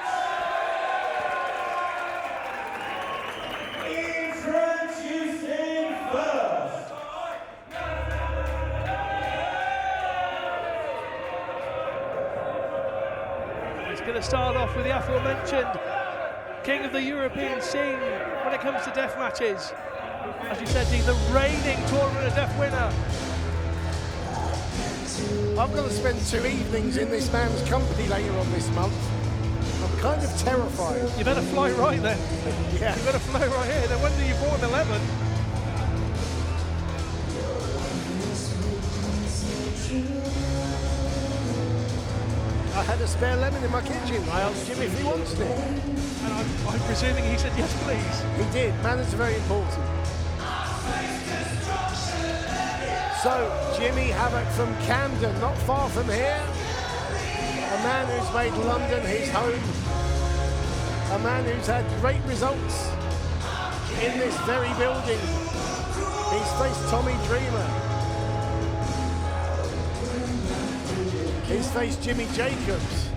Speaker 9: Introducing first.
Speaker 3: It's going to start off with the aforementioned king of the European scene when it comes to death matches. As you said, the reigning Tournament of Death winner.
Speaker 4: I'm going to spend 2 evenings in this man's company later on this month. I'm kind of terrified.
Speaker 3: You better fly right then.
Speaker 4: Yeah.
Speaker 3: You better fly right here. No wonder you bought an 11.
Speaker 4: I had a spare lemon in my kitchen. I asked Jim if he wants it.
Speaker 3: And I'm presuming he said yes, please.
Speaker 4: He did. Manners are very important. So, Jimmy Havoc from Camden, not far from here. A man who's made London his home. A man who's had great results in this very building. He's faced Tommy Dreamer. He's faced Jimmy Jacobs.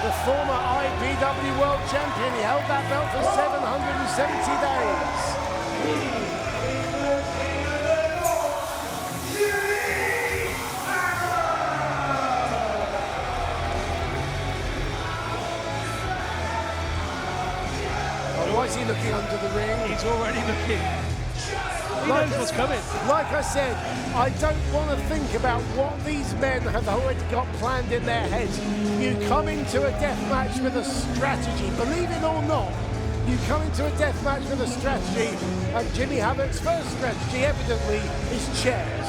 Speaker 4: The former IPW World Champion, he held that belt for 770 days. Oh, why is he looking under the ring?
Speaker 3: He's already looking. He knows what's coming.
Speaker 4: Like I said, I don't want to think about what these men have already got planned in their heads. You come into a death match with a strategy, believe it or not. You come into a death match with a strategy, and Jimmy Havoc's first strategy, evidently, is chairs.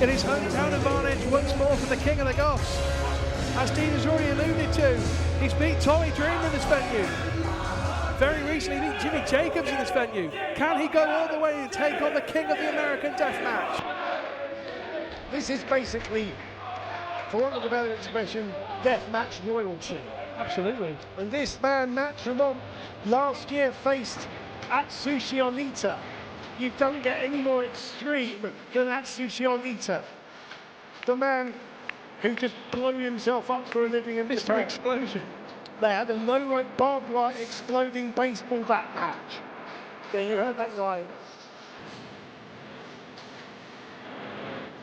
Speaker 3: It is hometown advantage once more for the King of the Goths. As Dean has already alluded to, he's beat Tommy Dreamer in this venue. Very recently beat Jimmy Jacobs in this venue. Can he go all the way and take on the King of the American Death Match?
Speaker 4: This is basically, for want of a better expression, death match royalty.
Speaker 3: Absolutely.
Speaker 4: And this man, Matt Tremont, last year faced Atsushi Onita. You don't get any more extreme than Atsushi Onita. The man who just blew himself up for a living in this
Speaker 3: Mr. Explosion.
Speaker 4: They had a no barbed wire exploding baseball bat match. Yeah, you heard that right.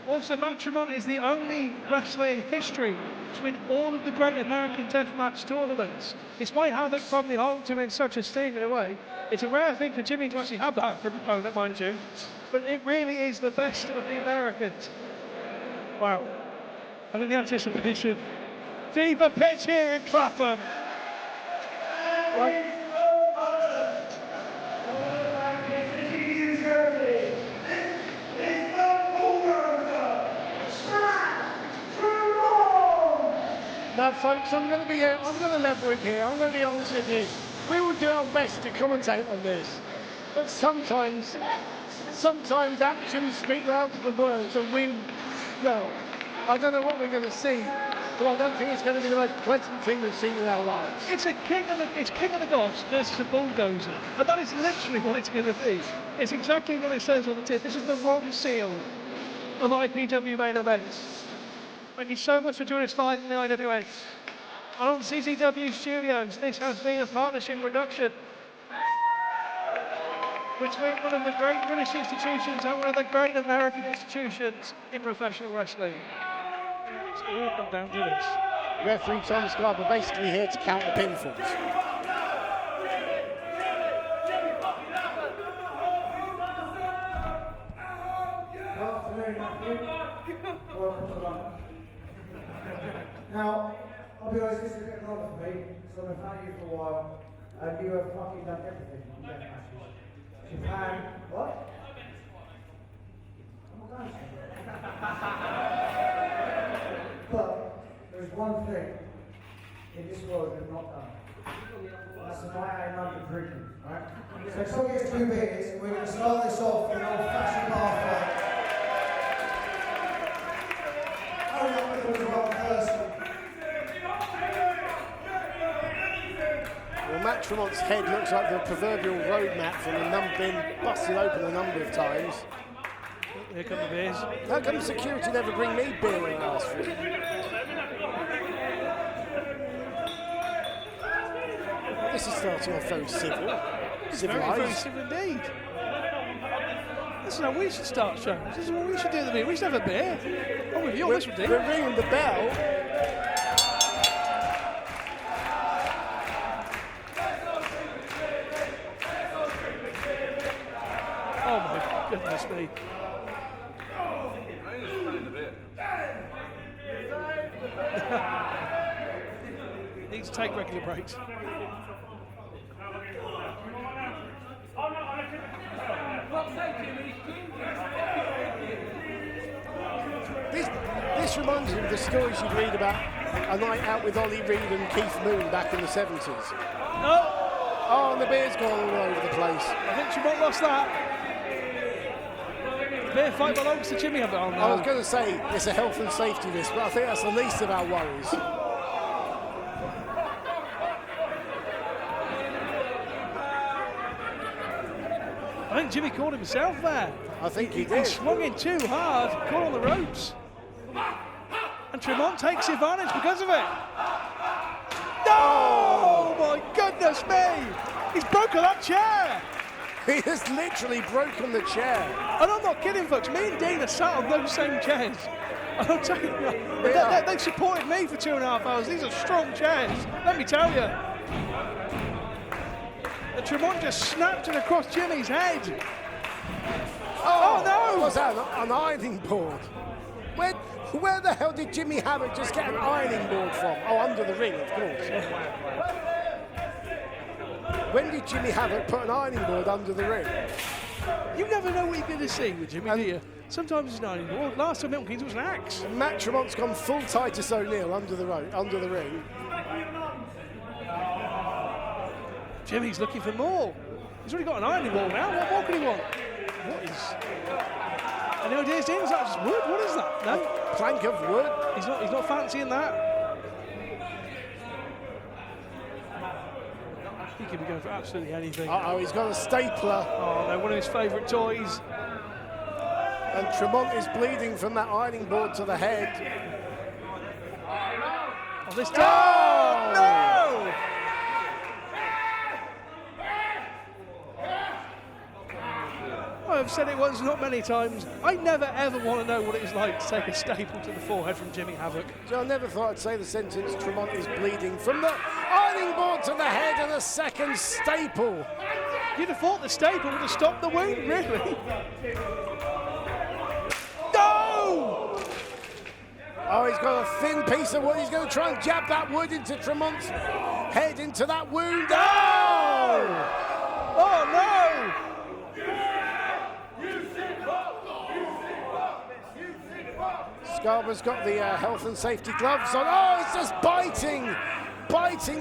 Speaker 3: Also, Matt Tremont is the only wrestler in history to win all of the great American Deathmatch tournaments. Despite how they probably hold him in such esteem in a way, it's a rare thing for Jimmy to actually have that for an opponent, mind you. But it really is the best of the Americans. Wow. And in the anticipation, Fever pitch here in Clapham. Right.
Speaker 4: Now, folks, I'm going to level it here. I'm going to be honest with you. We will do our best to commentate on this, but sometimes actions speak louder than words, and well, I don't know what we're going to see, but I don't think it's going to be the most pleasant thing we've seen in our lives.
Speaker 3: It's King of the Goths versus a bulldozer, and that is literally what it's going to be. It's exactly what it says on the tip. This is the wrong seal of IPW main events. Thank you so much for joining us live in the IWA. And on CZW Studios, this has been a partnership production between one of the great British institutions and one of the great American institutions in professional wrestling. It's all come down to this.
Speaker 4: Referee Tom Scott, we're basically here to count the pinfalls.
Speaker 9: Now, I'll be honest, this is a bit wrong for me, so I've been playing you for a while, and you have fucking done everything in death matches. Japan, what? I'm not going to. But there's one thing in this world you've not done. That's a night out London drinking, right? So if someone gets 2 beers, we're going to start this off with an old-fashioned bar fight. Hurry up with the wrong person.
Speaker 4: Well, Matt Tremont's head looks like the proverbial road map from being busted open a number of times.
Speaker 3: Here come the beers.
Speaker 4: How come security never bring me beer when I ask for it? This is starting off very civil.
Speaker 3: Very,
Speaker 4: Civilised.
Speaker 3: very civil indeed. This is how we should start shows. This is what we should do at the beer. We should have a beer. I'm with you on this one, Dean.
Speaker 4: We're ringing the bell.
Speaker 3: Oh my goodness me. Needs to take regular breaks.
Speaker 4: This reminds me of the stories you'd read about a night out with Ollie Reed and Keith Moon back in the 70s. Oh, and the beer's gone all over the place.
Speaker 3: I think Tremont lost that. The beer fight belongs to Jimmy Havoc. Oh, no.
Speaker 4: I was going to say it's a health and safety risk, but I think that's the least of our worries.
Speaker 3: I think Jimmy caught himself there.
Speaker 4: I think he
Speaker 3: He
Speaker 4: did.
Speaker 3: swung in too hard, caught on the ropes. And Tremont takes advantage because of it. No! Oh my goodness me! He's broken that chair!
Speaker 4: He has literally broken the chair.
Speaker 3: And I'm not kidding, folks. Me and Dean are sat on those same chairs. And I'll tell you, they supported me for 2.5 hours. These are strong chairs, let me tell you. And Tremont just snapped it across Jimmy's head. Oh no!
Speaker 4: Was that an ironing board? Where the hell did Jimmy Havoc just get an ironing board from? Oh, under the ring, of course. When did Jimmy Havoc put an ironing board under the ring?
Speaker 3: You never know what you're going to see with Jimmy, do you? Sometimes it's not anymore. Last time Milton Keynes was an axe.
Speaker 4: And Matt Tremont's gone full Titus O'Neil under the ring.
Speaker 3: Jimmy's looking for more. He's already got an ironing board now. What more can he want? What is... Any ideas, Dean? Is that just wood? What is that? No?
Speaker 4: A plank of wood.
Speaker 3: He's not fancying that. He could be going for absolutely anything.
Speaker 4: Uh-oh, he's got a stapler.
Speaker 3: Oh no, one of his favourite toys.
Speaker 4: And Tremont is bleeding from that ironing board to the head.
Speaker 3: Oh, this time. No! I've said it once, not many times. I never ever want to know what it is like to take a staple to the forehead from Jimmy Havoc.
Speaker 4: So I never thought I'd say the sentence, Tremont is bleeding from the ironing board to the head and a second staple.
Speaker 3: You'd have thought the staple would have stopped the wound, really. No!
Speaker 4: Oh, he's got a thin piece of wood. He's going to try and jab that wood into Tremont's head, into that wound. Oh!
Speaker 3: Oh, no!
Speaker 4: Scarborough's got the health and safety gloves on. Oh, it's just biting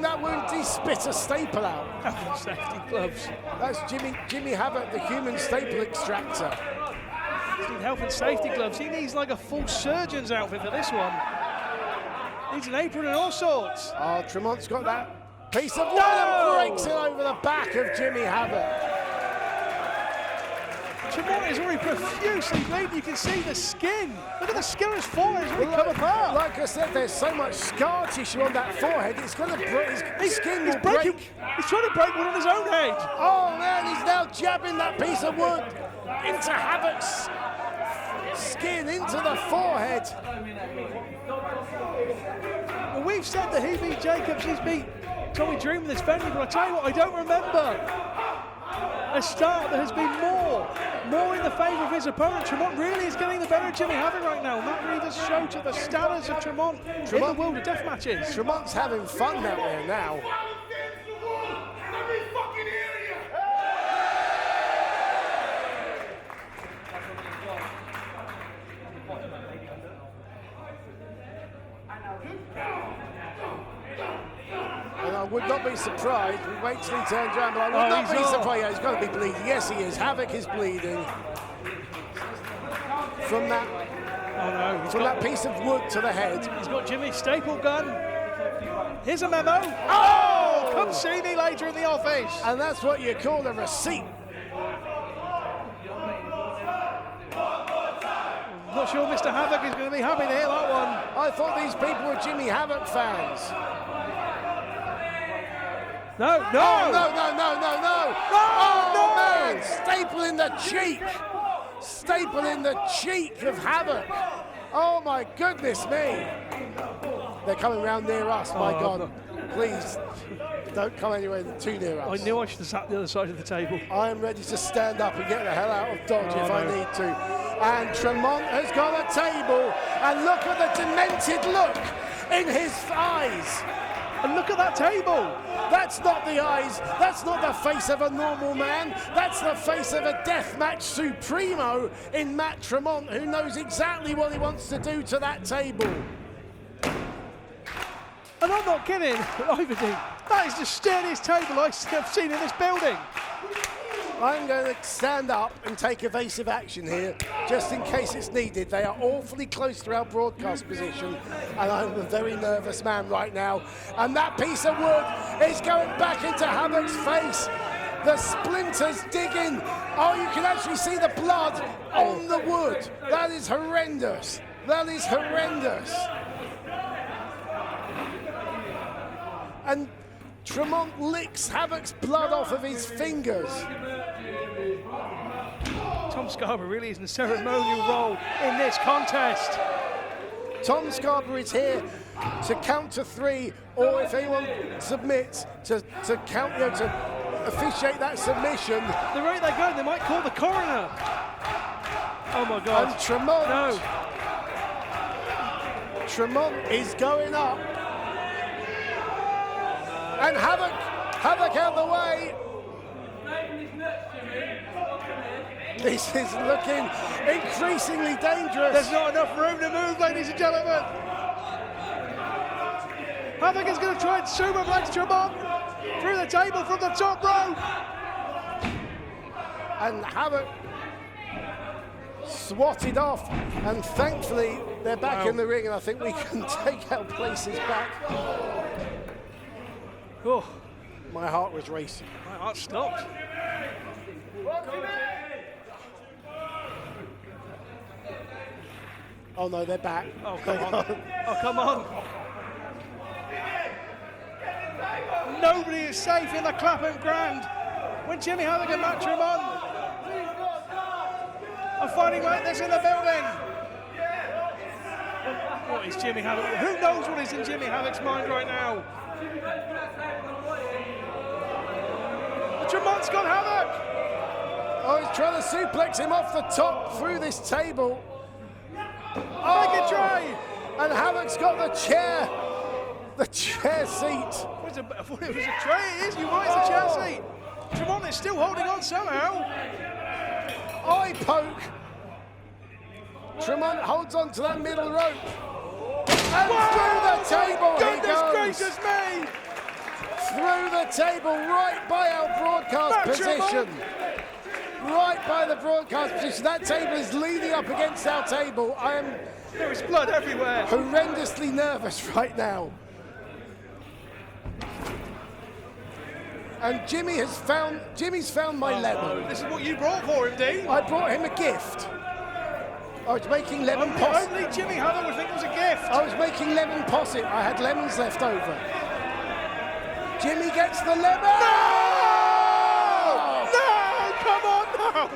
Speaker 4: that wound. He spit a staple out.
Speaker 3: Health and safety gloves.
Speaker 4: That's Jimmy Havoc, the human staple extractor.
Speaker 3: He needs health and safety gloves. He needs like a full surgeon's outfit for this one. Needs an apron and all sorts.
Speaker 4: Oh, Tremont's got that piece of wood and breaks it over the back of Jimmy Havoc.
Speaker 3: Tremont is already profusely bleeding. You can see the skin. Look at the skin on his forehead. It's already come apart.
Speaker 4: Like I said, there's so much scar tissue on that forehead. It's going to break. His skin will break.
Speaker 3: He's trying to break one on his own head.
Speaker 4: Oh man, he's now jabbing that piece of wood into Havoc's skin, into the forehead.
Speaker 3: Well, we've said that he beat Jacobs. He's beat Tommy Dreamer in this venue, but I tell you what, I don't remember a start that has been more in the favour of his opponent. Tremont really is getting the better of Jimmy Havoc right now, and that really does show to the standards of Tremont in the world of death matches.
Speaker 4: Tremont's having fun out there now. And I would not be surprised. We wait till he turns around, but I would not be surprised. Yeah, he's got to be bleeding. Yes, he is. Havoc is bleeding from that.
Speaker 3: Oh no!
Speaker 4: From that piece of wood to the head.
Speaker 3: He's got Jimmy's staple gun. Here's a memo. Oh! Come see me later in the office.
Speaker 4: And that's what you call a receipt.
Speaker 3: Not sure Mr. Havoc is going to be happy to hear that one.
Speaker 4: I thought these people were Jimmy Havoc fans.
Speaker 3: No, no!
Speaker 4: Oh, no. Oh, man, staple in the cheek. Staple in the cheek of Havoc. Oh, my goodness me. They're coming round near us, my God. Please, don't come anywhere too near us.
Speaker 3: I knew I should have sat the other side of the table.
Speaker 4: I am ready to stand up and get the hell out of Dodge if I need to. And Tremont has got a table, and look at the demented look in his eyes.
Speaker 3: And look at that table.
Speaker 4: That's not the eyes, that's not the face of a normal man, that's the face of a deathmatch supremo in Matt Tremont, who knows exactly what he wants to do to that table.
Speaker 3: And I'm not kidding, either, Dean. That is the sturdiest table I've seen in this building.
Speaker 4: I'm going to stand up and take evasive action here, just in case it's needed. They are awfully close to our broadcast position, and I'm a very nervous man right now. And that piece of wood is going back into Havoc's face. The splinters digging. Oh, you can actually see the blood on the wood. That is horrendous. That is horrendous. And Tremont licks Havoc's blood off of his fingers.
Speaker 3: Tom Scarborough really is in a ceremonial role in this contest.
Speaker 4: Tom Scarborough is here to count to 3, or if anyone submits, to count, to officiate that submission.
Speaker 3: The rate they're going, they might call the coroner. Oh my God.
Speaker 4: And Tremont.
Speaker 3: No.
Speaker 4: Tremont is going up. And Havoc out the way. This is looking increasingly dangerous.
Speaker 3: There's not enough room to move, ladies and gentlemen. Havoc is going to try and superplex Tremont through the table from the top row.
Speaker 4: And Havoc swatted off, and thankfully they're back in the ring, and I think we can take our places back.
Speaker 3: Oh,
Speaker 4: my heart was racing.
Speaker 3: My heart stopped.
Speaker 4: Oh no, they're back.
Speaker 3: Oh, come on. Oh, come on. Nobody is safe in the Clapham Grand when Jimmy Havoc and Matt Tremont are fighting like this in the building. What is Jimmy Havoc? Who knows what is in Jimmy Havoc's mind right now? Tremont's got Havoc.
Speaker 4: Oh, he's trying to suplex him off the top through this table.
Speaker 3: Make it try.
Speaker 4: And Havoc's got the chair seat.
Speaker 3: I thought it was a tray. It is. You're right, it's a chair seat. Tremont is still holding on somehow.
Speaker 4: Eye poke. Tremont holds on to that middle rope. And through the table he goes.
Speaker 3: Goodness gracious me.
Speaker 4: Through the table, right by our broadcast position. Right by the broadcast position. That table is leaning up against our table. I am
Speaker 3: There is blood everywhere.
Speaker 4: Horrendously nervous right now. And Jimmy's found my lemon.
Speaker 3: No. This is what you brought for him, Dean.
Speaker 4: I brought him a gift. I was making lemon posset.
Speaker 3: Only Jimmy Havoc would think it was a gift.
Speaker 4: I was making lemon posset. I had lemons left over. Jimmy gets the lemon.
Speaker 3: No! No! Come on, no!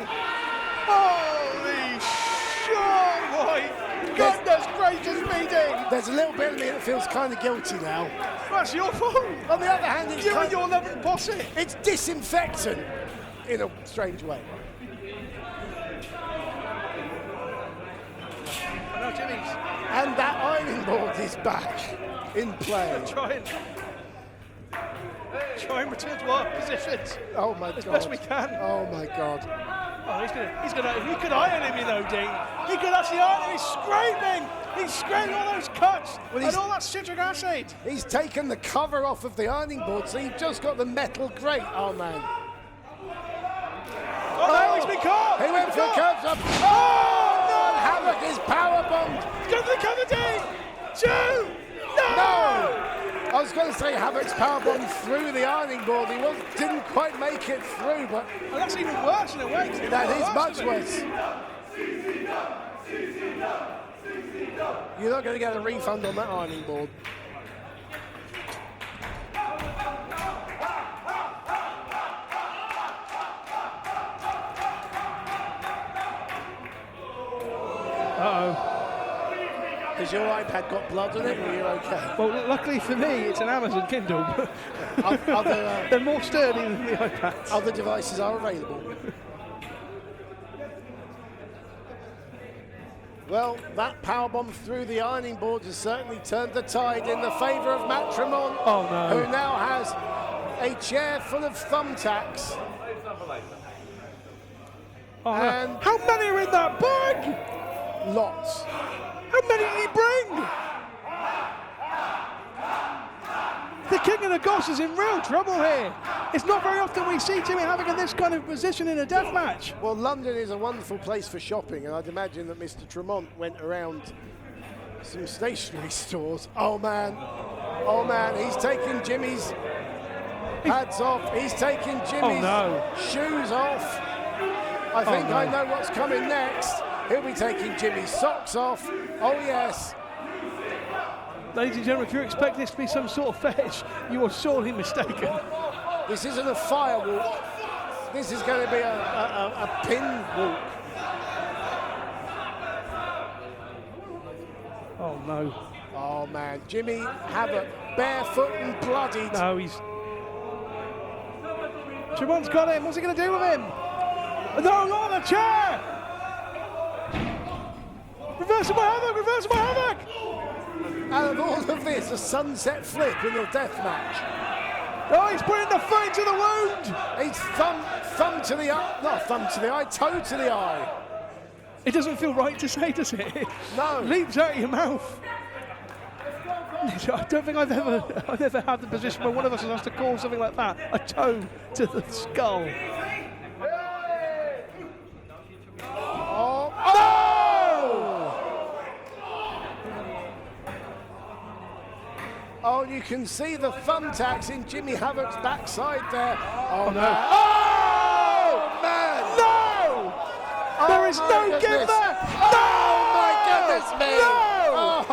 Speaker 3: Holy shit! White! Goodness gracious me, Dean!
Speaker 4: There's a little bit of me that feels kind of guilty now.
Speaker 3: That's your fault.
Speaker 4: On the other hand, it's
Speaker 3: you and your lemon posset.
Speaker 4: It's disinfectant in a strange way.
Speaker 3: No, Jimmy's.
Speaker 4: And that ironing board is back in play.
Speaker 3: Try and return to our positions.
Speaker 4: Oh my
Speaker 3: as
Speaker 4: God.
Speaker 3: best we can.
Speaker 4: Oh my God.
Speaker 3: Oh, he could iron him, you know, Dean. He could actually iron him. He's scraping. He's scraping all those cuts and all that citric acid.
Speaker 4: He's taken the cover off of the ironing board, so you've just got the metal grate. Oh man.
Speaker 3: Oh, no, he's been caught.
Speaker 4: He went for a curve up.
Speaker 3: Oh, no.
Speaker 4: Havoc is powerbombed.
Speaker 3: Go for the cover, Dean. 2. No.
Speaker 4: I was going to say Havoc's powerbomb through the ironing board. He didn't quite make it through, but
Speaker 3: well, that's even worse in a way.
Speaker 4: That is much worse. You're not going to get a refund on that ironing board. Has your iPad got blood on it, or are you okay?
Speaker 3: Well, luckily for me, it's an Amazon Kindle. They're more sturdy than the iPads.
Speaker 4: Other devices are available. Well, that powerbomb through the ironing board has certainly turned the tide in the favour of Matt Tremont, who now has a chair full of thumbtacks. And
Speaker 3: how many are in that bag?
Speaker 4: Lots.
Speaker 3: How many did he bring? The King of the Goss is in real trouble here. It's not very often we see Jimmy Havoc in this kind of position in a death match.
Speaker 4: Well, London is a wonderful place for shopping, and I'd imagine that Mr. Tremont went around some stationery stores. Oh man, he's taking Jimmy's pads off. He's taking Jimmy's shoes off. I think I know what's coming next. He'll be taking Jimmy's socks off. Oh yes.
Speaker 3: Ladies and gentlemen, if you expect this to be some sort of fetish, you are sorely mistaken.
Speaker 4: This isn't a fire walk. This is going to be a pin walk.
Speaker 3: Oh no.
Speaker 4: Oh man, Jimmy Havoc, barefoot and bloodied.
Speaker 3: No, he's... Tremont's got him. What's he going to do with him? No, not on the chair! Reversible Havoc, reversible Havoc!
Speaker 4: Out of all of this, a sunset flip in the death match.
Speaker 3: Oh, he's putting the foot into the wound!
Speaker 4: He's thumb to the eye, not thumb to the eye, toe to the eye.
Speaker 3: It doesn't feel right to say, does it?
Speaker 4: No.
Speaker 3: Leaps out of your mouth. I don't think I've ever had the position where one of us has to call something like that a toe to the skull.
Speaker 4: Oh, you can see the thumbtacks in Jimmy Havoc's backside there. Oh,
Speaker 3: no.
Speaker 4: man. Oh, man.
Speaker 3: No! There is no give there.
Speaker 4: No! Oh, my goodness me.
Speaker 3: No!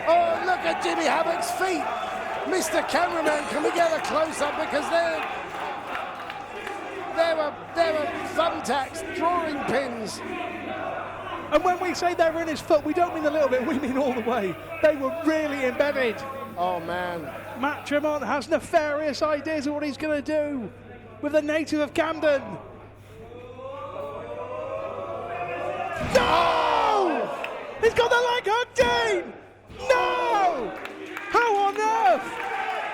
Speaker 4: Oh, look at Jimmy Havoc's feet. Mr. Cameraman, can we get a close-up? Because there were thumbtacks, drawing pins.
Speaker 3: And when we say they were in his foot, we don't mean a little bit, we mean all the way. They were really embedded.
Speaker 4: Oh, man.
Speaker 3: Matt Tremont has nefarious ideas of what he's going to do with the native of Camden. No! He's got the leg hook, Dean! No! How on earth?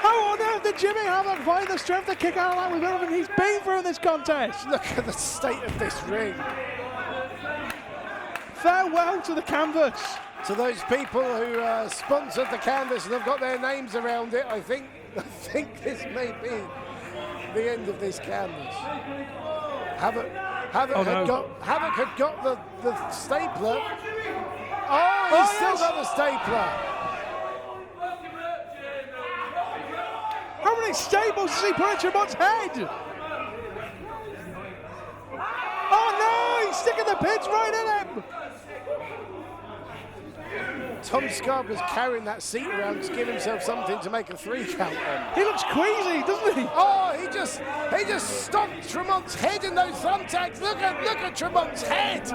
Speaker 3: How on earth did Jimmy Havoc find the strength to kick out of that with everything he's been through in this contest?
Speaker 4: Look at the state of this ring.
Speaker 3: Farewell to the canvas.
Speaker 4: To those people who sponsored the canvas and have got their names around it, I think this may be the end of this canvas. Havoc had got the stapler. Oh, he's still got the stapler.
Speaker 3: How many staples does he put in Tremont's head? Oh no, he's sticking the pins right in him.
Speaker 4: Tom Scarborough's carrying that seat around to give himself something to make a 3 count on.
Speaker 3: He looks queasy, doesn't he?
Speaker 4: Oh, he just stomped Tremont's head in those thumbtacks. Look at Tremont's head.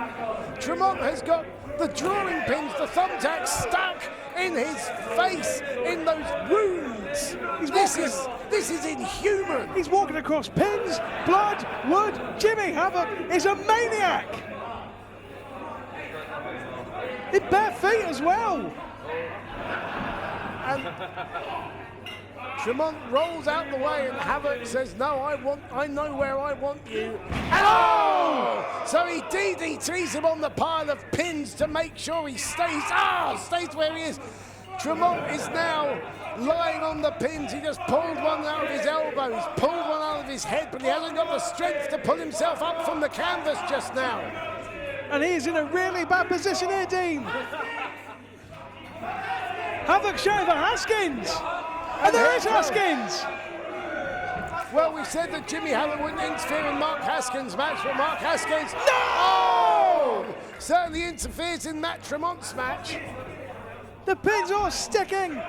Speaker 4: Tremont has got the drawing pins, the thumbtacks stuck in his face, in those wounds. This is inhuman.
Speaker 3: He's walking across pins, blood, wood. Jimmy Havoc is a maniac. In bare feet as well.
Speaker 4: And Tremont rolls out the way and Havoc says, no, I know where I want you. Oh! So he DDTs him on the pile of pins to make sure he stays where he is. Tremont is now lying on the pins. He just pulled one out of his elbow. He's pulled one out of his head, but he hasn't got the strength to pull himself up from the canvas just now.
Speaker 3: And he's in a really bad position here, Dean. Havoc showing for Haskins. And there is Haskins.
Speaker 4: Well, we said that Jimmy Havoc wouldn't interfere in Mark Haskins' match, but Mark Haskins, no! Certainly interferes in Matt Tremont's match.
Speaker 3: The pins are sticking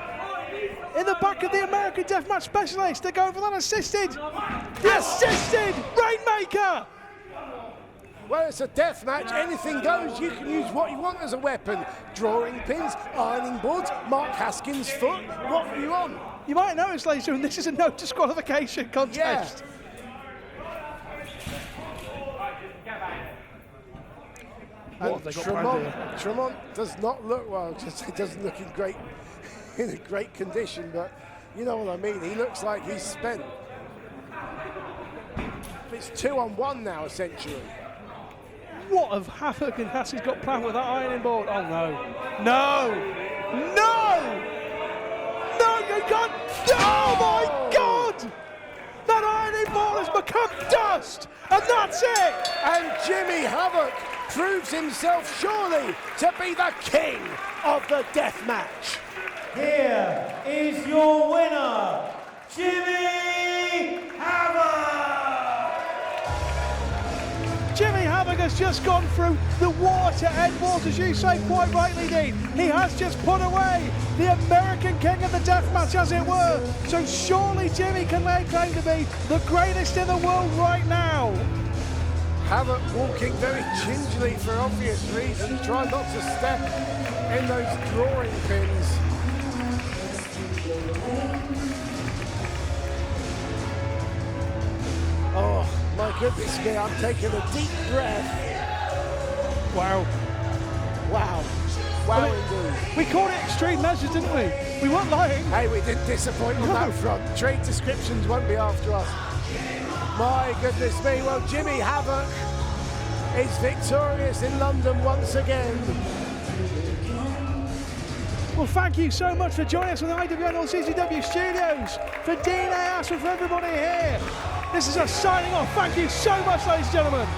Speaker 3: in the back of the American Deathmatch Specialist. They're going for that assisted. The assisted Rainmaker.
Speaker 4: Well, it's a death match. Anything goes. You can use what you want as a weapon. Drawing pins, ironing boards, Mark Haskins' foot. What are you on?
Speaker 3: You might notice, ladies and gentlemen, this is a no disqualification contest.
Speaker 4: And Tremont does not look well. Just he doesn't look in a great condition. But you know what I mean. He looks like he's spent. It's 2-on-1 now, essentially.
Speaker 3: What have Havoc and Haskins got planned with that ironing board? Oh no. No! No! No, you can't! Oh my God! That ironing board has become dust! And that's it!
Speaker 4: And Jimmy Havoc proves himself surely to be the king of the death match.
Speaker 1: Here is your winner, Jimmy Havoc!
Speaker 3: Jimmy Havoc has just gone through the water, Edwards, as you say quite rightly, Dean. He has just put away the American king of the deathmatch, as it were. So surely Jimmy can lay claim to be the greatest in the world right now.
Speaker 4: Havoc walking very gingerly for obvious reasons, trying not to step in those drawing pins. Oh, my goodness me, I'm taking a deep breath.
Speaker 3: Wow.
Speaker 4: Wow. Wow, indeed.
Speaker 3: We called it extreme measures, didn't we? We weren't lying.
Speaker 4: Hey, we didn't disappoint on that front. Trade descriptions won't be after us. My goodness me, well, Jimmy Havoc is victorious in London once again.
Speaker 3: Well, thank you so much for joining us on the IPW and CZW studios. For Dean Ayers and for everybody here, this is us signing off. Thank you so much, ladies and gentlemen.